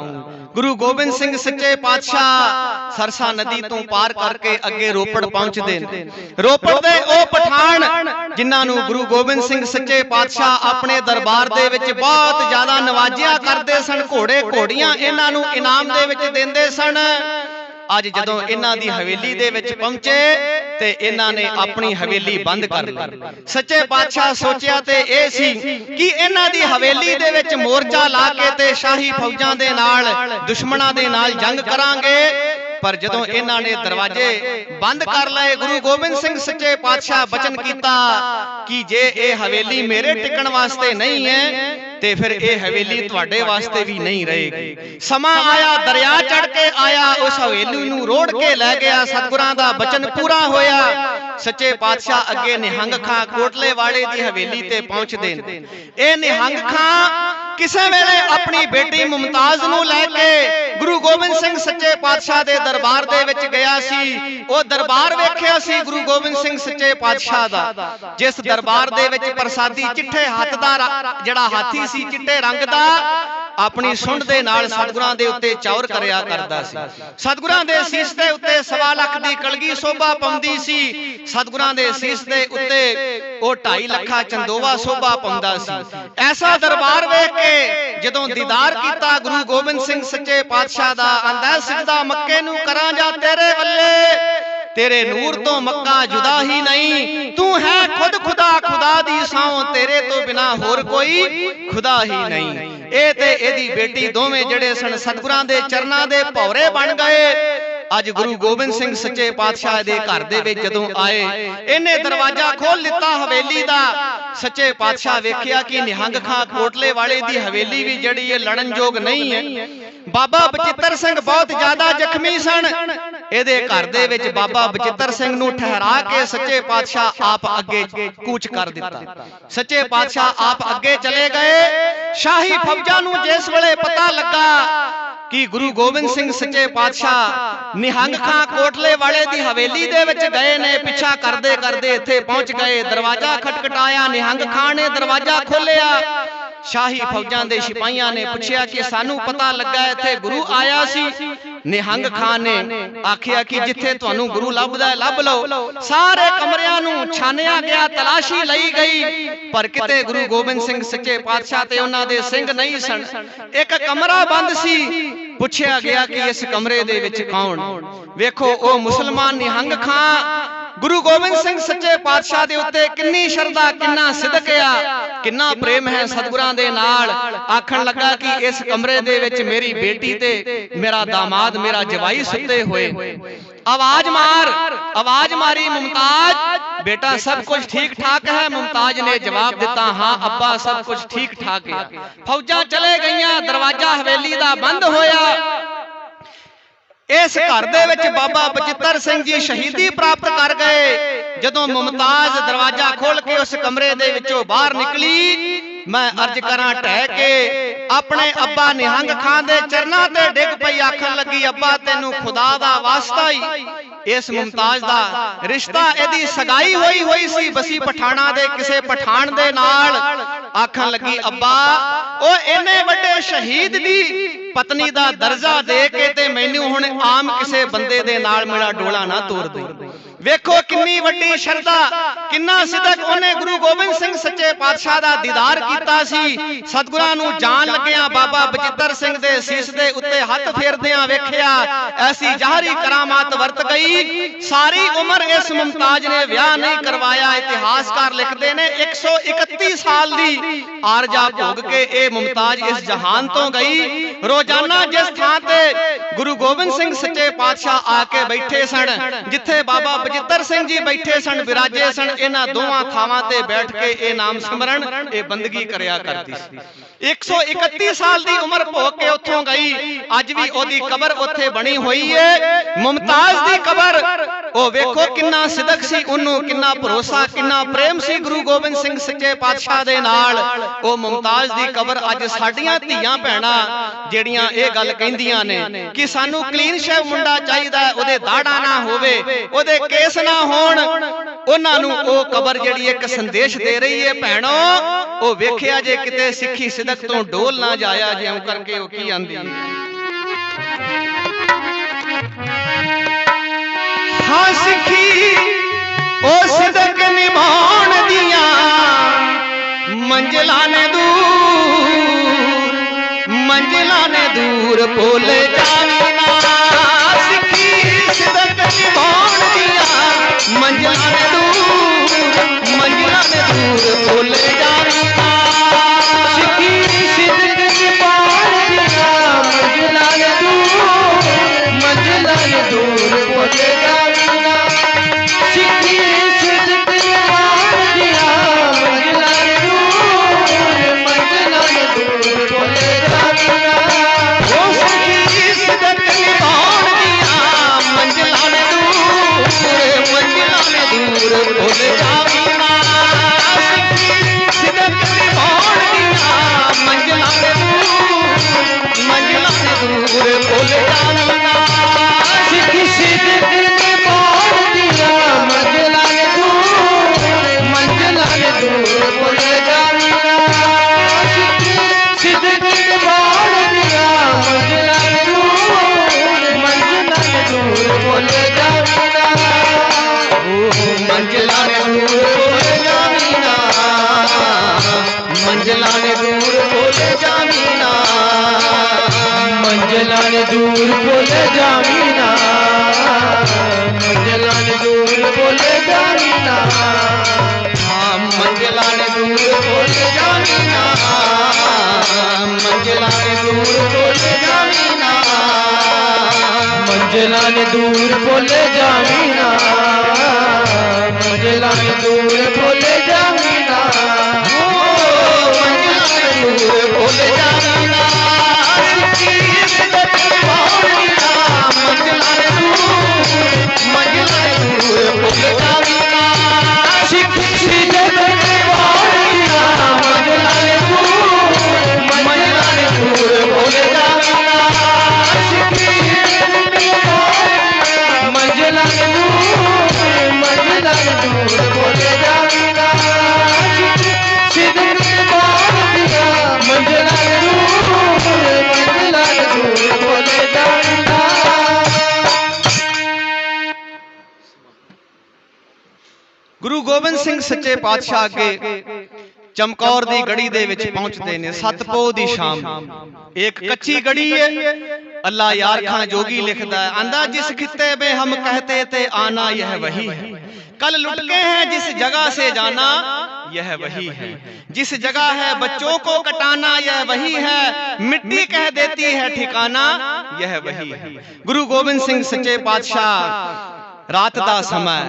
गुरु गोबिंद सिंह सच्चे पातशाह सरसा नदी तो पार करके अगे रोपड़ पहुंचते हैं। रोपड़ दे ओ पठान जिन्हां नूं गुरु गोबिंद सिंह सच्चे पातशाह अपने दरबार दे विच बहुत ज्यादा नवाजिया करते सन, घोड़े घोड़ियां इन्हां नूं इनाम दे विच देंदे सन। अज जदों इन्हां दी हवेली दे विच पहुंचे ते इन्हां ने अपनी हवेली बंद कर ली। सच्चे पातशाह सोचिया ते इह सी कि इन्हां दी हवेली दे विच मोर्चा ला के ते शाही फौजां दे नाल दुश्मनां दे नाल जंग करांगे। पर जदों इन्हां ने दरवाजे बंद कर लए, गुरु गोबिंद सिंह सच्चे पातशाह बचन कीता कि जे यह हवेली मेरे टिकण वास्ते नहीं है ते फिर यह हवेली तुहाडे वास्ते भी नहीं रहेगी। समा आया, दरिया चढ़ के आया, उस हवेली नूं रोड़ के लै गया। सतगुरां दा बचन पूरा होया। सच्चे पातशाह अगे निहंग खां कोटले वाले दी हवेली ते पहुंचदे ने। ए निहंग खां किसे वेले अपनी बेटी मुमताज नूं लैके गुरु गोबिंद सिंह सच्चे पातशाह दे दरबार दे विच गया सी। ओ दरबार वेखिया सी गुरु गोबिंद सिंह सच्चे पातशाह दा, जिस दरबार दे विच प्रसादी चिट्ठे हत्थ दा जिहड़ा हाथी सी चिट्टे रंग दा अपनी सुंड दे नाल सतगुरां दे उत्ते चौर करया करदा सी। सतगुरां दे सीस दे उत्ते 1.25 लाख दी कलगी शोभा पाउंदी सी। सतगुरां दे सीस दे उत्ते ओ 2.5 लाख चंदोवा शोभा पाउंदा सी। ऐसा दरबार वेख के जदों दीदार कीता गुरु गोबिंद सिंह सच्चे पातशाह दा, आंदा सिजदा मक्के नूं करां जा तेरे वल्ले, तेरे नूर तो मक्का जुदा ही नहीं, तू है खुद खुदा, खुदा दी सौं तेरे तो बिना होर कोई खुदा ही नहीं। ए ते एदी बेटी दोवें जड़े सन सतगुरां दे चरनां दे भौरे बन गए। अज गुरु गोबिंद सिंह सच्चे पातशाह दे घर दे विच जदों आए, इन्ने दरवाजा खोल लिता हवेली दा। सच्चे पातशाह वेखिया कि निहंग खां कोटले वाले दी हवेली भी जड़ी है लड़न जोग नहीं है। बाबा बचित्र सिंह बहुत ज्यादा जख्मी सन। ਇਹਦੇ घर दे विच बाबा बचित्र सिंह नूं ठहरा के सच्चे पातशाह आप अगे कूच कर दिता। सच्चे पातशाह आप अगे चले गए। शाही फौजां नूं जिस वेले पता लगा कि गुरु गोबिंद सिंह सच्चे पातशाह निहंग खां कोटले वाले दी हवेली दे विच गए ने, पिछा करदे करदे इत्थे पहुंच गए। दरवाजा खटखटाया, निहंग खां ने दरवाजा खोलिया। शाही फौजां दे सिपाहियां ने पूछया कि सानू पता लगा इत्थे गुरु आया सी। निहंग खां ने आखिया कि जिथे तुहानू गुरु लभदा लभ लो। सारे कमरियां नू छानिया गया, तलाशी लई गई, पर किते गुरु गोबिंद सिंह सच्चे पातशाह ते उन्हां दे सिंह नहीं सन। एक कमरा बंद सी। पूछया गया कि इस कमरे दे विच कौन? वेखो ओ मुसलमान निहंग खां गुरु गोबिंद सिंह सच्चे पातशाह दे उत्ते किन्नी शरदा, किन्ना सिदक आ, किन्ना प्रेम है सतगुरां दे नाल। आखण लगा कि इस कमरे दे विच मेरी बेटी ते मेरा दामाद, मेरा जवाई सुते होए। आवाज मार, आवाज मारी मुमताज, बेटा सब कुछ ठीक ठाक है? मुमताज ने जवाब दिता, हाँ अब्बा सब कुछ ठीक ठाक है। फौजां चले गईयां, दरवाजा हवेली दा बंद होया। इस घर दे विच बाबा बचित्र सिंह जी शहीदी प्राप्त कर गए। जदों मुमताज दरवाजा खोल के उस कमरे दे विचों बाहर निकली, मैं अर्ज करां टह के अपने अब्बा निहंग खां दे चरनां ते डिग पई। आखण लगी, अब्बा तेनू खुदा दा वास्ता ही इस मुमताज दा रिश्ता, एदी सगाई होई सी बसी पठाणा दे किसे पठान दे नाल। आखण लगी, अब्बा ओ इन्ने वड्डे शहीद दी पत्नी दा दर्जा दे के ते मैनू हुण आम किसे बंदे दे नाल मेरा डोला ना तोड़ दे। वेखो किन्नी वड्डी शरदा, किन्ना सिदक उन्हें गुरु गोबिंद सिंह सच्चे पातशाह दा दीदार कीता सी। सतगुरां नूं जान लगिया बाबा बचित्र सिंह दे सीस दे उत्ते हत्थ फेरदियां वेखिया, ऐसी जाहरी करामात वरत गई। सारी उम्र इस मुमताज ने विआह नहीं करवाया। इतिहासकार लिखते ने 131 साल दी आरजा भोग के ए मुमताज इस जहान तो गई। रोजाना जिस थां ते गुरु गोबिंद सिंह सच्चे पातशाह आके बैठे सन, जिथे बाबा बचित्र सिंह जी बैठे सन, विराजे सन, इन्हां दोवां थावां ते बैठ के ए नाम सिमरन, ए बंदगी करया करदी सी। 131 साल दी उम्र भोग के उत्थों गई। अज भी ओदी कबर उत्थे बनी हुई है, मुमताज दी कबर। ओ वेखो किन्ना सिदक सी, उन्नू किन्ना भरोसा, किन्ना प्रेम सी गुरु गोबिंद सिंह सच्चे पातशाह दे नाल। ओ मुमताज दी कबर अज साडीआं धीआं भैणां ਜਿਹੜੀਆਂ ਇਹ ਗੱਲ ਕਹਿੰਦੀਆਂ ਨੇ कि सानू क्लीन शेव मुंडा चाहिदा है, ओदे दाड़ा ना होवे, ओदे केस ना होण, ਉਹਨਾਂ ਨੂੰ ਉਹ ਕਬਰ ਜਿਹੜੀ ਇੱਕ ਸੰਦੇਸ਼ ਦੇ ਰਹੀ ਹੈ ਭੈਣੋ, ਉਹ ਵੇਖਿਆ ਜੇ ਕਿਤੇ ਸਿੱਖੀ ਸਿਦਕ ਤੋਂ ਡੋਲ ਨਾ ਜਾਇਆ ਜਿਉਂ ਕਰਕੇ ਉਹ ਕੀ ਆਂਦੀ ਹਾਂ ਸਿੱਖੀ ਉਹ ਸਿਦਕ ਨਿਭਾਉਣ ਦੀਆਂ ਮੰਜ਼ਿਲਾਂ ਨੇ ਦੂਰ ਭੁੱਲ ਜਾਵੀਂ ਨਾ। ਸਿੱਖੀ ਸਿਦਕ ਨਿਭਾਉਣ ਦੀਆਂ ਮੰਜ਼ਿਲਾਂ ਨੇ ਦੂਰ ਭੁੱਲ ਜਾਵੀਂ ਨਾ। ਸਿੱਖੀ ਸਿਦਕ ਨਿਭਾਉਣ ਦੀਆਂ ਮੰਜ਼ਿਲਾਂ ਨੇ ਦੂਰ ਭੁੱਲ ਜਾਵੀਂ ਨਾ। ਸਿੱਖੀ ਸਿਦਕ ਨਿਭਾਉਣ ਦੀਆਂ ਮੰਜ਼ਿਲਾਂ ਨੇ ਦੂਰ ਭੁੱਲ ਜਾਵੀਂ ਨਾ। ਉਹ ਸਿੱਖੀ ਸਿਦਕ ਨਿਭਾਉਣ ਦੀਆਂ ਮੰਜ਼ਿਲਾਂ ਨੇ ਦੂਰ ਭੁੱਲ ਜਾਵੀਂ ਨਾ। ਸਿੱਖੀ ਸਿਦਕ ਨਿਭਾਉਣ ਦੀਆਂ ਮੰਜ਼ਿਲਾਂ ਨੇ ਦੂਰ ਭੁੱਲ ਜਾਵੀਂ ਨਾ। ਸਿੱਖੀ ਸਿਦਕ ਨਿਭਾਉਣ ਦੀਆਂ ਮੰਜ਼ਿਲਾਂ ਨੇ ਦੂਰ ਭੁੱਲ ਜਾਵੀਂ ਨਾ। ਸਿੱਖੀ ਸਿਦਕ ਨਿਭਾਉਣ ਦੀਆਂ ਮੰਜ਼ਿਲਾਂ ਨੇ ਦੂਰ ਭੁੱਲ ਜਾਵੀਂ ਨਾ। ਮੰਜ਼ਿਲਾਂ ਨੇ ਦੂਰ ਭੁੱਲ ਜਾਵੀਂ ਨਾ। ਮੰਜ਼ਿਲਾਂ ਨੇ ਦੂਰ ਭੁੱਲ ਜਾਵੀਂ ਨਾ। ਮੰਜ਼ਿਲਾਂ ਨੇ ਦੂਰ ਭੁੱਲ ਜਾਵੀਂ ਨਾ। ਮੰਜ਼ਿਲਾਂ ਨੇ ਦੂਰ ਭੁੱਲ ਜਾਵੀਂ ਨਾ। ਹਾਂ ਮੰਜ਼ਿਲਾਂ ਨੇ ਦੂਰ ਭੁੱਲ ਜਾਵੀਂ ਨਾ। ਮੰਜ਼ਿਲਾਂ ਨੇ ਦੂਰ ਭੁੱਲ ਜਾਵੀਂ ਨਾ। ਮੰਜ਼ਿਲਾਂ ਨੇ ਦੂਰ ਭੁੱਲ ਜਾਵੀਂ ਨਾ। ਮੰਜ਼ਿਲਾਂ ਨੇ ਦੂਰ ਭੁੱਲ ਜਾਵੀਂ ਨਾ। ਮੰਜ਼ਿਲਾਂ ਨੇ ਦੂਰ ਭੁੱਲ ਜਾਵੀਂ ਨਾ। ਸਿੱਖੀ ਸਿਦਕ ਨਿਭਾਉਣ ਦੀਆਂ ਮੰਜ਼ਿਲਾਂ ਨੇ ਦੂਰ ਭੁੱਲ ਜਾਵੀਂ ਨਾ। ਸਿੱਖੀ ਸਿਦਕ ਨਿਭਾਉਣ ਦੀਆਂ ਮੰਜ਼ਿਲਾਂ ਨੇ ਦੂਰ ਭੁੱਲ ਜਾਵੀਂ ਨਾ। ਸਿੱਖੀ ਸਿਦਕ ਨਿਭਾਉਣ ਮੰਜ਼ਿਲਾਂ ਨੇ ਦੂਰ ਭੁੱਲ ਜਾਵੀਂ ਨਾ। ਸਿੱਖੀ ਸਿਦਕ ਨਿਭਾਉਣ ਦੀਆਂ ਮੰਜ਼ਿਲਾਂ ਨੇ ਦੂਰ ਭੁੱਲ ਜਾਵੀਂ ਨਾ। ਗੁਰੂ ਗੋਬਿੰਦ ਸਿੰਘ ਸੱਚੇ ਪਾਤਸ਼ਾਹ ਅੱਗੇ ਚਮਕੌਰ ਦੀ ਗੜੀ ਦੇ ਵਿੱਚ ਪਹੁੰਚਦੇ ਨੇ। ਸਤਪੋਹ ਦੀ ਸ਼ਾਮ, ਇੱਕ ਕੱਚੀ ਗੜੀ ਹੈ। ਅੱਲਾ यार खां जोगी लिखता है, आंदा जिस खित्ते में हम कहते थे आना यह वही है। कल लुट के हैं जिस जगह से जाना यह वही है। जिस जगह है बच्चों को कटाना यह वही है। मिट्टी कह देती है ठिकाना यह वही है। गुरु गोबिंद सिंह सच्चे पातशाह रात दा समय,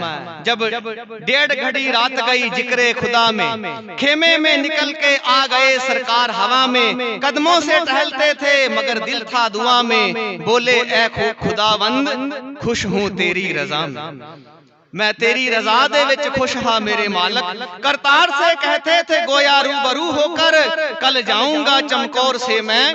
जब 1:30 घड़ी रात गई जिक्रे खुदा में, खेमे में निकल के आ गए सरकार हवा में। कदमों से टहलते थे मगर दिल था दुआ में। बोले ऐ खुदावंद खुश हूं तेरी रजा में। मैं तेरी रजा दे विच खुश हा मेरे मालक। करतार से कहते थे गोया रूबरू होकर, कल जाऊंगा चमकौर से मैं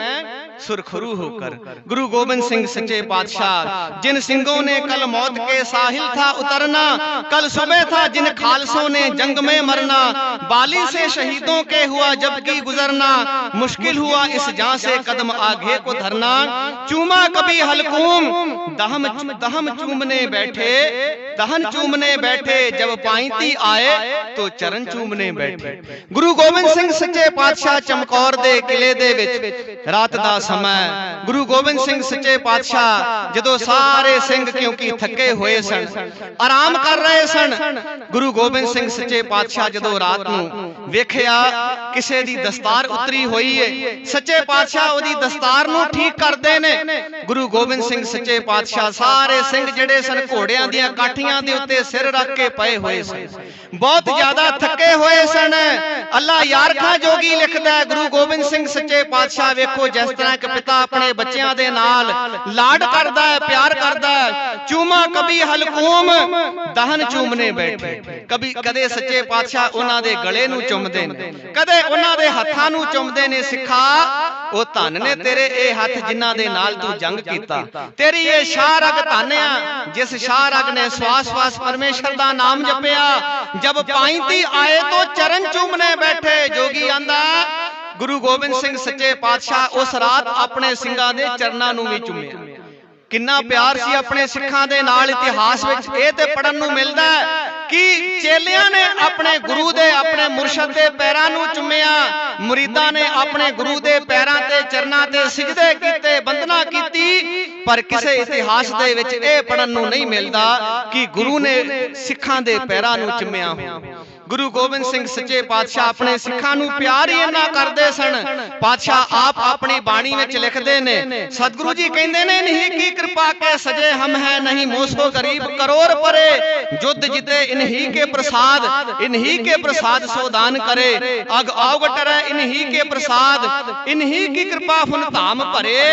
सुरखरू होकर। गुरु गोबिंद सिंह सच्चे पातशाह, जिन सिंहों ने कल मौत के साहिल था उतरना, कल सुबह था जिन खालसों ने जंग में मरना। बाली से शहीदों के हुआ जबकि गुजरना, मुश्किल हुआ इस जान से कदम आगे को धरना। चूमा कभी हलकूम दहम चूमने बैठे, जब पाइती आए तो चरण चूमने बैठे। गुरु गोबिंद सिंह सच्चे पातशाह चमकौर दे किले दे विच रात दा समय, गुरु गोबिंद सिंह सच्चे पातशाह जदों सारे सिंह क्योंकि थके हुए सन, आराम कर रहे सन। गुरु गोबिंद सिंह सच्चे पातशाह जदों रात नूं वेखिया किसे दी दस्तार उतरी हुई है, सच्चे पातशाह ओदी दस्तार नूं ठीक करदे ने। गुरु गोबिंद सिंह सच्चे पातशाह सारे सिंह जिहड़े सन घोड़ियां दीयां काठियां दे उत्ते सिर रख के पए हुए सन, बहुत ज्यादा थके हुए सन। अल्लाह यार खां जोगी लिखदा है, गुरु गोबिंद सिंह सच्चे पातशाह वेखो जिस तरह एक पिता अपने बच्चों दे नाल लाड करदा है, प्यार करदा है। चूमा कभी हलकूम दहन चूमने बैठे, कभी कदे सच्चे पातशाह उन्हां दे गले नूं चुमदे ने, कदे उन्हां दे हत्थां नूं चुमदे ने। सिखा ਉਹ ਧਨ ਨੇ ਤੇਰੇ ਇਹ ਹੱਥ ਜਿਨ੍ਹਾਂ ਦੇ ਨਾਲ ਤੂੰ ਜੰਗ ਕੀਤਾ। ਤੇਰੀ ਇਹ ਸ਼ਾਹ ਰਗ ਧਨ ਆ ਜਿਸ ਸ਼ਾਹ ਰਗ ਨੇ ਸਵਾਸ ਸਵਾਸ ਪਰਮੇਸ਼ਰ ਦਾ ਨਾਮ ਜਪਿਆ। ਜਬ ਪਾਈਤੀ ਆਏ ਤੋਂ ਚਰਨ ਚੂਮਨੇ ਬੈਠੇ। ਜੋਗੀ ਆਂਦਾ ਗੁਰੂ ਗੋਬਿੰਦ ਸਿੰਘ ਸੱਚੇ ਪਾਤਸ਼ਾਹ ਉਸ ਰਾਤ ਆਪਣੇ ਸਿੰਘਾਂ ਦੇ ਚਰਨਾਂ ਨੂੰ ਵੀ ਚੁੰਮਿਆ। ਕਿੰਨਾ ਪਿਆਰ ਸੀ ਆਪਣੇ ਸਿੱਖਾਂ ਦੇ ਨਾਲ। ਇਤਿਹਾਸ ਵਿੱਚ ਇਹ ਤੇ ਪੜਨ ਨੂੰ ਮਿਲਦਾ ਹੈ ਕਿ ਚੇਲਿਆਂ ਨੇ ਆਪਣੇ ਗੁਰੂ ਦੇ ਆਪਣੇ ਮੁਰਸ਼ਦ ਦੇ ਪੈਰਾਂ ਨੂੰ ਚੁੰਮਿਆ। ਮੁਰੀਦਾਂ ਨੇ ਆਪਣੇ ਗੁਰੂ ਦੇ ਪੈਰਾਂ ਤੇ ਚਰਨਾਂ ਤੇ ਸਿਜਦੇ ਕੀਤੇ, ਬੰਦਨਾ ਕੀਤੀ। ਪਰ ਕਿਸੇ ਇਤਿਹਾਸ ਦੇ ਵਿੱਚ ਇਹ ਪੜਨ ਨੂੰ ਨਹੀਂ ਮਿਲਦਾ ਕਿ ਗੁਰੂ ਨੇ ਸਿੱਖਾਂ ਦੇ ਪੈਰਾਂ ਨੂੰ ਚੁੰਮਿਆ ਹੋਇਆ। ਗੁਰੂ ਗੋਬਿੰਦ ਸਿੰਘ ਸੱਚੇ ਪਾਤਸ਼ਾਹ ਆਪਣੇ ਸਿੱਖਾਂ ਨੂੰ ਪਿਆਰ ਹੀ ਇੰਨਾ ਕਰਦੇ ਸਨ। ਪਾਤਸ਼ਾਹ ਆਪ ਆਪਣੀ ਬਾਣੀ ਵਿੱਚ ਲਿਖਦੇ ਨੇ, ਸਤਿਗੁਰੂ ਜੀ ਕਹਿੰਦੇ ਨੇ, ਨਹੀਂ ਕੀ ਕਿਰਪਾ ਕੇ ਸਜੇ ਹਮ ਹੈ ਨਹੀਂ ਮੋਸੋ ਗਰੀਬ ਕਰੋੜ ਪਰੇ। ਜੁਦ ਜਿਤੇ इन्हीं के प्रसाद सो दान करे। अग आवगट रे इन्हीं के प्रसाद, इन्हीं की कृपा फुन धाम भरे।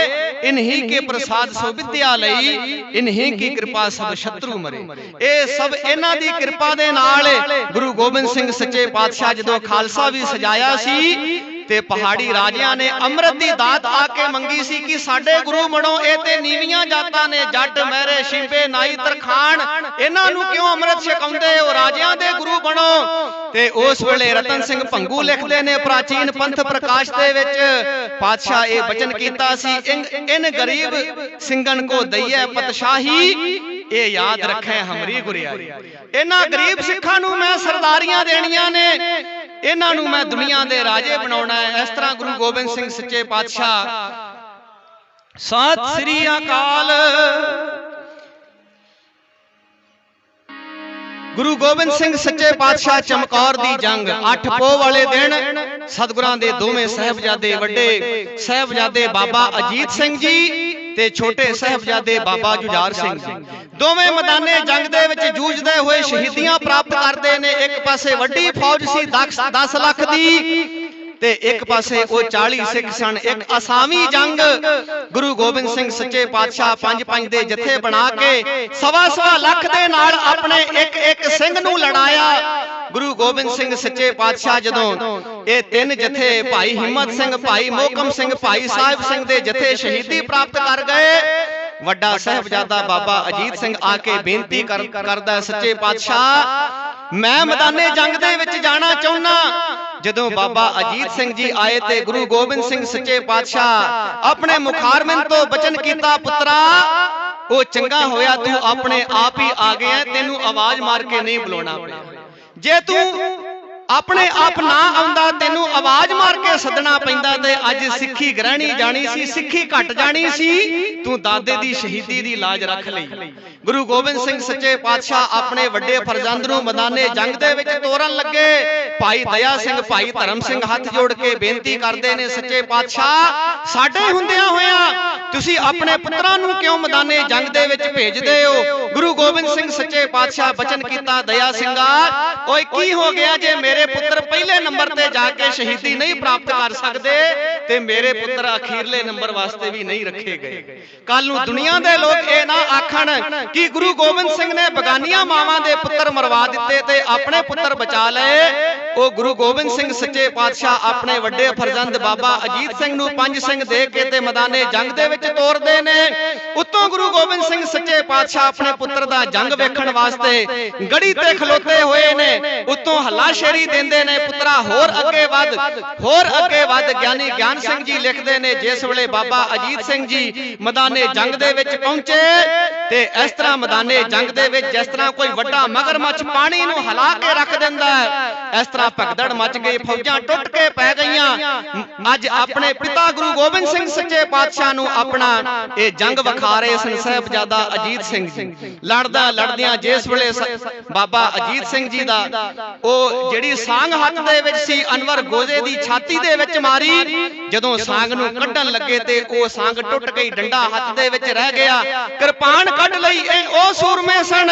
इन्हीं के प्रसाद सो विद्या लई, इन्हीं की कृपा सब शत्रु मरे। ये सब इन्हां दी कृपा दे नाल गुरु गोबिंद सिंह सच्चे पातशाह जदों खालसा भी सजाया सी ते पहाड़ी राजियां ने अमृत दी दात आके मंगी सी कि साडे गुरु बनो। ए ते नीवियां जातां ने जट मेरे शिंबे नाई तरखान, इन्हां नूं क्यों अमृत छकाउंदे हो? राजियां दे गुरु बनो। ते उस वेले रतन सिंह भंगू लिखदे ने प्राचीन पंथ प्रकाश दे विच पातशाह ये वचन कीता सी, इन गरीब सिंगन को दईए पतशाही, ये याद रखे हमरी गुरियाई। इन्हां गरीब सिखां नूं मैं सरदारियां देणियां ने, इन्हां नूं मैं दुनिया दे राजे बनाउणा है। इस तरह गुरु गोबिंद सिंह सच्चे पातशाह। सत श्री अकाल। गुरु गोबिंद सिंह सच्चे पातशाह चमकौर दी जंग 8 पोह वाले दिन सतगुरां दे दोवें साहिबजादे, वड्डे साहिबजादे बाबा अजीत सिंह जी ते छोटे साहिबजादे बाबा जुझार सिंह जी दोवें मैदाने जंग दे विच जूझदे होए शहीदियां प्राप्त करदे ने। एक पासे वड्डी फौज सी 10 लाख दी ते एक पासे वो 40 सिख सन। एक असावी जंग गुरु गोबिंद सिंह सच्चे पातशाह 5-5 दे जथे बना के 1.25 लाख दे नाल अपने एक सिंह नूं लड़ाया। गुरु गोबिंद सिंह सच्चे पातशाह जदों ये 3 जथे भाई हिम्मत सिंह, भाई मोहकम सिंह, भाई साहिब सिंह दे जथे शहीदी प्राप्त कर गए, वड्डा साहिबजादा बाबा अजीत सिंह आके बेनती करदा, सच्चे पातशाह मैं मैदाने जंग दे विच जाना चाहुंदा। जदों बाबा अजीत सिंह जी आए ते गुरु गोबिंद सिंह सच्चे पातशाह अपने मुखारबिंद तो बचन कीता, पुत्रा ओ चंगा होया तू अपने आप ही आ गया, तेनू आवाज मार के नहीं बुलाना पिया। जे तू अपने आप ना आउंदा तेनू आवाज मार के सदना पैंदा ते अज सिक्खी ग्रहणी जानी सी, सिक्खी घट जानी सी। तू दादे दी शहीदी दी लाज रख लई। गुरु गोबिंद सिंह सच्चे पातशाह अपने वड्डे फरजंद नूं मैदाने जंग दे विच तोरन लगे। भाई दया सिंह, भाई धर्म सिंह हाथ जोड़ के बेनती करदे ने, सच्चे पातशाह साडे हुंदियां होया तुसी अपने पुत्रां नूं क्यों मैदाने जंग दे विच भेजदे हो? गुरु गोबिंद सिंह सच्चे पातशाह बचन कीता, दया सिंगा ओए की हो गया जे मेरे पुत्र पहले नंबर ते जाके शहीदी नहीं प्राप्त कर सकते ते मेरे पुत्र अखीरले नंबर वास्ते भी नहीं रखे गए। कल नूं दुनिया दे लोग ये ना आखण कि गुरु गोबिंद सिंह ने बगानियां मावां दे पुत्र मरवा दिते ते अपने पुत्र बचा लए। ओ गुरु गोबिंद सिंह सच्चे पातशाह अपने वड्डे फरजंद बाबा अजीत सिंह नूं 5 सिंह दे के ते मैदाने जंग दे विच तोरदे ने। उत्तों गुरु गोबिंद सिंह सच्चे पातशाह अपने पुत्र दा जंग वेखण वास्ते गड़ी ते खलोते होए ने। उत्तों हलाशेरी देंदे ने, पुत्रा होर अगे वध, होर अगे वध। ज्ञानी ज्ञान सिंह जी लिखदे ने, जिस वेले बाबा अजीत सिंह जी मैदाने जंग दे विच पहुंचे ते इस तरह मैदाने जंग दे विच जिस तरह कोई वड्डा मगरमच्छ पानी नूं हिला के रख दिंदा है, इस तरह भगदड़ मच गई, फौजां टुट के पै गईयां। अज अपने पिता गुरु गोबिंद सिंह सच्चे पातशाह नूं अपना ये जंग विखा रहे सन साहिबजादा अजीत सिंह जी। लड़दा लड़दियां जिस वेले बाबा अजीत सिंह जी दा ओ जिहड़ी सांग हत्थ दे विच सी अनवर गोजे दी छाती दे विच मारी, जदों सांग नूं कड्ढण लगे ते ओ सांग टुट गई, डंडा हत्थ दे विच रह गया। किरपान कढ लई। ओ सूरमे सन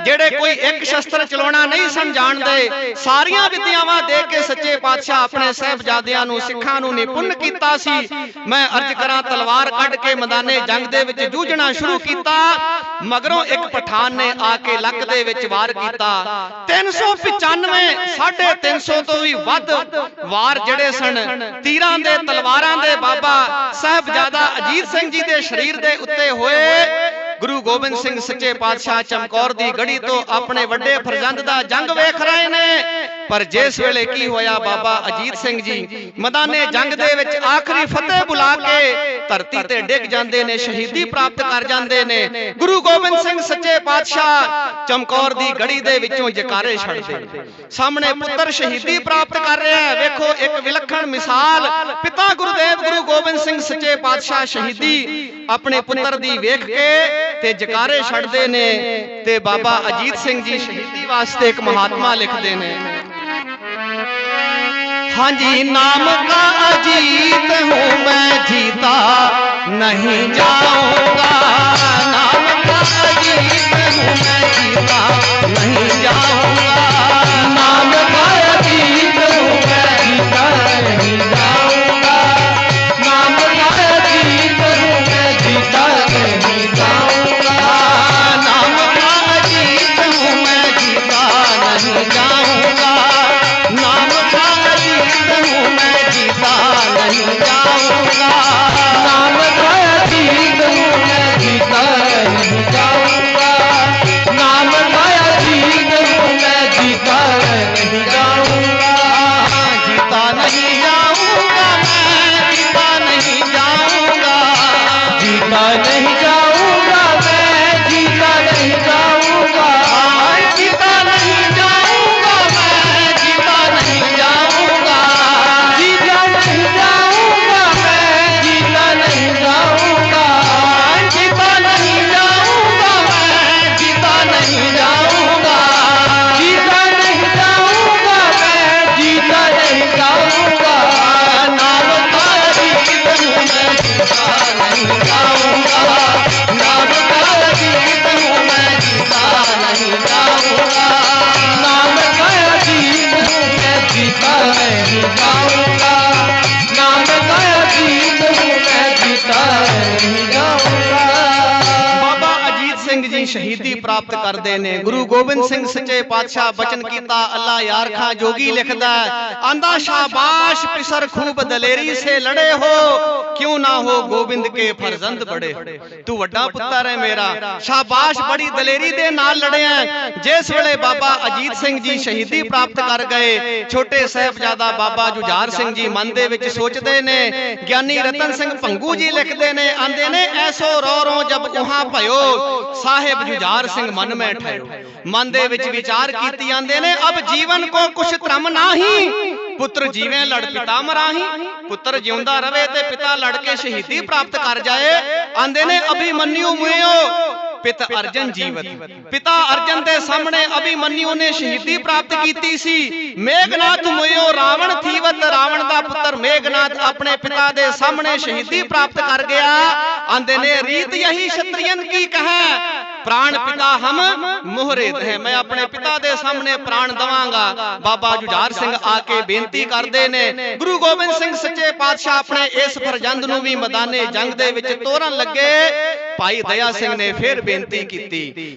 जिहड़े कोई एक शस्त्र चलाउणा नहीं सन जाणदे, सारियां विद्या ਵਿਦਿਆਵਾਂ ਦੇ ਕੇ ਸੱਚੇ ਪਾਤਸ਼ਾਹ ਆਪਣੇ ਸਾਹਿਬਜ਼ਾਦਿਆਂ ਨੂੰ ਸਿੱਖਾਂ ਨੂੰ ਨਿਪੁੰਨ ਕੀਤਾ ਸੀ। ਮੈਂ ਅਰਜ਼ ਕਰਾਂ ਤਲਵਾਰ ਕੱਢ ਕੇ ਮੈਦਾਨੇ ਜੰਗ ਦੇ ਵਿੱਚ ਜੂਝਣਾ ਸ਼ੁਰੂ ਕੀਤਾ, ਮਗਰੋਂ ਇੱਕ ਪਠਾਨ ਨੇ ਆ ਕੇ ਲੱਕ ਦੇ ਵਿੱਚ ਵਾਰ ਕੀਤਾ। 395 350 ਤੋਂ ਵੀ ਵੱਧ ਵਾਰ ਜਿਹੜੇ ਸਨ ਤੀਰਾਂ ਦੇ ਤਲਵਾਰਾਂ ਦੇ ਬਾਬਾ ਸਾਹਿਬਜ਼ਾਦਾ ਅਜੀਤ ਸਿੰਘ ਜੀ ਦੇ ਸਰੀਰ ਦੇ ਉੱਤੇ ਹੋਏ। ਗੁਰੂ ਗੋਬਿੰਦ ਸਿੰਘ ਸੱਚੇ ਪਾਤਸ਼ਾਹ ਚਮਕੌਰ ਦੀ ਗੜੀ ਤੋਂ ਆਪਣੇ ਵੱਡੇ ਫਰਜ਼ੰਦ ਦਾ ਜੰਗ ਵੇਖ ਰਹੇ ਨੇ। ਪਰ ਜਿਸ ਵੇਲੇ ਕੀ ਹੋਇਆ, ਬਾਬਾ ਅਜੀਤ ਸਿੰਘ ਜੀ ਮੈਦਾਨੇ ਜੰਗ ਦੇ ਵਿੱਚ ਆਖਰੀ ਫਤਿਹ ਬੁਲਾ ਕੇ ਧਰਤੀ ਤੇ ਡਿੱਗ ਜਾਂਦੇ ਨੇ, ਸ਼ਹੀਦੀ ਪ੍ਰਾਪਤ ਕਰ ਜਾਂਦੇ ਨੇ। ਗੁਰੂ ਗੋਬਿੰਦ ਸਿੰਘ ਸੱਚੇ ਪਾਤਸ਼ਾਹ ਚਮਕੌਰ ਦੀ ਗੜੀ ਦੇ ਵਿੱਚੋਂ ਜਕਾਰੇ ਛੱਡਦੇ, ਸਾਹਮਣੇ ਪੁੱਤਰ ਸ਼ਹੀਦੀ ਪ੍ਰਾਪਤ ਕਰ ਰਿਹਾ ਹੈ। ਵੇਖੋ ਇੱਕ ਵਿਲੱਖਣ ਮਿਸਾਲ, ਪਿਤਾ ਗੁਰਦੇਵ ਗੁਰੂ ਗੋਬਿੰਦ ਸਿੰਘ ਸੱਚੇ ਪਾਤਸ਼ਾਹ ਸ਼ਹੀਦੀ ਆਪਣੇ ਪੁੱਤਰ ਦੀ ਵੇਖ ਕੇ ਤੇ ਜਕਾਰੇ ਛੱਡਦੇ ਨੇ। ਤੇ ਬਾਬਾ ਅਜੀਤ ਸਿੰਘ ਜੀ ਸ਼ਹੀਦੀ ਵਾਸਤੇ ਇੱਕ ਮਹਾਤਮਾ ਲਿਖਦੇ ਨੇ, हाँ जी नाम का अजीत हूँ मैं, जीता नहीं जाऊंगा। नाम का अजीत हूँ मैं, जीता नहीं जाऊंगा। नाम का अजीत हूँ मैं, जीता नहीं जाऊंगा। नाम का अजीत हूँ मैं, जीता नहीं जाऊंगा। नाम का अजीत हूँ मैं, जीता नहीं जाऊंगा। नाम का अजीत हूँ मैं, जीता नहीं जाऊंगा। नाम का अजीत हूँ मैं, जीता नहीं जाऊंगा। नाम का अजीत हूँ मैं, जीता नहीं जाऊंगा। जीता नहीं जाऊंगा मैं, जीता नहीं जाऊंगा। जीता नहीं जाऊंगा मैं, जीता नहीं जाऊंगा। जीता नहीं जाऊंगा मैं, जीता नहीं जाऊंगा। जीता नहीं जाऊंगा मैं, जीता नहीं जाऊंगा। जीता नहीं जाऊंगा मैं, जीता नहीं जाऊंगा। जीता नहीं जाऊंगा मैं, जीता नहीं जाऊंगा। नाम का अजीत हूँ मैं, जीता नहीं जाऊंगा। नाम का अजीत हूँ मैं, जीता नहीं जाऊंगा। नाम का अजीत हूँ मैं, जीता नहीं जाऊंगा। नाम का अजीत हूँ मैं, जीता नहीं जाऊंगा। ਬਾਬਾ ਅਜੀਤ ਸਿੰਘ ਜੀ ਸ਼ਹੀਦੀ ਪ੍ਰਾਪਤ ਕਰਦੇ ਨੇ। ਗੁਰੂ ਗੋਬਿੰਦ ਸਿੰਘ ਸੱਚੇ ਪਾਤਸ਼ਾਹ ਬਚਨ ਕੀਤਾ, ਅੱਲਾ ਯਾਰ ਖਾਂ ਜੋਗੀ ਲਿਖਦਾ, ਆਂਦਾ ਸ਼ਾਬਾਸ਼ ਪਿਸਰ ਖੂਬ ਦਲੇਰੀ ਸੇ ਲੜੇ ਹੋ, ਕਿਉਂ ਨਾ ਹੋ ਗੋਬਿੰਦ ਕੇ ਫਰਜ਼ੰਦ ਬੜੇ। ਤੂੰ ਵੱਡਾ ਪੁੱਤਰ ਹੈ ਮੇਰਾ, ਸ਼ਾਬਾਸ਼ ਬੜੀ ਦਲੇਰੀ ਦੇ ਨਾਲ ਲੜਿਆ। ਜਿਸ ਵੇਲੇ ਬਾਬਾ ਅਜੀਤ ਸਿੰਘ ਜੀ ਸ਼ਹੀਦੀ ਪ੍ਰਾਪਤ ਕਰ ਗਏ, ਛੋਟੇ ਸਾਹਿਬਜ਼ਾਦਾ ਬਾਬਾ ਜੁਝਾਰ ਸਿੰਘ ਜੀ ਮਨ ਦੇ ਵਿੱਚ ਸੋਚਦੇ ਨੇ। ਗਿਆਨੀ ਰਤਨ ਸਿੰਘ ਭੰਗੂ ਜੀ ਲਿਖਦੇ ਨੇ, ਆਂਦੇ ਨੇ ਐਸੋ ਰੋ ਰੋ ਜਬ ਉਹਾਂ ਭਇਓ, ਸਾਹਿਬ ਜੁਝਾਰ ਸਿੰਘ ਮਨ ਮੈਂ ਠਹਿਓ। ਮਨ ਦੇ ਵਿੱਚ ਵਿਚਾਰ ਕੀਤੀ ਜਾਂਦੇ ਨੇ, ਅਬ ਜੀਵਨ ਕੋ ਕੁਛ ਧਰਮ ਨਾਹੀ, ਪੁੱਤਰ ਜੀਵੇਂ ਲੜ ਪਿਤਾ ਮਰਾਹੀ। ਪੁੱਤਰ ਜਿਉਂਦਾ ਰਵੇ ਤੇ ਪਿਤਾ ਲੜ ਕੇ ਸ਼ਹੀਦੀ ਪ੍ਰਾਪਤ ਕਰ ਜਾਏ। ਆਂਦੇ ਨੇ ਅਭਿਮਨਿਊ ਮੁਇਓ ਪਿਤਾ ਅਰਜਨ ਜੀਵਤ। ਪਿਤਾ ਅਰਜਨ ਦੇ ਸਾਹਮਣੇ ਅਭਿਮਨਿਊ ਨੇ ਸ਼ਹੀਦੀ ਪ੍ਰਾਪਤ ਕੀਤੀ ਸੀ। ਮੇਘਨਾਥ ਮੁਇਓ ਰਾਵਣ ਥੀਵਤ, ਰਾਵਣ ਦਾ ਪੁੱਤਰ ਮੇਘਨਾਥ ਆਪਣੇ ਪਿਤਾ ਦੇ ਸਾਹਮਣੇ ਸ਼ਹੀਦੀ ਪ੍ਰਾਪਤ ਕਰ ਗਿਆ। ਆਂਦੇ ਨੇ ਰੀਤ ਯਹੀ क्षत्रियन की कहे, प्राण पिता हम मोहरेत है। मैं अपने पिता दे सामने प्राण दवांगा। बाबा जुझार सिंह आके बेनती करते ने। गुरु गोबिंद सिंह सच्चे पातशाह अपने इस फरजंद नूं भी मैदाने जंग दे विच तोरन लगे। भाई दया सिंह ने फिर बेनती की,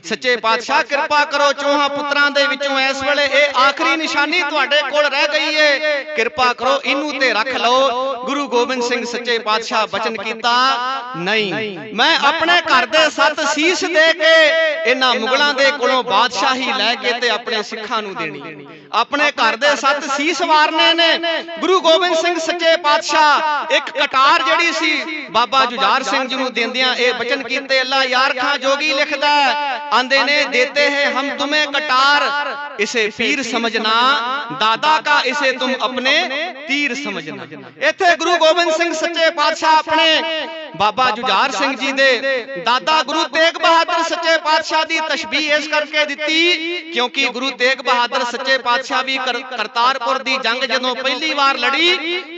सच्चे पातशाह कृपा करो, चौहां पुत्रां दे विचों इस वेले ये आखिरी निशानी तुहाडे कोल रह गई है, कृपा करो इनू ते रख लो। गुरु गोबिंद सिंह सच्चे पातशाह बचन कीता, नहीं मैं अपने घर दे 7 शीश दे के इन्हां मुगलां दे कोलों बादशाही लैके ते अपने सिखां नूं देनी। अपने घर दे 7 शीश वारने ने। गुरु गोबिंद सिंह सच्चे पातशाह एक कटार जड़ी सी बाबा जुझार सिंह जी नूं देंदियां ए बचन कीते। अल्लाह यार खां जोगी लिखदा, आंदे ने देते हैं हम तुम्हें कटार, इसे पीर समझना, दादा का इसे तुम अपने तीर समझना। इत्थे गुरु गोबिंद सिंह सच्चे पातशाह अपने बाबा जुझार सिंह जी दे दादा गुरु तेग बहादुर सच्चे पातशाह दी तशबीह इस करके दिती क्योंकि गुरु तेग बहादुर सच्चे पातशाह भी करतारपुर दी जंग जदों पहली बार लड़ी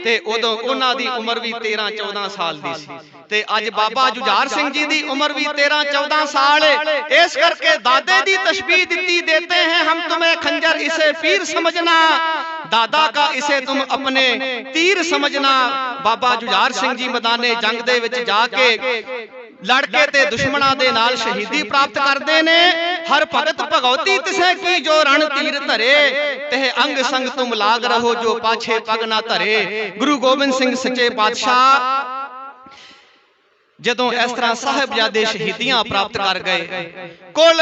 ते उदों उन्हां दी उम्र भी 13-14 साल दी सी ते अज बाबा जुझार सिंह जी दी उम्र भी 13-14 साल है। इस करके दादे दी तशबीह दिती, देते हैं हम तुम्हें खंजर इसे पीर समझना। दादा का इसे तुम अपने तीर समझना। बाबा जुझार सिंह जी मैदाने जंग दे विच जाके लड़के ते दुश्मना दे नाल शहीदी प्राप्त करते ने। हर भगत भगवती तिसे की जो रण तीर धरे, तेह अंग संग तुम लाग रहो जो पाछे पग ना धरे। गुरु गोबिंद सिंह सच्चे पातशाह जदों इस तरह साहिबजादे शहीदियां प्राप्त कर गए, कोल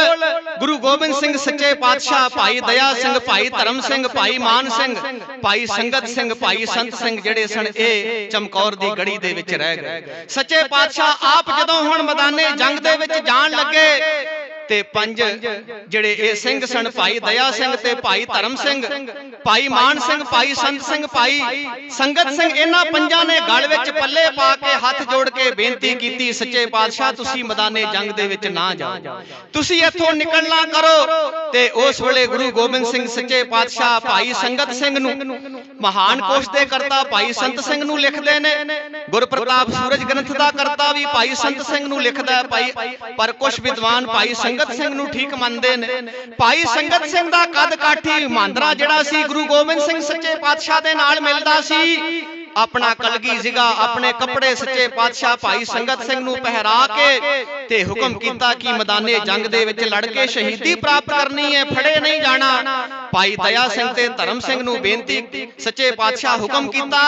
गुरु गोबिंद सिंह सच्चे पातशाह भाई दया सिंह, भाई धर्म सिंह, भाई मान सिंह, भाई संगत सिंह, भाई संत सिंह जिहड़े सन ए चमकौर दी गड़ी दे विच रह गए। सच्चे पातशाह आप जदों हुण मैदाने जंग दे विच जाण लगे ते पंज जिहड़े ए सिंह सन, भाई दया सिंह ते भाई धर्म सिंह, भाई मान सिंह, भाई संत सिंह, भाई संगत सिंह, इन्हां पंजां ने गल विच पल्ले पा के हाथ जोड़ के बेनती कीती, सच्चे पातशाह तुसी मैदाने जंग दे विच ना जाओ, तुसी इत्थों निकलना करो। ते उस वेले गुरु गोबिंद सिंह सच्चे पातशाह भाई संगत सिंह नूं, महान कोश दे करता भाई संत सिंह नूं लिखदे ने। गुरप्रताप सूरज ग्रंथ दा करता भी भाई संत सिंह नूं लिखदा है, भाई पर कुछ विद्वान भाई संगत सिंह नूं ठीक मंनदे ने। भाई संगत सिंह दा कद काठी मांदरा जिहड़ा सी गुरु गोबिंद सिंह सच्चे पातशाह दे नाल मिलदा सी। अपना कलगी जिगा अपने कपड़े सच्चे पातशाह भाई संगत सिंह नूं पहरा के ते हुक्म कीता कि मैदाने जंग दे विच लड़ के शहीदी प्राप्त करनी है, फड़े नहीं जाना। भाई दया सिंह ते धर्म सिंह नूं बेनती सच्चे पातशाह हुक्म कीता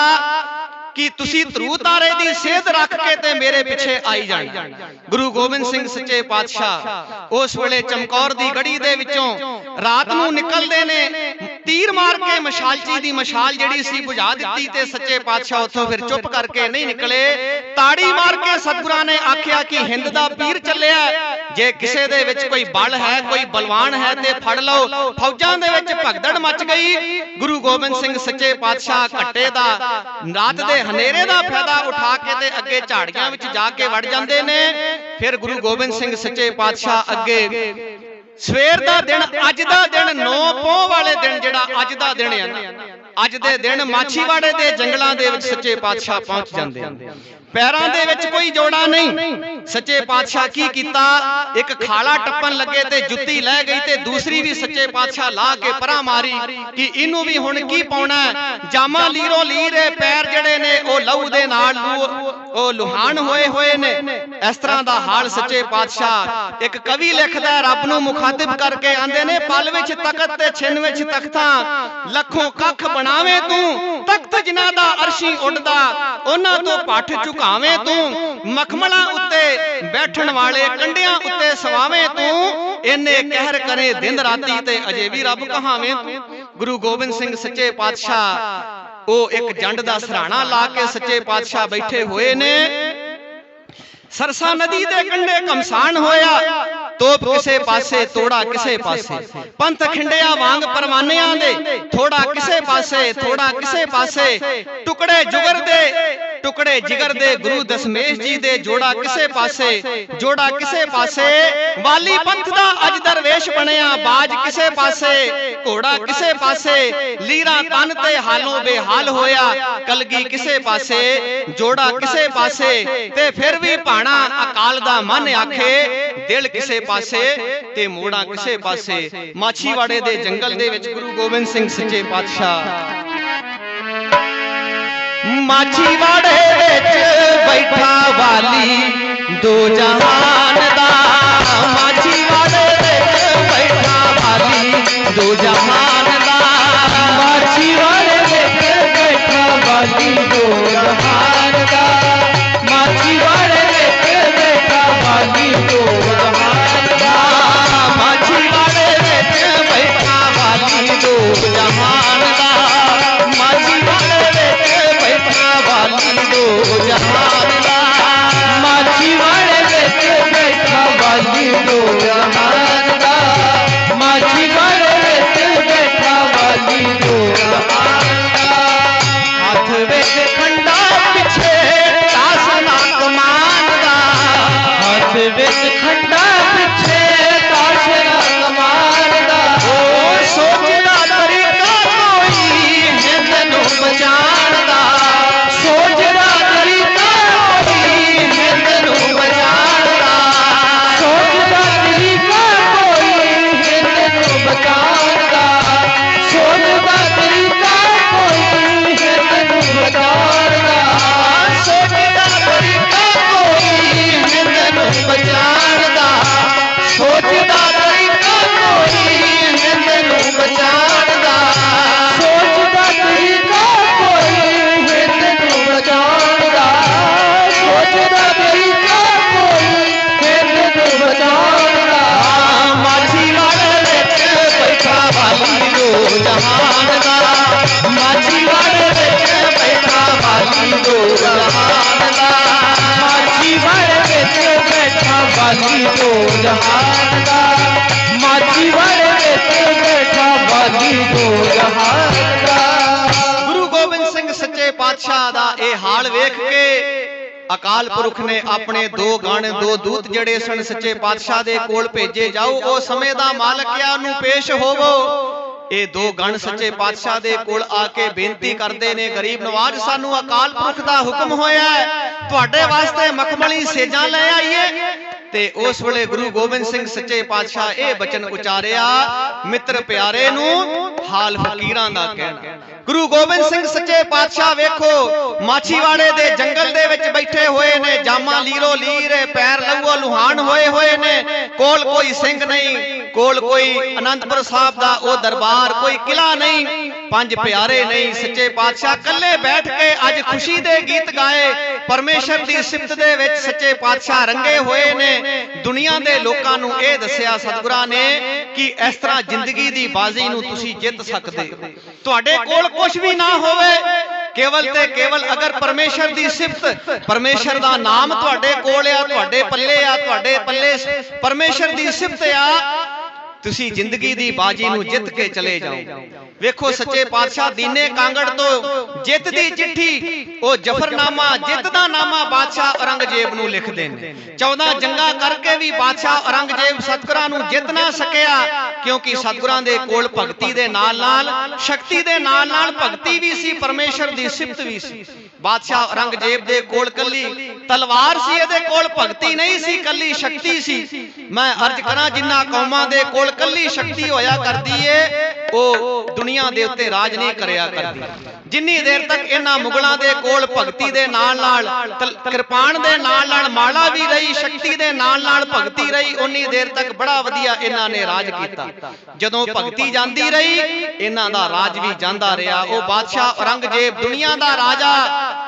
कि तुसी धरू तारे दी सेध रख के ते मेरे पिछे आई जाना। गुरु गोबिंद सिंह सच्चे पातशाह उस वेले चमकौर दी गड़ी दे विचों रात नूं निकलदे ने, तीर मार के मशालची दी मशाल जिहड़ी सी बुझा दित्ती ते सच्चे पातशाह उत्थों फिर चुप करके नहीं निकले। ताड़ी मार के सतगुरां ने आख्या कि हिंद दा पीर चलिया, जे किसे दे विच कोई बल है, कोई बलवान है ते फड़ लो। फौजां दे विच भगदड़ मच गई। गुरु गोबिंद सिंह सच्चे पातशाह घट्टे दा रात दे हनेरे दा फायदा उठा के ते अगे झाड़ियां विच जाके वड़ जांदे ने। फिर गुरु गोबिंद सिंह सच्चे पातशाह अगे सवेर दा दिन, अज दा दिन 9 पौं वाले दिन जिहड़ा अज दा दिन है ना, अज दे दिन माछीवाड़े दे जंगलां दे विच सच्चे पातशाह पहुंच जांदे। पैरां दे विच कोई जोड़ा नहीं। सच्चे पातशाह की कीता, एक खाला टप्पन लगे ते जुत्ती लै गई ते दूसरी भी सच्चे पातशाह ला के परा मारी कि इनू भी हुण की पाउणा। जामा लीरो लीरे पैर जड़े ने ओ लहू दे नाल ओ लुहान होए होए ने। इस तरह दा हाल सच्चे पातशाह। एक कवि लिखदा है रब नूं मुखातिब करके आंदे ने, पल विच तखत ते छिन विच तख्तां, लखों कख बनावे तू, तख्त जिन्हां दा अरशी उड़दा, उन्हां तो पठ झुकावे तू, मखमला उत्ते बैठण वाले कंडियां उत्ते सवावे तू, इन्ने कहर करे दिन राती ते अजे भी रब कहावे तू। गुरु गोबिंद सिंह सच्चे पातशाह ओ एक जंड दा सराणा ला के सच्चे पातशाह बैठे हुए ने। सरसा नदी दे कंढे घमसान होया, तोप किसे पासे तोड़ा किसे पासे, पंथ खिंडिया वांग परवानियां दे, थोड़ा किसे पासे थोड़ा किसे पासे, टुकड़े जुगर दे टुकड़े जिगर दे गुरु दशमेश जी दे जोड़ा किसे पासे जोड़ा किसे पासे, वाली पंथ दा अज दरवेश बनया, बाज किसे पासे घोड़ा किसे पासे, लीरा तन ते हालों बेहाल होया, कलगी किसे पासे जोड़ा किसे पासे, ते फिर भी भाणा अकाल दा मन आखे, दिल किसे पासे ते मोड़ा किसे पासे। माछीवाड़े दे जंगल दे विच गुरु गोबिंद सिंह सच्चे पातशाह माछीवाड़े विच बैठा वाली दो जहान दा, माछीवाड़े विच बैठा वाली दो जहान दा, माछीवाड़े विच बैठा वाली दो जहान दा, माछीवाड़े विच बैठा वाली दो जहान दा, माछीवाड़े विच बैठा वाली दो जहान दा, माछीवाड़े विच बैठा वाली दो जहान दा, माछीवाड़े विच बैठा वाली दो जहान दा, माछीवाड़े विच बैठा वाली दो जहान दा, हाथ विच खंडा पिछे तासना कमान दा, हाथ विच खंडा पिछे ताशना कमान दा, ओ सोचदा तरीका कोई जिंद नूं बचाण दा, सोचदा तरीका हाल वेख के अकाल पुरख ने अपने दो गण दो दूत जड़े सन सच्चे पातशाह दे कोल भेजे, जाओ ओ समय दा मालक आ नूं पेश होवो। ये दो गण सच्चे पातशाह दे कोल आके बेनती करते ने, गरीब नवाज सानू अकाल पुरख दा हुक्म होया है तुहाडे वास्ते मखमली सेजां ले आईए। ते उस वेले गुरु गोबिंद सिंह सच्चे पातशाह ये बचन उचारिया, मित्र प्यारे नू हाल फकीरां दा कहना। गुरु गोबिंद सिंह सच्चे पातशाह वेखो माछीवाड़े दे जंगल दे विच बैठे हुए ने, जामा लीरो लीर पैर लहूओ लुहान होए हुए ने, कोल कोई सिंह नहीं, कोल कोई आनंदपुर साहब दा ओ दरबार, कोई किला नहीं, पंज प्यारे नहीं। सच्चे पातशाह कल्ले बैठ के अज खुशी दे गीत गाए, परमेश्वर दी सिफत दे विच सच्चे पातशाह रंगे हुए ने। दुनिया दे लोकां नूं इह दस्सिया सतगुरां ने कि इस तरह जिंदगी दी बाजी नूं तुसीं जित सकदे हो। तुहाडे कोल कुछ भी ना होवे, केवल ते केवल अगर परमेश्वर दी सिफत परमेश्वर दा नाम तुहाडे कोल आ, तुहाडे पल्ले आ, तुहाडे पल्ले परमेश्वर दी सिफत आ, तुसी जिंदगी दी बाजी नूं जित के चले जाओ। वेखो सच्चे पातशाह दीने कांगड़ तो जित दी चिट्ठी ओ जफरनामा जित दा नामा बादशाह औरंगजेब नूं लिखदे ने। 14 जंगा करके भी बादशाह औरंगजेब सतगुरां नूं जित ना सकिया, क्योंकि सतगुरां दे कोल भगती दे नाल नाल शक्ति दे नाल नाल भगती भी सी, परमेश्वर दी सिफत भी सी। बादशाह औरंगजेब दे कोल कल्ली तलवार सी, इहदे कोल भगती नहीं सी, कल्ली शक्ति सी। मैं अर्ज करा जिन्ना कौमां दे कोल कल्ली शक्ति होया करदी है ओ दुनिया दे उत्ते राज नहीं करया करदी। जिन्नी देर तक इन्हां मुगलां दे कोल भगती दे नाल नाल किरपान दे नाल नाल माला भी रही, शक्ति दे नाल नाल भगती रही, उन्नी देर तक बड़ा वधिया इन्हां ने राज कीता। जदों भगती जांदी रही इन्हां दा राज भी जांदा रहा। ओ बादशाह औरंगजेब दुनिया दा राजा,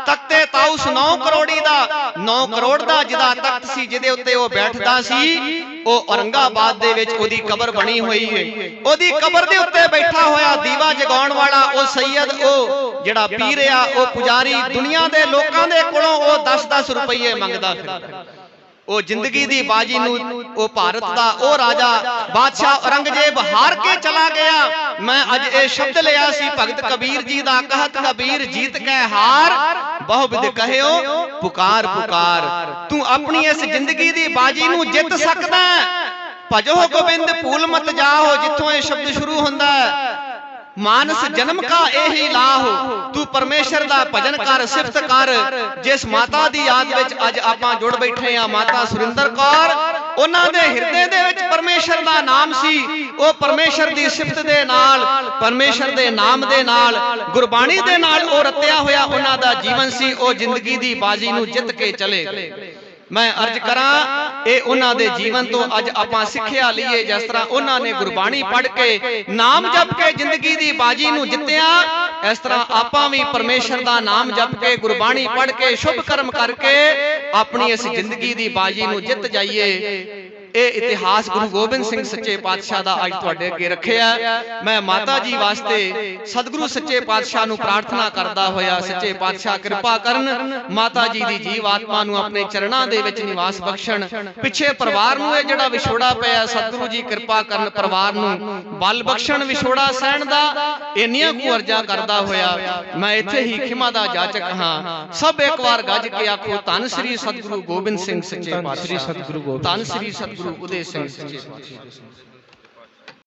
तख्ते ताउस 9 करोड़ी दा 9 करोड़ दा जिदा तख्त सी, जिदे उत्ते ओ बैठदा सी, ओ औरंगाबाद दे विच ओदी कबर बनी हुई है। ओदी कबर दे उत्ते बैठा होया दीवा जगाउण वाला ओ सैयद, ओ जिहड़ा पीर आ, ओ पुजारी दुनिया दे लोकां दे कोलों ओ 10-10 रुपये मंगदा फिरदा। ओ जिंदगी दी बाजी नूं ओ भारत दा ओ राजा बादशाह औरंगजेब हार के चला गया। मैं अज ए शब्द लिया सी भगत कबीर जी दा, कहत कबीर जीत के हार बहुविध कहयो पुकार पुकार। तू अपनी इस जिंदगी दी बाजी नूं जित सकदा, भजो गोबिंद भूल मत जाओ, जिथों ये शब्द शुरू हुंदा है। मानस जन्म का यही लाहो, तू परमेश्वर दा भजन कर, सिफत कर। जिस माता दी याद विच अज आपां जुड़ बैठे आ, माता सुरिंदर कौर, उन्हां दे हिरदे दे विच परमेश्वर दा नाम सी। ओ परमेश्वर दी सिफत दे नाल, परमेश्वर दे नाम दे नाल, गुरबाणी दे नाल ओ रत्या होया उन्हां दा जीवन सी। ओ जिंदगी दी बाजी नूं जित के चले। मैं अर्ज करा ए उन्हां दे जीवन तो अज आपां सिੱਖਿਆ लईए, जिस तरह उन्हां ने गुरबाणी पढ़ के नाम जप के जिंदगी दी बाजी नूं जित्तिया, इस तरह आपां भी परमेश्वर दा नाम जप के गुरबाणी पढ़ के शुभ कर्म करके अपनी इस जिंदगी दी बाजी नूं जित जाइए। ਇਹ ਇਤਿਹਾਸ ਗੁਰੂ ਗੋਬਿੰਦ ਸਿੰਘ ਸੱਚੇ ਪਾਤਸ਼ਾਹ ਦਾ ਅੱਜ ਤੁਹਾਡੇ ਅੱਗੇ ਰੱਖਿਆ। ਮੈਂ ਮਾਤਾ ਜੀ ਵਾਸਤੇ ਸਤਿਗੁਰੂ ਸੱਚੇ ਪਾਤਸ਼ਾਹ ਨੂੰ ਪ੍ਰਾਰਥਨਾ ਕਰਦਾ ਹੋਇਆ, ਸੱਚੇ ਪਾਤਸ਼ਾਹ ਕਿਰਪਾ ਕਰਨ, ਮਾਤਾ ਜੀ ਦੀ ਜੀਵ ਆਤਮਾ ਨੂੰ ਆਪਣੇ ਚਰਨਾਂ ਦੇ ਵਿੱਚ ਨਿਵਾਸ ਬਖਸ਼ਣ। ਪਿੱਛੇ ਪਰਿਵਾਰ ਨੂੰ ਇਹ ਜਿਹੜਾ ਵਿਛੋੜਾ ਪਿਆ, ਸਤਿਗੁਰੂ ਜੀ ਕਿਰਪਾ ਕਰਨ, ਪਰਿਵਾਰ ਨੂੰ ਬਲ ਬਖਸ਼ਣ ਵਿਛੋੜਾ ਸਹਿਣ ਦਾ। ਇੰਨੀਆਂ ਕੁ ਅਰਜ਼ਾਂ ਕਰਦਾ ਹੋਇਆ ਮੈਂ ਇੱਥੇ ਹੀ ਖਿਮਾ ਦਾ ਜਾਚਕ ਹਾਂ। ਸਭ ਇੱਕ ਵਾਰ ਗੱਜ ਕੇ ਆਖੋ ਧੰਨ ਸ੍ਰੀ ਸਤਿਗੁਰੂ ਗੋਬਿੰਦ ਸਿੰਘ ਸੱਚੇ ਪਾਤਸ਼ਾਹ, ਧੰਨ ਸ੍ਰੀ ਸਤਿਗੁਰੂ ਉਦੇ ਸਿੰਘ ਸੱਚੇ ਪਾਤਸ਼ਾਹ।